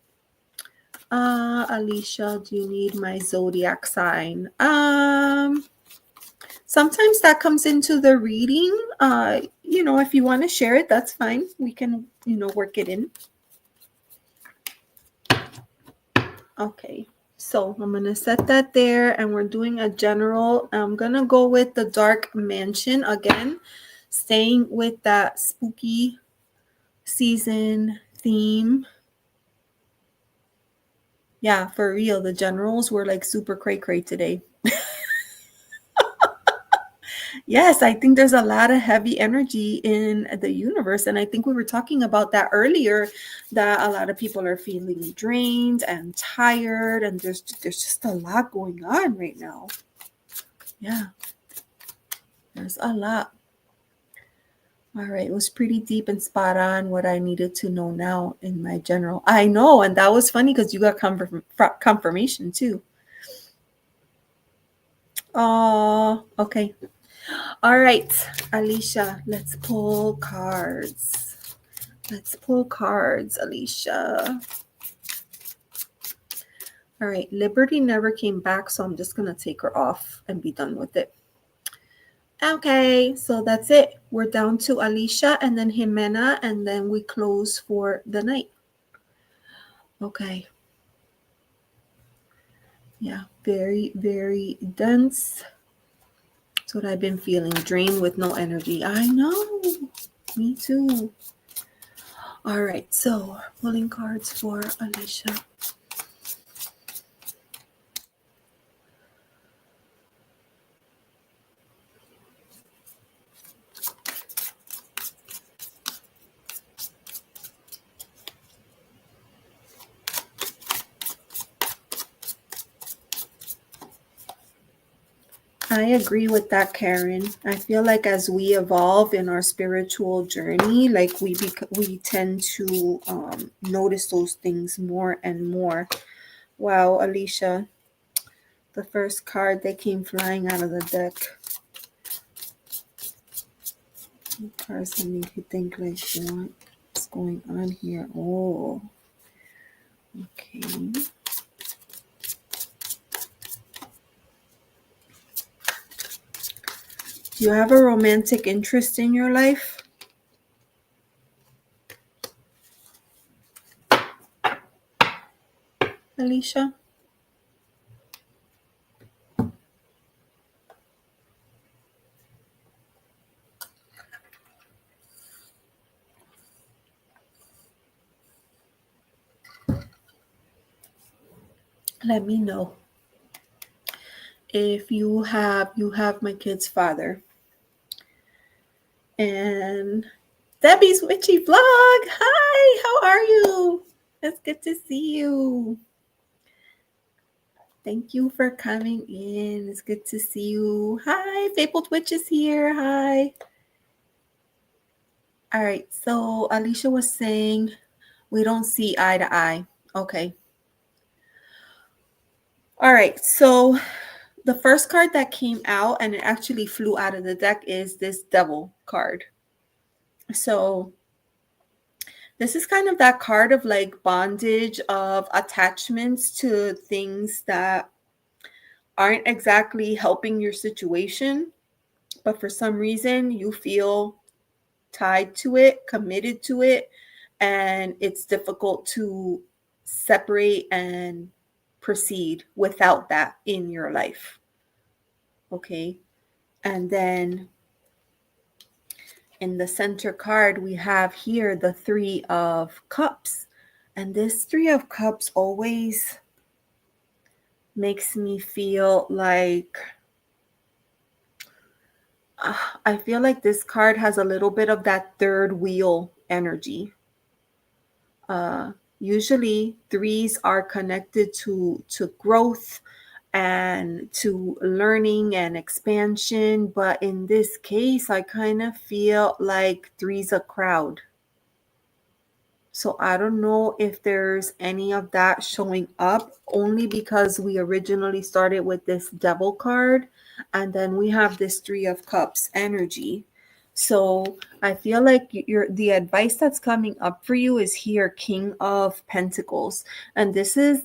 Alicia, do you need my zodiac sign? Sometimes that comes into the reading. You know, if you want to share it, that's fine. We can, you know, work it in. Okay. So I'm going to set that there, and we're doing a general. I'm going to go with the Dark Mansion again, staying with that spooky season theme. Yeah, for real. The generals were like super cray-cray today. Yes, I think there's a lot of heavy energy in the universe. And I think we were talking about that earlier, that a lot of people are feeling drained and tired. And there's just a lot going on right now. Yeah, there's a lot. All right, it was pretty deep and spot on what I needed to know now in my general. I know, and that was funny because you got confirmation too. Oh, okay. All right, Alicia, let's pull cards. Let's pull cards, Alicia. All right, Liberty never came back, so I'm just going to take her off and be done with it. Okay, so that's it. We're down to Alicia and then Ximena, and then we close for the night. Okay. Yeah, very, very dense. That's what I've been feeling, drained with no energy. I know. Me too. All right, so pulling cards for Alicia. I agree with that, Karen. I feel like as we evolve in our spiritual journey, like we tend to notice those things more and more. Wow, Alicia, the first card that came flying out of the deck. Cards that make you think like, what's going on here? Oh, okay. Do you have a romantic interest in your life? Alicia? Let me know. If you have my kid's father. And Debbie's Witchy Vlog. Hi, how are you? It's good to see you. Thank you for coming in. It's good to see you. Hi, Fabled Witch is here. Hi. All right, so Alicia was saying we don't see eye to eye. Okay. All right, so the first card that came out and it actually flew out of the deck is this Devil card. So this is kind of that card of like bondage, of attachments to things that aren't exactly helping your situation, but for some reason you feel tied to it, committed to it, and it's difficult to separate and proceed without that in your life. Okay. And then in the center card, we have here the Three of Cups. And this Three of Cups always makes me feel like, I feel like this card has a little bit of that third wheel energy. Usually threes are connected to growth and to learning and expansion. But in this case, I kind of feel like three's a crowd. So I don't know if there's any of that showing up, only because we originally started with this Devil card and then we have this Three of Cups energy. So I feel like the advice that's coming up for you is here, King of Pentacles. And this is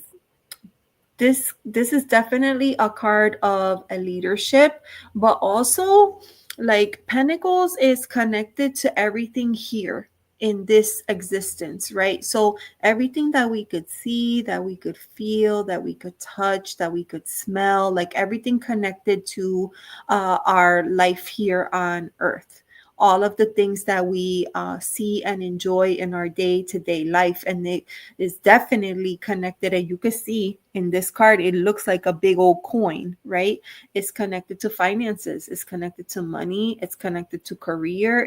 definitely a card of a leadership, but also like Pentacles is connected to everything here in this existence, right? So everything that we could see, that we could feel, that we could touch, that we could smell, like everything connected to our life here on earth, all of the things that we see and enjoy in our day-to-day life. And it is definitely connected. And you can see in this card, it looks like a big old coin, right? It's connected to finances. It's connected to money. It's connected to career.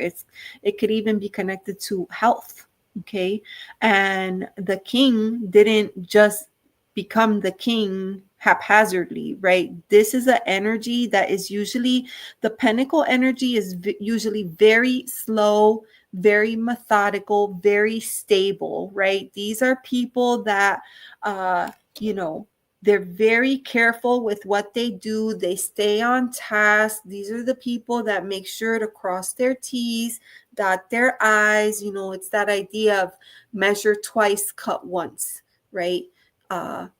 It could even be connected to health. Okay. And the king didn't just become the king haphazardly, right? This is an energy that is usually, the pentacle energy is usually very slow, very methodical, very stable, right? These are people that, you know, they're very careful with what they do. They stay on task. These are the people that make sure to cross their T's, dot their I's. You know, it's that idea of measure twice, cut once, right?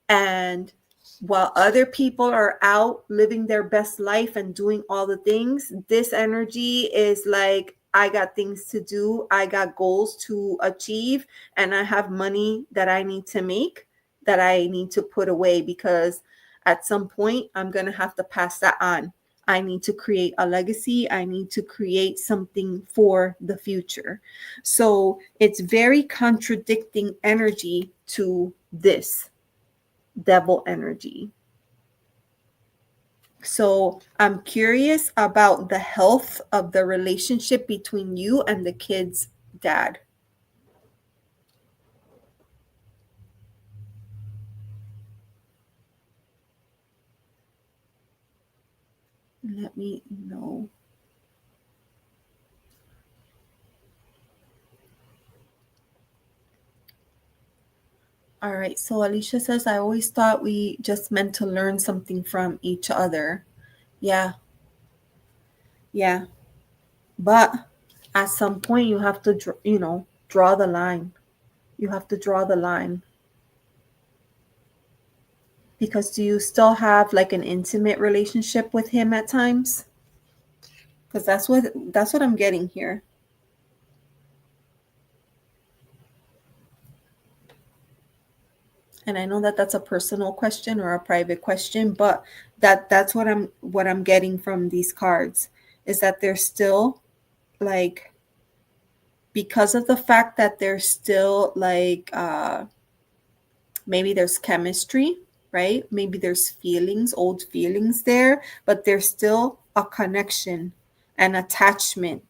And while other people are out living their best life and doing all the things, this energy is like, I got things to do, I got goals to achieve, and I have money that I need to make, that I need to put away, because at some point I'm going to have to pass that on. I need to create a legacy. I need to create something for the future. So it's very contradicting energy to this Devil energy. So I'm curious about the health of the relationship between you and the kid's dad. Let me know. All right. So Alicia says, I always thought we just meant to learn something from each other. Yeah. Yeah. But at some point you have to, draw the line. You have to draw the line. Because do you still have like an intimate relationship with him at times? because that's what I'm getting here. And I know that that's a personal question or a private question, but that's what I'm getting from these cards, is that they're still like, because of the fact that they're still like, maybe there's chemistry, right? Maybe there's feelings, old feelings there, but there's still a connection and attachment.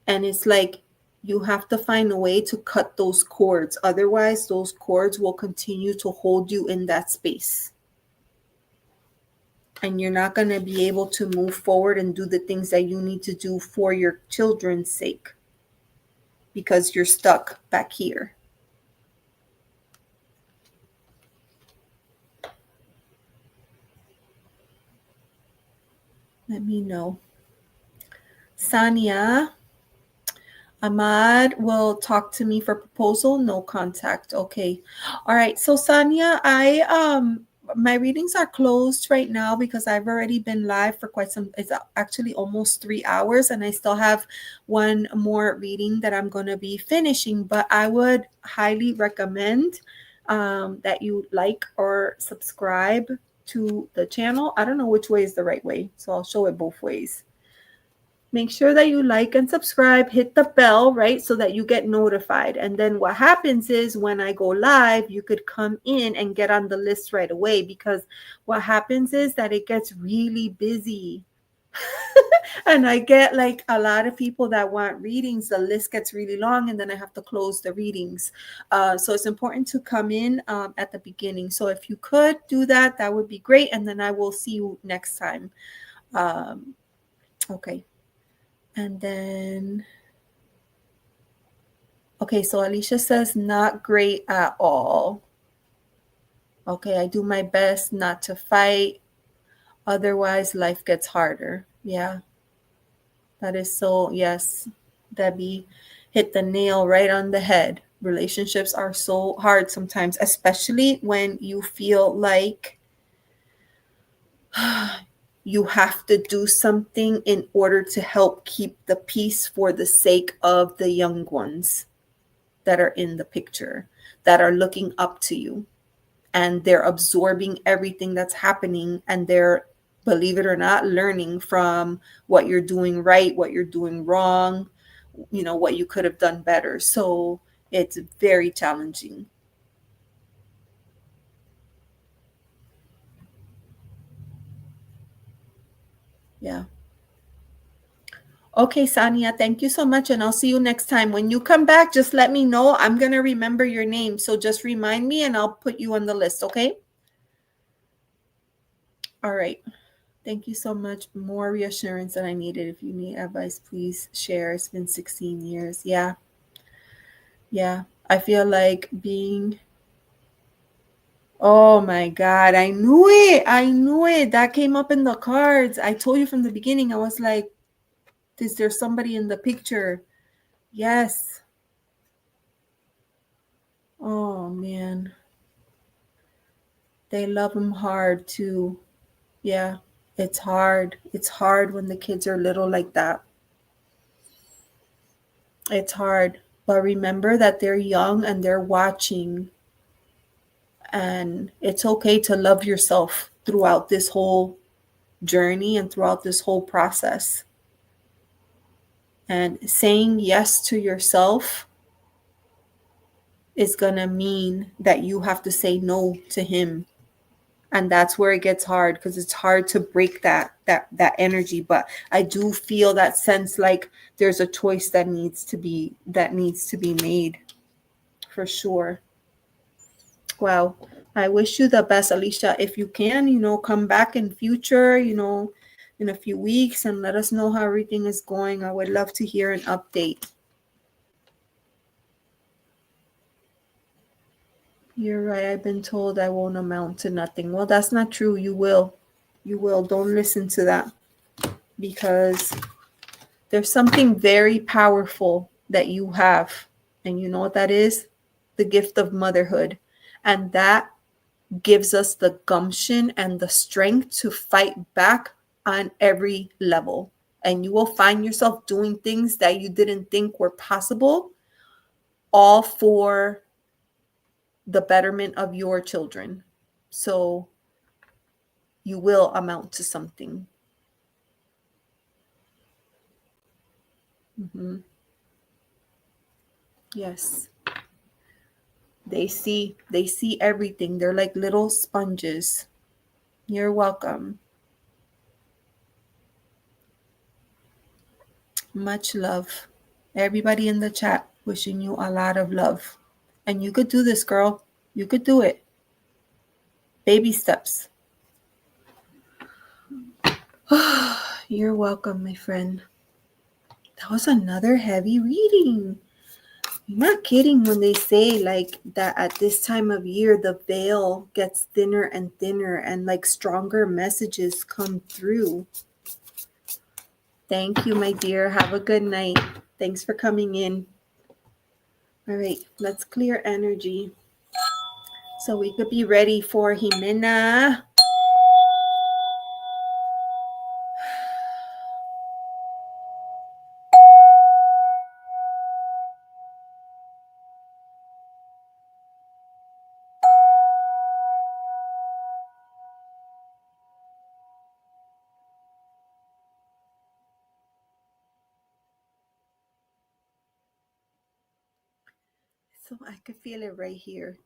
And it's like, you have to find a way to cut those cords. Otherwise, those cords will continue to hold you in that space. And you're not going to be able to move forward and do the things that you need to do for your children's sake, because you're stuck back here. Let me know. Sanya, Ahmad will talk to me for proposal, no contact. Okay. All right. So Sanya, my readings are closed right now because I've already been live for it's actually almost 3 hours, and I still have one more reading that I'm going to be finishing, but I would highly recommend that you like or subscribe to the channel. I don't know which way is the right way, so I'll show it both ways. Make sure that you like and subscribe, hit the bell, right? So that you get notified. And then what happens is when I go live, you could come in and get on the list right away, because what happens is that it gets really busy. And I get like a lot of people that want readings. The list gets really long, and then I have to close the readings. So it's important to come in at the beginning. So if you could do that, that would be great. And then I will see you next time. Okay. And then, okay, so Alicia says, not great at all. Okay, I do my best not to fight. Otherwise, life gets harder. Yeah, that is so, yes, Debbie hit the nail right on the head. Relationships are so hard sometimes, especially when you feel like you have to do something in order to help keep the peace for the sake of the young ones that are in the picture, that are looking up to you, and they're absorbing everything that's happening, and they're, believe it or not, learning from what you're doing right, what you're doing wrong, you know, what you could have done better. So it's very challenging. Yeah. Okay, Sania, thank you so much, and I'll see you next time. When you come back, just let me know. I'm going to remember your name, so just remind me, and I'll put you on the list, okay? All right. Thank you so much. More reassurance than I needed. If you need advice, please share. It's been 16 years. Yeah. Yeah. I feel like being... Oh my God. I knew it. I knew it. That came up in the cards. I told you from the beginning. I was like, is there somebody in the picture? Yes. Oh man. They love him hard too. Yeah. It's hard. It's hard when the kids are little like that. It's hard. But remember that they're young and they're watching. And it's okay to love yourself throughout this whole journey and throughout this whole process. And saying yes to yourself is going to mean that you have to say no to him. And that's where it gets hard, because it's hard to break that energy. But I do feel that sense like there's a choice that needs to be made, for sure. Wow. I wish you the best, Alicia. If you can, come back in future, in a few weeks, and let us know how everything is going. I would love to hear an update. You're right. I've been told I won't amount to nothing. Well, that's not true. You will. You will. Don't listen to that, because there's something very powerful that you have. And you know what that is? The gift of motherhood. And that gives us the gumption and the strength to fight back on every level. and you will find yourself doing things that you didn't think were possible, all for the betterment of your children. So you will amount to something. Mm-hmm. Yes. They see everything. They're like little sponges. You're welcome. Much love. Everybody in the chat wishing you a lot of love. And you could do this, girl. You could do it. Baby steps. You're welcome, my friend. That was another heavy reading. You're not kidding when they say like that at this time of year, the veil gets thinner and thinner and like stronger messages come through. Thank you, my dear. Have a good night. Thanks for coming in. All right, let's clear energy so we could be ready for Ximena. So I could feel it right here.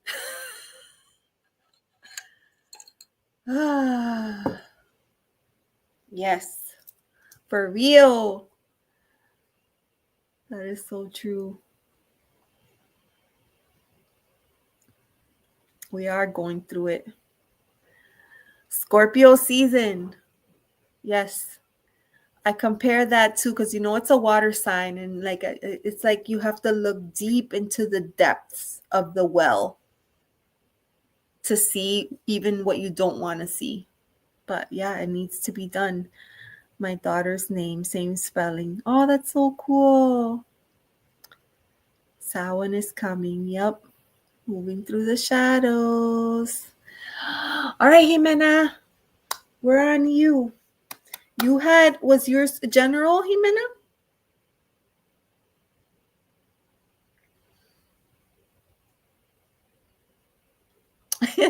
Yes, for real. That is so true. We are going through it. Scorpio season. Yes. I compare that to, because it's a water sign, and like it's like you have to look deep into the depths of the well to see even what you don't want to see. But yeah, it needs to be done. My daughter's name, same spelling. Oh, that's so cool. Samhain is coming. Yep. Moving through the shadows. All right, Ximena, we're on you. Was yours general, Ximena?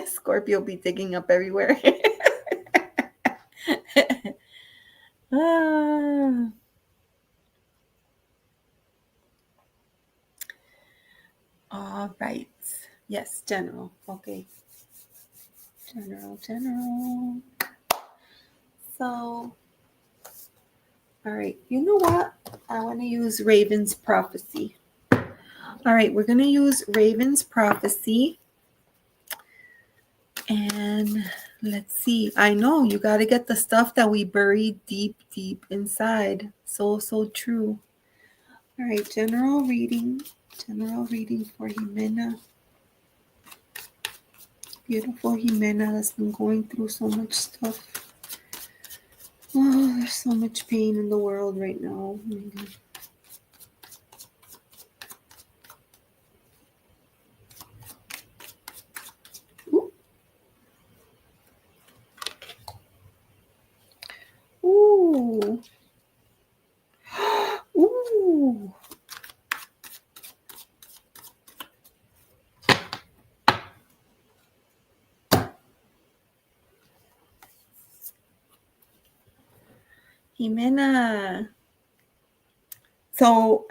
Scorpio be digging up everywhere. All right. Yes, general. Okay. General. So, all right. You know what? I want to use Raven's prophecy. All right. We're going to use Raven's prophecy. And let's see. I know you got to get the stuff that we buried deep, deep inside. So true. All right. General reading for Ximena. Beautiful Ximena that's been going through so much stuff. Oh, there's so much pain in the world right now. Ooh. Ooh. Ooh. Ximena. So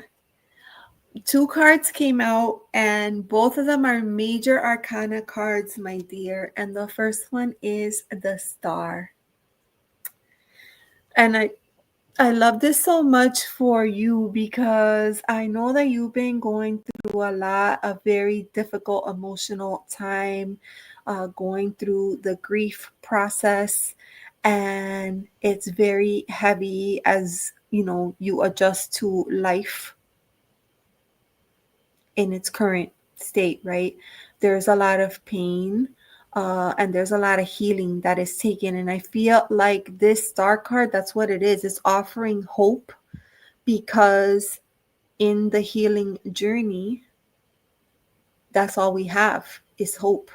2 cards came out, and both of them are major arcana cards, my dear. And the first one is the Star. And I love this so much for you because I know that you've been going through a lot of very difficult emotional time, going through the grief process, and it's very heavy as you adjust to life in its current state, right? There's a lot of pain, and there's a lot of healing that is taken. And I feel like this Star card, that's what it is. It's offering hope, because in the healing journey, that's all we have is hope.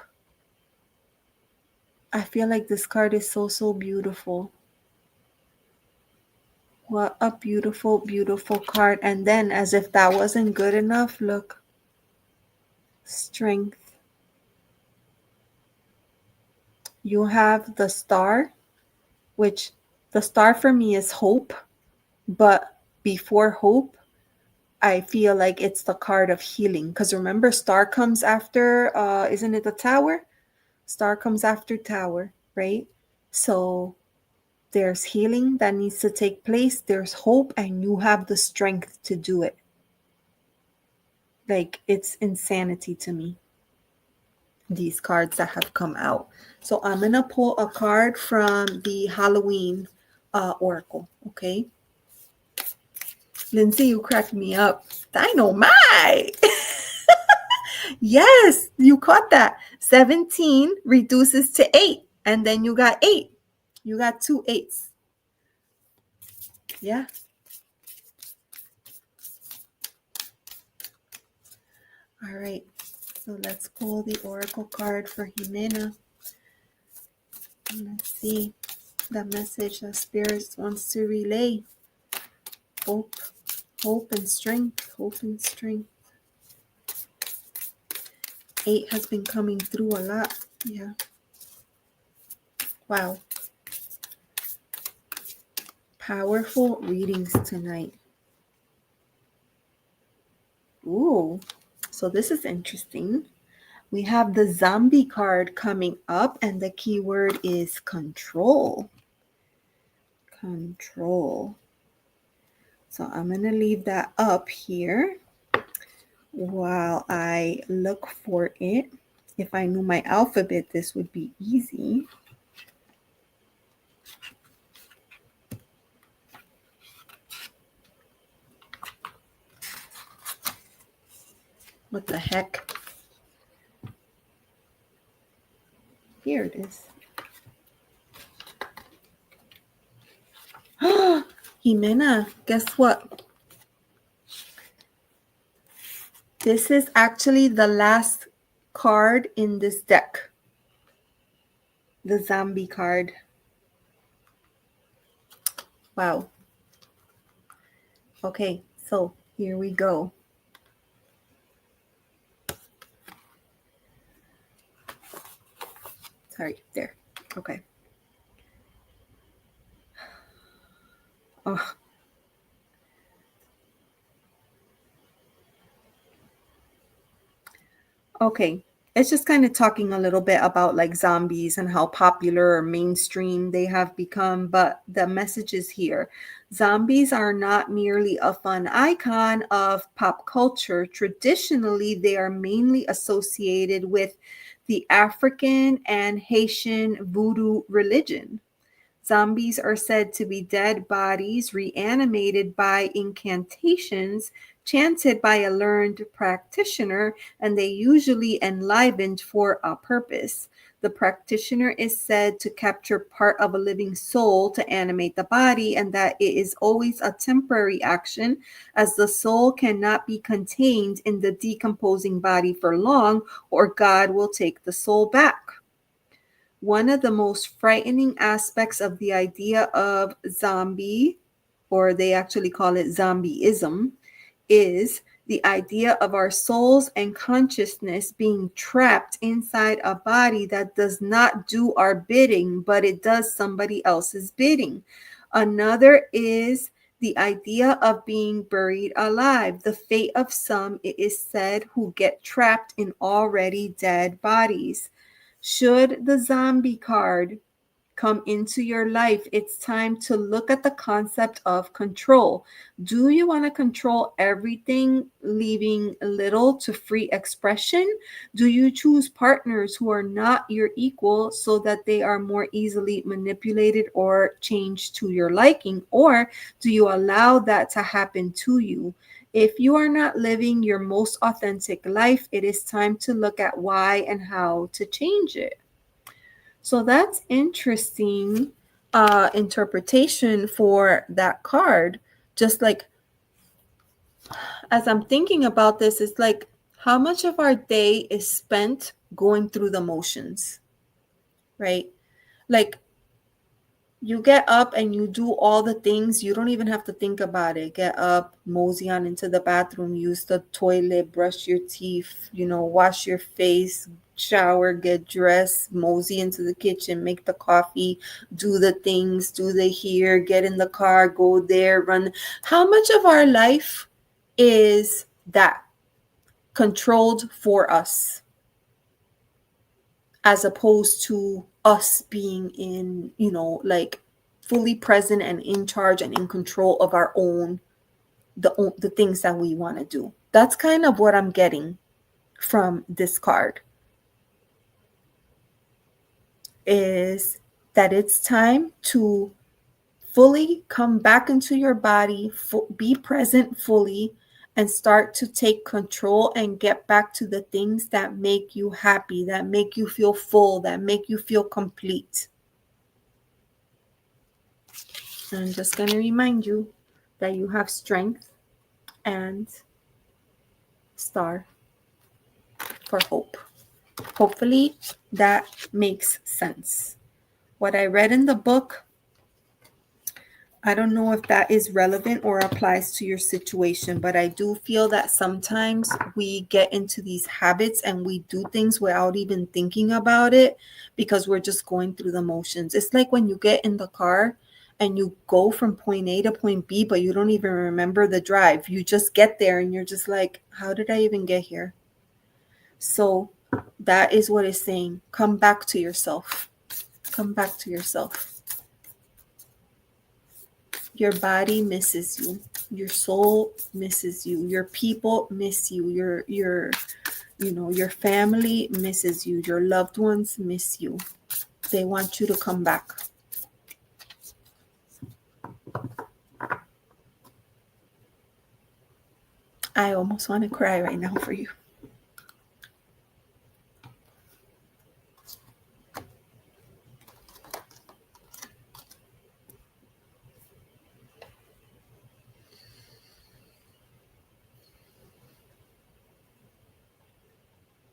I feel like this card is so beautiful. What a beautiful, beautiful card. And then, as if that wasn't good enough, look, strength. You have the star, which the star for me is hope. But before hope, I feel like it's the card of healing. Because remember, star comes after, isn't it the tower? Star comes after tower, right? So there's healing that needs to take place. There's hope, and you have the strength to do it. Like, it's insanity to me, these cards that have come out. So I'm going to pull a card from the Halloween Oracle, okay? Lindsay, you cracked me up. Dynamite! Yes, you caught that. 17 reduces to 8, and then you got 8. You got 2 8s. Yeah. All right. So let's pull the Oracle card for Ximena. Let's see the message that Spirit wants to relay. Hope, hope and strength, hope and strength. 8 has been coming through a lot. Yeah. Wow. Powerful readings tonight. Ooh. So this is interesting. We have the zombie card coming up, and the keyword is control. Control. So I'm going to leave that up here while I look for it. If I knew my alphabet, this would be easy. What the heck? Here it is. Ximena, guess what? This is actually the last card in this deck. The zombie card. Wow. Okay, so here we go. Sorry, there. Okay. Oh. Okay. It's just kind of talking a little bit about like zombies and how popular or mainstream they have become. But the message is here. Zombies are not merely a fun icon of pop culture. Traditionally, they are mainly associated with the African and Haitian voodoo religion. Zombies are said to be dead bodies reanimated by incantations chanted by a learned practitioner, and they usually enlivened for a purpose. The practitioner is said to capture part of a living soul to animate the body, and that it is always a temporary action, as the soul cannot be contained in the decomposing body for long, or God will take the soul back. One of the most frightening aspects of the idea of zombie, or they actually call it zombieism, is the idea of our souls and consciousness being trapped inside a body that does not do our bidding, but it does somebody else's bidding. Another is the idea of being buried alive, the fate of some, it is said, who get trapped in already dead bodies. Should the zombie card come into your life, it's time to look at the concept of control. Do you want to control everything, leaving little to free expression? Do you choose partners who are not your equal so that they are more easily manipulated or changed to your liking? Or do you allow that to happen to you? If you are not living your most authentic life, it is time to look at why and how to change it. So that's interesting interpretation for that card. Just like as I'm thinking about this, it's like how much of our day is spent going through the motions, right? Like you get up and you do all the things. You don't even have to think about it. Get up, mosey on into the bathroom, use the toilet, brush your teeth, wash your face, shower, get dressed, mosey into the kitchen, make the coffee, do the things, do the here, get in the car, go there, run. How much of our life is that controlled for us, as opposed to us being in, like fully present and in charge and in control of our own, the things that we want to do? That's kind of what I'm getting from this card, is that it's time to fully come back into your body, be present fully, and start to take control and get back to the things that make you happy, that make you feel full, that make you feel complete. I'm just going to remind you that you have strength and star for hope. Hopefully that makes sense. What I read in the book, I don't know if that is relevant or applies to your situation, but I do feel that sometimes we get into these habits and we do things without even thinking about it because we're just going through the motions. It's like when you get in the car and you go from point A to point B, but you don't even remember the drive. You just get there and you're just like, how did I even get here? So that is what it's saying. Come back to yourself. Come back to yourself. Your body misses you. Your soul misses you. Your people miss you. Your family misses you. Your loved ones miss you. They want you to come back. I almost want to cry right now for you.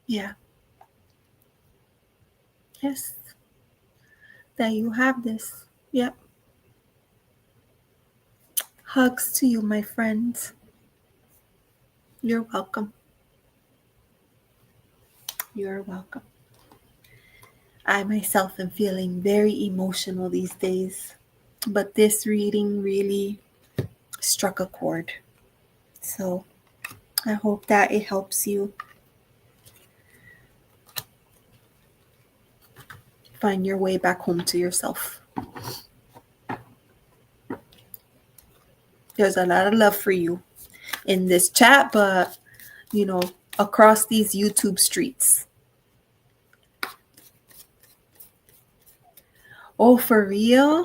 Yeah. Yes. That you have this. Yep. Hugs to you, my friends. You're welcome. You're welcome. I myself am feeling very emotional these days, but this reading really struck a chord. So I hope that it helps you find your way back home to yourself. There's a lot of love for you in this chat, but across these YouTube streets. Oh, for real?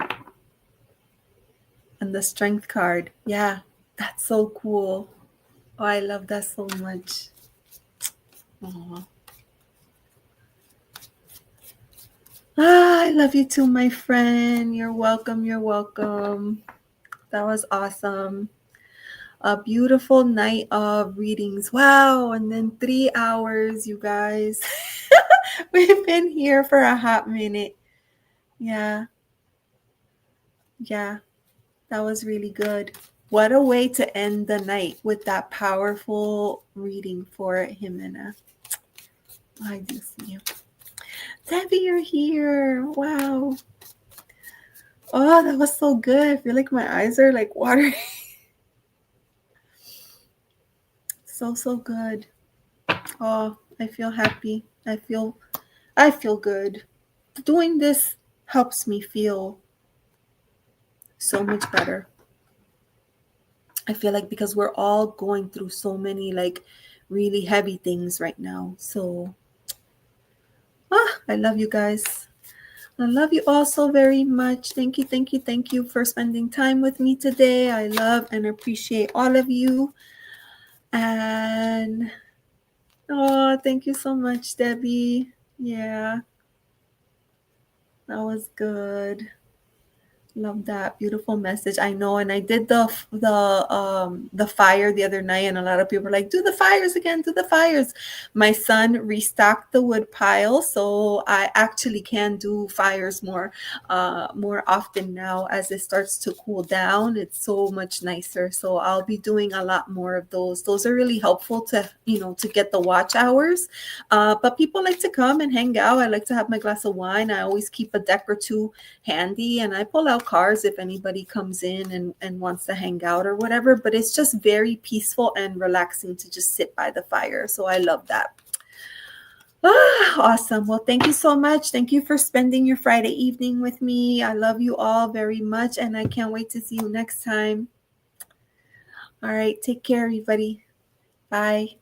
And the strength card. Yeah, that's so cool. Oh, I love that so much. Aww. I love you too, my friend. You're welcome. You're welcome. That was awesome. A beautiful night of readings. Wow. And then 3 hours, you guys. We've been here for a hot minute. Yeah. Yeah. That was really good. What a way to end the night with that powerful reading for Ximena. I do see you. Debbie, you're here. Wow. Oh, that was so good. I feel like my eyes are like watering. So good. Oh, I feel happy. I feel good. Doing this helps me feel so much better. I feel like because we're all going through so many like really heavy things right now. So I love you guys. I love you all so very much. Thank you for spending time with me today. I love and appreciate all of you. And thank you so much, Debbie. Yeah, that was good. Love that beautiful message. I know, and I did the fire the other night, and a lot of people were like, "Do the fires again, do the fires." My son restocked the wood pile, so I actually can do fires more often now as it starts to cool down. It's so much nicer, so I'll be doing a lot more of those. Those are really helpful to to get the watch hours. But people like to come and hang out. I like to have my glass of wine. I always keep a deck or two handy, and I pull out cards if anybody comes in and wants to hang out or whatever. But it's just very peaceful and relaxing to just sit by the fire. So I love that. Awesome. Well, thank you so much. Thank you for spending your Friday evening with me. I love you all very much, and I can't wait to see you next time. All right. Take care, everybody. Bye.